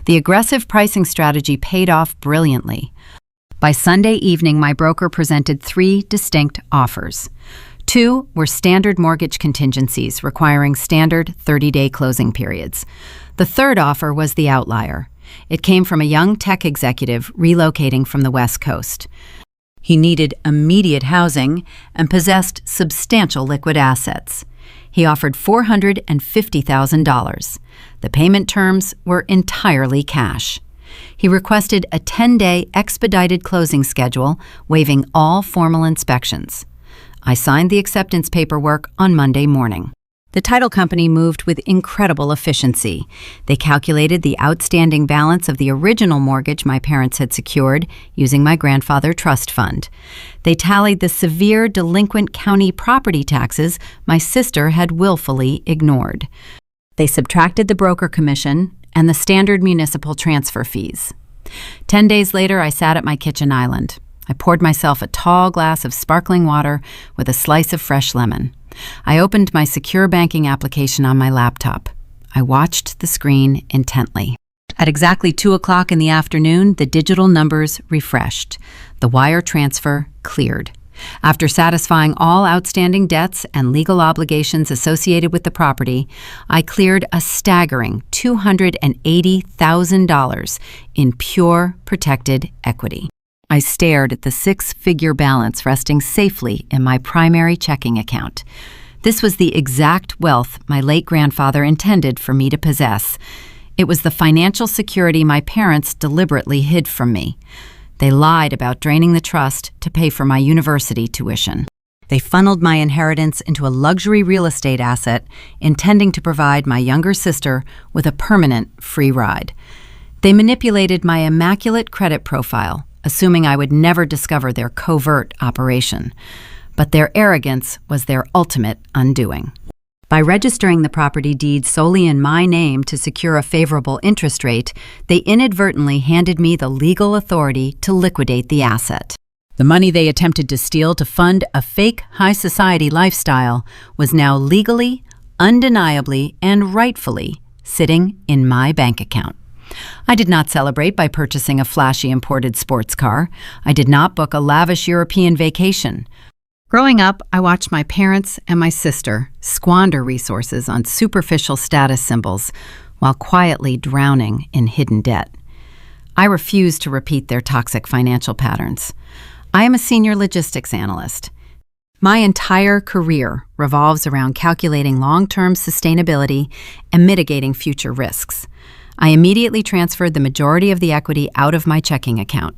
The aggressive pricing strategy paid off brilliantly. By Sunday evening, my broker presented 3 distinct offers. 2 were standard mortgage contingencies requiring standard 30-day closing periods. The third offer was the outlier. It came from a young tech executive relocating from the West Coast. He needed immediate housing and possessed substantial liquid assets. He offered $450,000. The payment terms were entirely cash. He requested a 10-day expedited closing schedule, waiving all formal inspections. I signed the acceptance paperwork on Monday morning. The title company moved with incredible efficiency. They calculated the outstanding balance of the original mortgage my parents had secured using my grandfather trust fund. They tallied the severe delinquent county property taxes my sister had willfully ignored. They subtracted the broker commission and the standard municipal transfer fees. 10 days later, I sat at my kitchen island. I poured myself a tall glass of sparkling water with a slice of fresh lemon. I opened my secure banking application on my laptop. I watched the screen intently. At exactly 2 o'clock in the afternoon, the digital numbers refreshed. The wire transfer cleared. After satisfying all outstanding debts and legal obligations associated with the property, I cleared a staggering $280,000 in pure protected equity. I stared at the 6-figure balance resting safely in my primary checking account. This was the exact wealth my late grandfather intended for me to possess. It was the financial security my parents deliberately hid from me. They lied about draining the trust to pay for my university tuition. They funneled my inheritance into a luxury real estate asset, intending to provide my younger sister with a permanent free ride. They manipulated my immaculate credit profile, assuming I would never discover their covert operation. But their arrogance was their ultimate undoing. By registering the property deed solely in my name to secure a favorable interest rate, they inadvertently handed me the legal authority to liquidate the asset. The money they attempted to steal to fund a fake high society lifestyle was now legally, undeniably, and rightfully sitting in my bank account. I did not celebrate by purchasing a flashy imported sports car. I did not book a lavish European vacation. Growing up, I watched my parents and my sister squander resources on superficial status symbols while quietly drowning in hidden debt. I refuse to repeat their toxic financial patterns. I am a senior logistics analyst. My entire career revolves around calculating long-term sustainability and mitigating future risks. I immediately transferred the majority of the equity out of my checking account.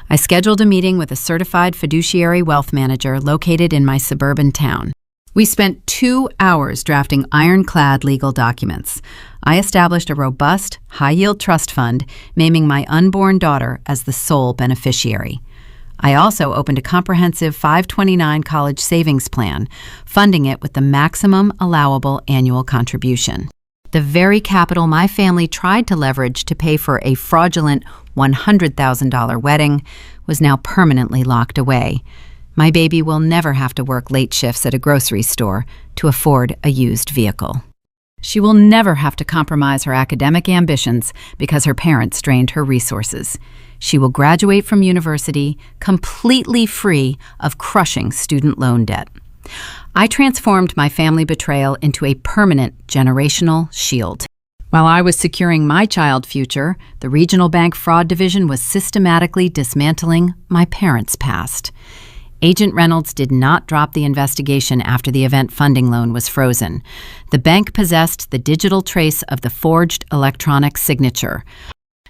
I scheduled a meeting with a certified fiduciary wealth manager located in my suburban town. We spent 2 hours drafting ironclad legal documents. I established a robust, high-yield trust fund, naming my unborn daughter as the sole beneficiary. I also opened a comprehensive 529 college savings plan, funding it with the maximum allowable annual contribution. The very capital my family tried to leverage to pay for a fraudulent $100,000 wedding was now permanently locked away. My baby will never have to work late shifts at a grocery store to afford a used vehicle. She will never have to compromise her academic ambitions because her parents drained her resources. She will graduate from university completely free of crushing student loan debt. I transformed my family betrayal into a permanent generational shield. While I was securing my child's future, the regional bank fraud division was systematically dismantling my parents' past. Agent Reynolds did not drop the investigation after the event funding loan was frozen. The bank possessed the digital trace of the forged electronic signature.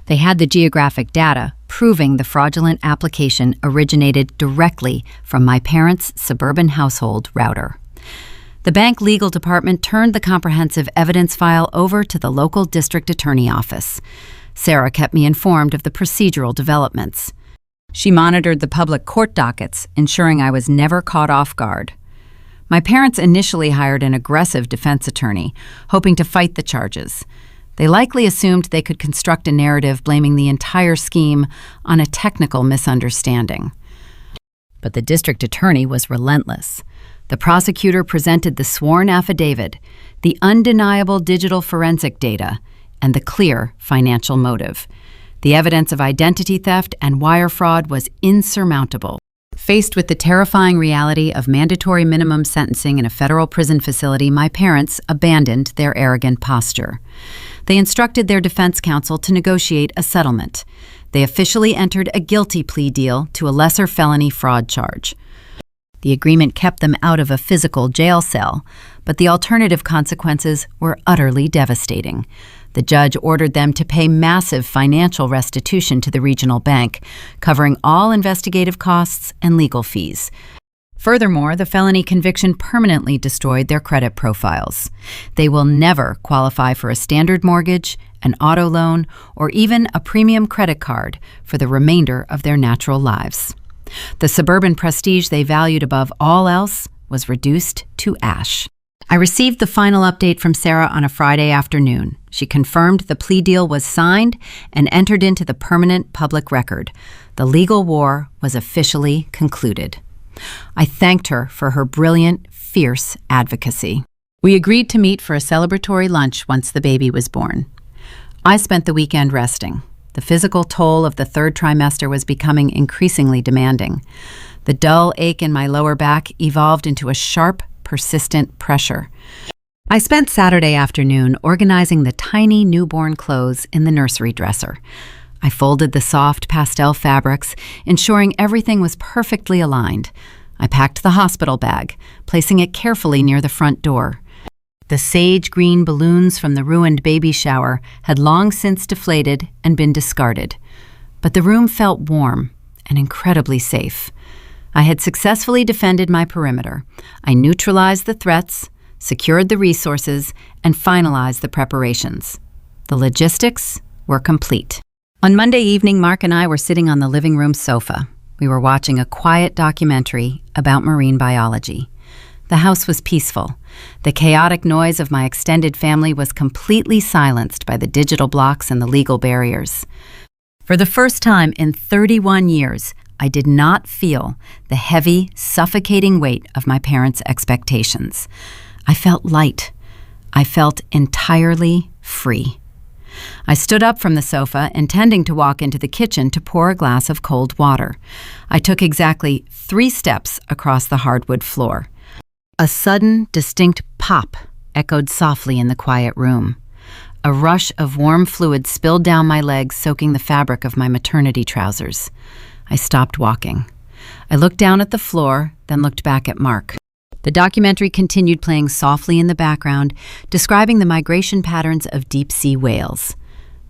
They had the geographic data proving the fraudulent application originated directly from my parents' suburban household router. The bank legal department turned the comprehensive evidence file over to the local district attorney office. Sarah kept me informed of the procedural developments. She monitored the public court dockets, ensuring I was never caught off guard. My parents initially hired an aggressive defense attorney, hoping to fight the charges. They likely assumed they could construct a narrative blaming the entire scheme on a technical misunderstanding. But the district attorney was relentless. The prosecutor presented the sworn affidavit, the undeniable digital forensic data, and the clear financial motive. The evidence of identity theft and wire fraud was insurmountable. Faced with the terrifying reality of mandatory minimum sentencing in a federal prison facility, my parents abandoned their arrogant posture. They instructed their defense counsel to negotiate a settlement. They officially entered a guilty plea deal to a lesser felony fraud charge. The agreement kept them out of a physical jail cell, but the alternative consequences were utterly devastating. The judge ordered them to pay massive financial restitution to the regional bank, covering all investigative costs and legal fees. Furthermore, the felony conviction permanently destroyed their credit profiles. They will never qualify for a standard mortgage, an auto loan, or even a premium credit card for the remainder of their natural lives. The suburban prestige they valued above all else was reduced to ash. I received the final update from Sarah on a Friday afternoon. She confirmed the plea deal was signed and entered into the permanent public record. The legal war was officially concluded. I thanked her for her brilliant, fierce advocacy. We agreed to meet for a celebratory lunch once the baby was born. I spent the weekend resting. The physical toll of the third trimester was becoming increasingly demanding. The dull ache in my lower back evolved into a sharp, persistent pressure. I spent Saturday afternoon organizing the tiny newborn clothes in the nursery dresser. I folded the soft pastel fabrics, ensuring everything was perfectly aligned. I packed the hospital bag, placing it carefully near the front door. The sage green balloons from the ruined baby shower had long since deflated and been discarded. But the room felt warm and incredibly safe. I had successfully defended my perimeter. I neutralized the threats, secured the resources, and finalized the preparations. The logistics were complete. On Monday evening, Mark and I were sitting on the living room sofa. We were watching a quiet documentary about marine biology. The house was peaceful. The chaotic noise of my extended family was completely silenced by the digital blocks and the legal barriers. For the first time in 31 years, I did not feel the heavy, suffocating weight of my parents' expectations. I felt light. I felt entirely free. I stood up from the sofa, intending to walk into the kitchen to pour a glass of cold water. I took exactly 3 steps across the hardwood floor. A sudden, distinct pop echoed softly in the quiet room. A rush of warm fluid spilled down my legs, soaking the fabric of my maternity trousers. I stopped walking. I looked down at the floor, then looked back at Mark. The documentary continued playing softly in the background, describing the migration patterns of deep-sea whales.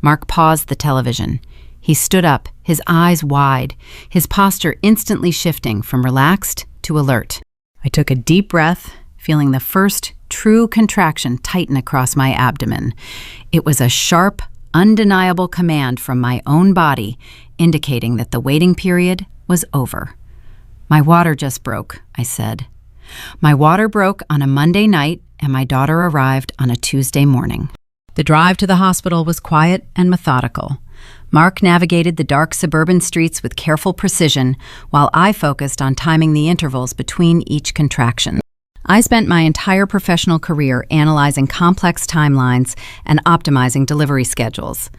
Mark paused the television. He stood up, his eyes wide, his posture instantly shifting from relaxed to alert. I took a deep breath, feeling the first true contraction tighten across my abdomen. It was a sharp, undeniable command from my own body, indicating that the waiting period was over. "My water just broke," I said. My water broke on a Monday night, and my daughter arrived on a Tuesday morning. The drive to the hospital was quiet and methodical. Mark navigated the dark suburban streets with careful precision, while I focused on timing the intervals between each contraction. I spent my entire professional career analyzing complex timelines and optimizing delivery schedules.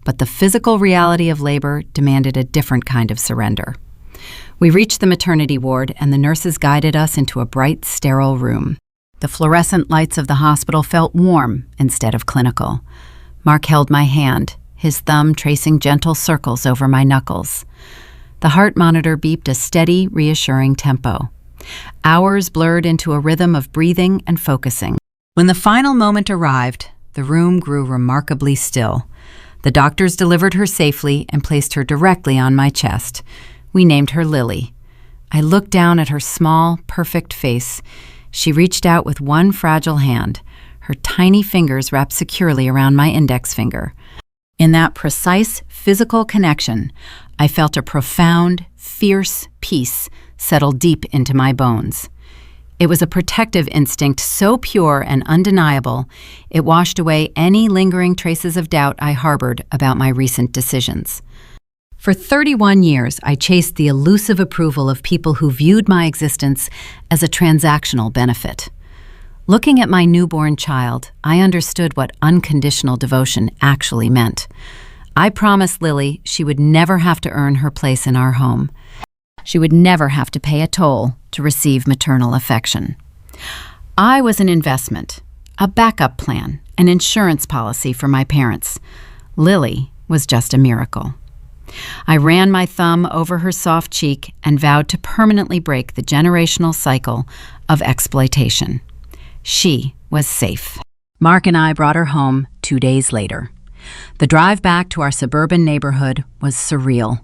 But the physical reality of labor demanded a different kind of surrender. We reached the maternity ward, and the nurses guided us into a bright, sterile room. The fluorescent lights of the hospital felt warm instead of clinical. Mark held my hand, his thumb tracing gentle circles over my knuckles. The heart monitor beeped a steady, reassuring tempo. Hours blurred into a rhythm of breathing and focusing. When the final moment arrived, the room grew remarkably still. The doctors delivered her safely and placed her directly on my chest. We named her Lily. I looked down at her small, perfect face. She reached out with one fragile hand, her tiny fingers wrapped securely around my index finger. In that precise physical connection, I felt a profound, fierce peace settle deep into my bones. It was a protective instinct so pure and undeniable, it washed away any lingering traces of doubt I harbored about my recent decisions. For 31 years, I chased the elusive approval of people who viewed my existence as a transactional benefit. Looking at my newborn child, I understood what unconditional devotion actually meant. I promised Lily she would never have to earn her place in our home. She would never have to pay a toll to receive maternal affection. I was an investment, a backup plan, an insurance policy for my parents. Lily was just a miracle. I ran my thumb over her soft cheek and vowed to permanently break the generational cycle of exploitation. She was safe. Mark and I brought her home 2 days later. The drive back to our suburban neighborhood was surreal.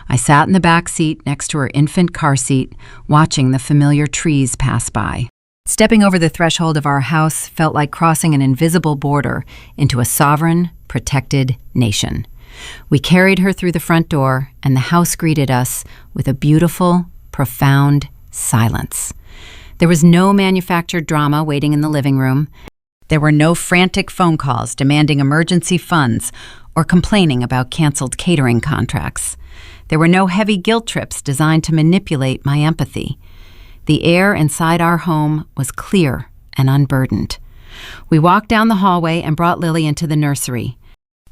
I sat in the back seat next to her infant car seat, watching the familiar trees pass by. Stepping over the threshold of our house felt like crossing an invisible border into a sovereign, protected nation. We carried her through the front door, and the house greeted us with a beautiful, profound silence. There was no manufactured drama waiting in the living room. There were no frantic phone calls demanding emergency funds or complaining about canceled catering contracts. There were no heavy guilt trips designed to manipulate my empathy. The air inside our home was clear and unburdened. We walked down the hallway and brought Lily into the nursery.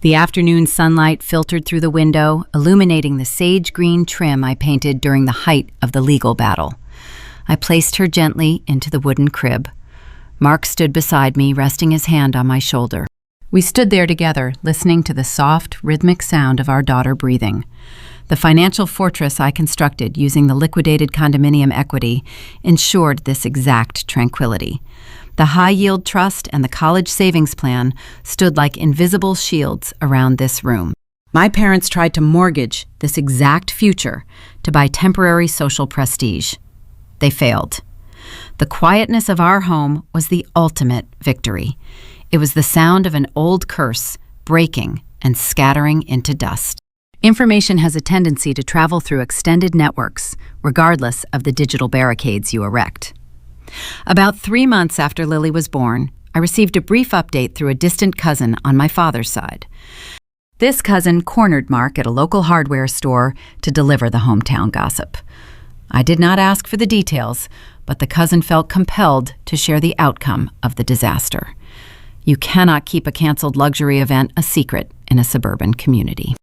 The afternoon sunlight filtered through the window, illuminating the sage green trim I painted during the height of the legal battle. I placed her gently into the wooden crib. Mark stood beside me, resting his hand on my shoulder. We stood there together, listening to the soft, rhythmic sound of our daughter breathing. The financial fortress I constructed using the liquidated condominium equity ensured this exact tranquility. The high-yield trust and the college savings plan stood like invisible shields around this room. My parents tried to mortgage this exact future to buy temporary social prestige. They failed. The quietness of our home was the ultimate victory. It was the sound of an old curse breaking and scattering into dust. Information has a tendency to travel through extended networks, regardless of the digital barricades you erect. About 3 months after Lily was born, I received a brief update through a distant cousin on my father's side. This cousin cornered Mark at a local hardware store to deliver the hometown gossip. I did not ask for the details, but the cousin felt compelled to share the outcome of the disaster. You cannot keep a canceled luxury event a secret in a suburban community.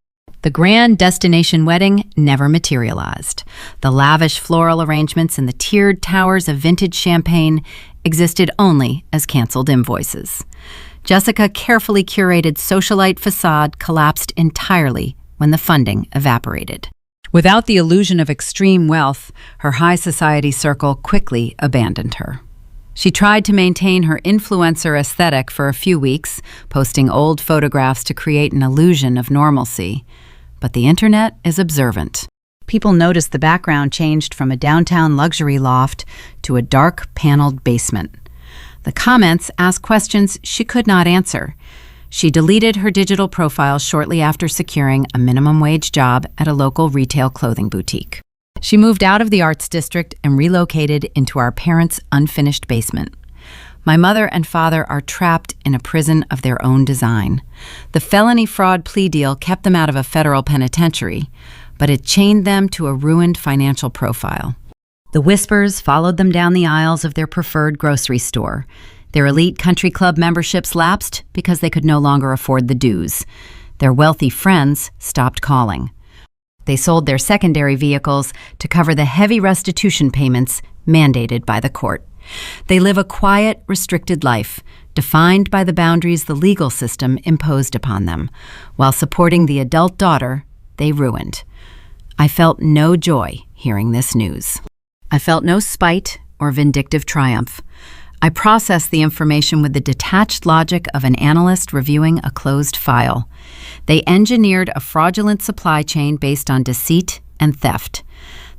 The grand destination wedding never materialized. The lavish floral arrangements and the tiered towers of vintage champagne existed only as canceled invoices. Jessica's carefully curated socialite facade collapsed entirely when the funding evaporated. Without the illusion of extreme wealth, her high society circle quickly abandoned her. She tried to maintain her influencer aesthetic for a few weeks, posting old photographs to create an illusion of normalcy. But the internet is observant. People noticed the background changed from a downtown luxury loft to a dark, paneled basement. The comments asked questions she could not answer. She deleted her digital profile shortly after securing a minimum wage job at a local retail clothing boutique. She moved out of the arts district and relocated into our parents' unfinished basement. My mother and father are trapped in a prison of their own design. The felony fraud plea deal kept them out of a federal penitentiary, but it chained them to a ruined financial profile. The whispers followed them down the aisles of their preferred grocery store. Their elite country club memberships lapsed because they could no longer afford the dues. Their wealthy friends stopped calling. They sold their secondary vehicles to cover the heavy restitution payments mandated by the court. They live a quiet, restricted life, defined by the boundaries the legal system imposed upon them, while supporting the adult daughter they ruined. I felt no joy hearing this news. I felt no spite or vindictive triumph. I processed the information with the detached logic of an analyst reviewing a closed file. They engineered a fraudulent supply chain based on deceit and theft.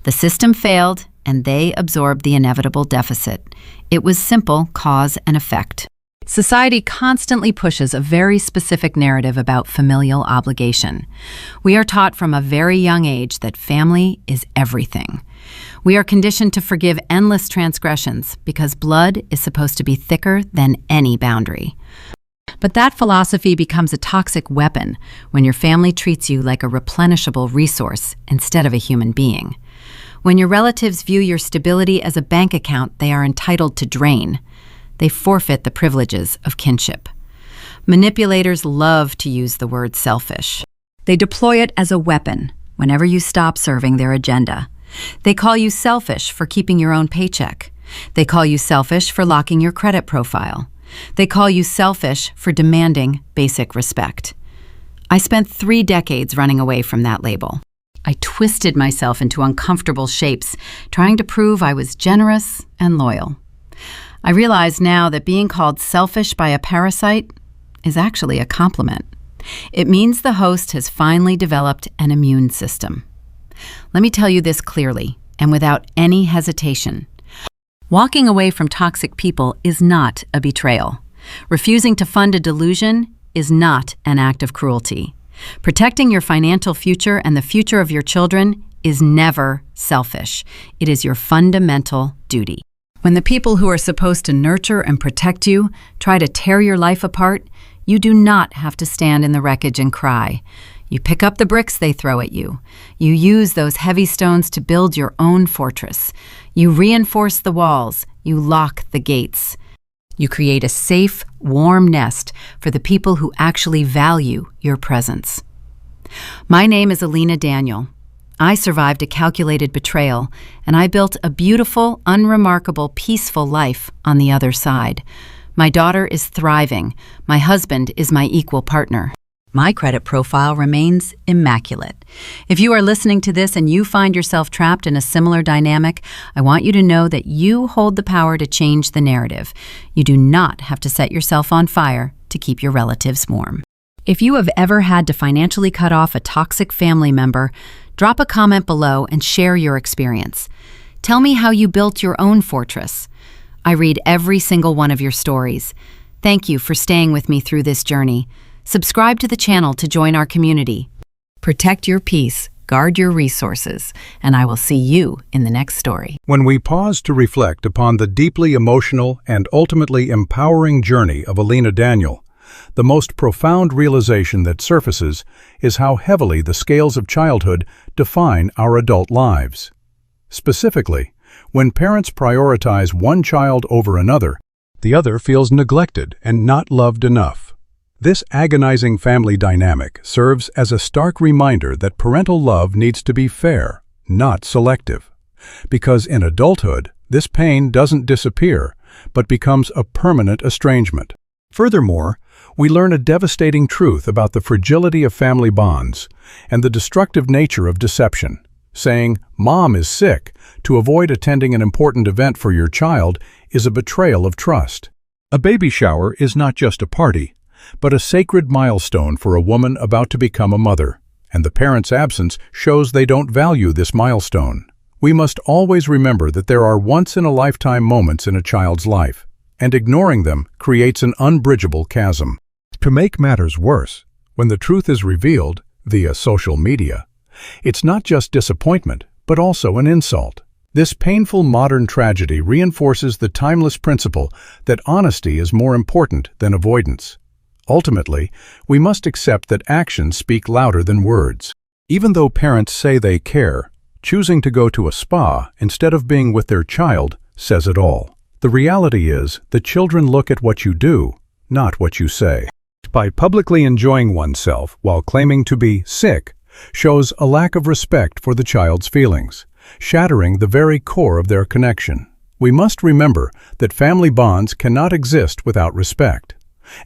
The system failed, and they absorbed the inevitable deficit. It was simple cause and effect. Society constantly pushes a very specific narrative about familial obligation. We are taught from a very young age that family is everything. We are conditioned to forgive endless transgressions because blood is supposed to be thicker than any boundary. But that philosophy becomes a toxic weapon when your family treats you like a replenishable resource instead of a human being. When your relatives view your stability as a bank account they are entitled to drain, they forfeit the privileges of kinship. Manipulators love to use the word selfish. They deploy it as a weapon whenever you stop serving their agenda. They call you selfish for keeping your own paycheck. They call you selfish for locking your credit profile. They call you selfish for demanding basic respect. I spent 3 decades running away from that label. I twisted myself into uncomfortable shapes, trying to prove I was generous and loyal. I realize now that being called selfish by a parasite is actually a compliment. It means the host has finally developed an immune system. Let me tell you this clearly and without any hesitation. Walking away from toxic people is not a betrayal. Refusing to fund a delusion is not an act of cruelty. Protecting your financial future and the future of your children is never selfish. It is your fundamental duty. When the people who are supposed to nurture and protect you try to tear your life apart, you do not have to stand in the wreckage and cry. You pick up the bricks they throw at you. You use those heavy stones to build your own fortress. You reinforce the walls. You lock the gates. You create a safe, warm nest for the people who actually value your presence. My name is Alina Daniel. I survived a calculated betrayal, and I built a beautiful, unremarkable, peaceful life on the other side. My daughter is thriving. My husband is my equal partner. My credit profile remains immaculate. If you are listening to this and you find yourself trapped in a similar dynamic, I want you to know that you hold the power to change the narrative. You do not have to set yourself on fire to keep your relatives warm. If you have ever had to financially cut off a toxic family member, drop a comment below and share your experience. Tell me how you built your own fortress. I read every single one of your stories. Thank you for staying with me through this journey. Subscribe to the channel to join our community. Protect your peace, guard your resources, and I will see you in the next story. When we pause to reflect upon the deeply emotional and ultimately empowering journey of Alina Daniel, the most profound realization that surfaces is how heavily the scales of childhood define our adult lives. Specifically, when parents prioritize one child over another, The other feels neglected and not loved enough. This agonizing family dynamic serves as a stark reminder that parental love needs to be fair, not selective. Because in adulthood, this pain doesn't disappear, but becomes a permanent estrangement. Furthermore, we learn a devastating truth about the fragility of family bonds and the destructive nature of deception. Saying, "Mom is sick," to avoid attending an important event for your child is a betrayal of trust. A baby shower is not just a party, but a sacred milestone for a woman about to become a mother, and the parent's absence shows they don't value this milestone. We must always remember that there are once-in-a-lifetime moments in a child's life, and ignoring them creates an unbridgeable chasm. To make matters worse, when the truth is revealed via social media, it's not just disappointment, but also an insult. This painful modern tragedy reinforces the timeless principle that honesty is more important than avoidance. Ultimately, we must accept that actions speak louder than words. Even though parents say they care, choosing to go to a spa instead of being with their child says it all. The reality is that children look at what you do, not what you say. By publicly enjoying oneself while claiming to be sick shows a lack of respect for the child's feelings, shattering the very core of their connection. We must remember that family bonds cannot exist without respect,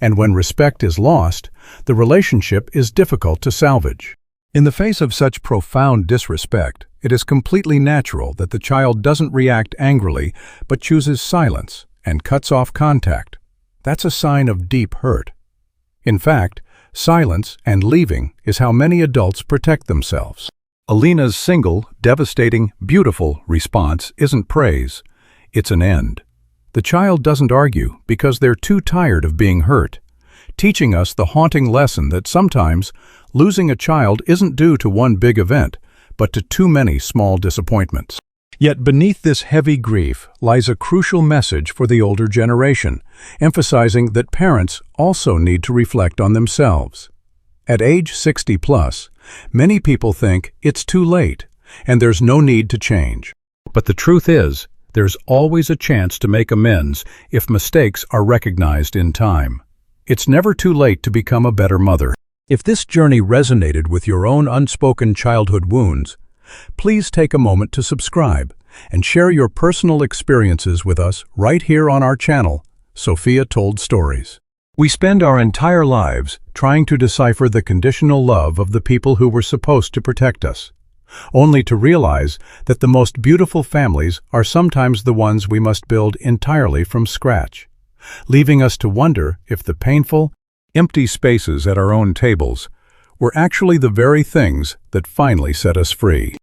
and when respect is lost, the relationship is difficult to salvage. In the face of such profound disrespect, it is completely natural that the child doesn't react angrily but chooses silence and cuts off contact. That's a sign of deep hurt. In fact, silence and leaving is how many adults protect themselves. Alina's single, devastating, beautiful response isn't praise, it's an end. The child doesn't argue because they're too tired of being hurt, teaching us the haunting lesson that sometimes losing a child isn't due to one big event, but to too many small disappointments. Yet beneath this heavy grief lies a crucial message for the older generation, emphasizing that parents also need to reflect on themselves. At age 60+, many people think it's too late and there's no need to change. But the truth is, there's always a chance to make amends if mistakes are recognized in time. It's never too late to become a better mother. If this journey resonated with your own unspoken childhood wounds, please take a moment to subscribe and share your personal experiences with us right here on our channel, Sophia Told Stories. We spend our entire lives trying to decipher the conditional love of the people who were supposed to protect us, only to realize that the most beautiful families are sometimes the ones we must build entirely from scratch, leaving us to wonder if the painful, empty spaces at our own tables were actually the very things that finally set us free.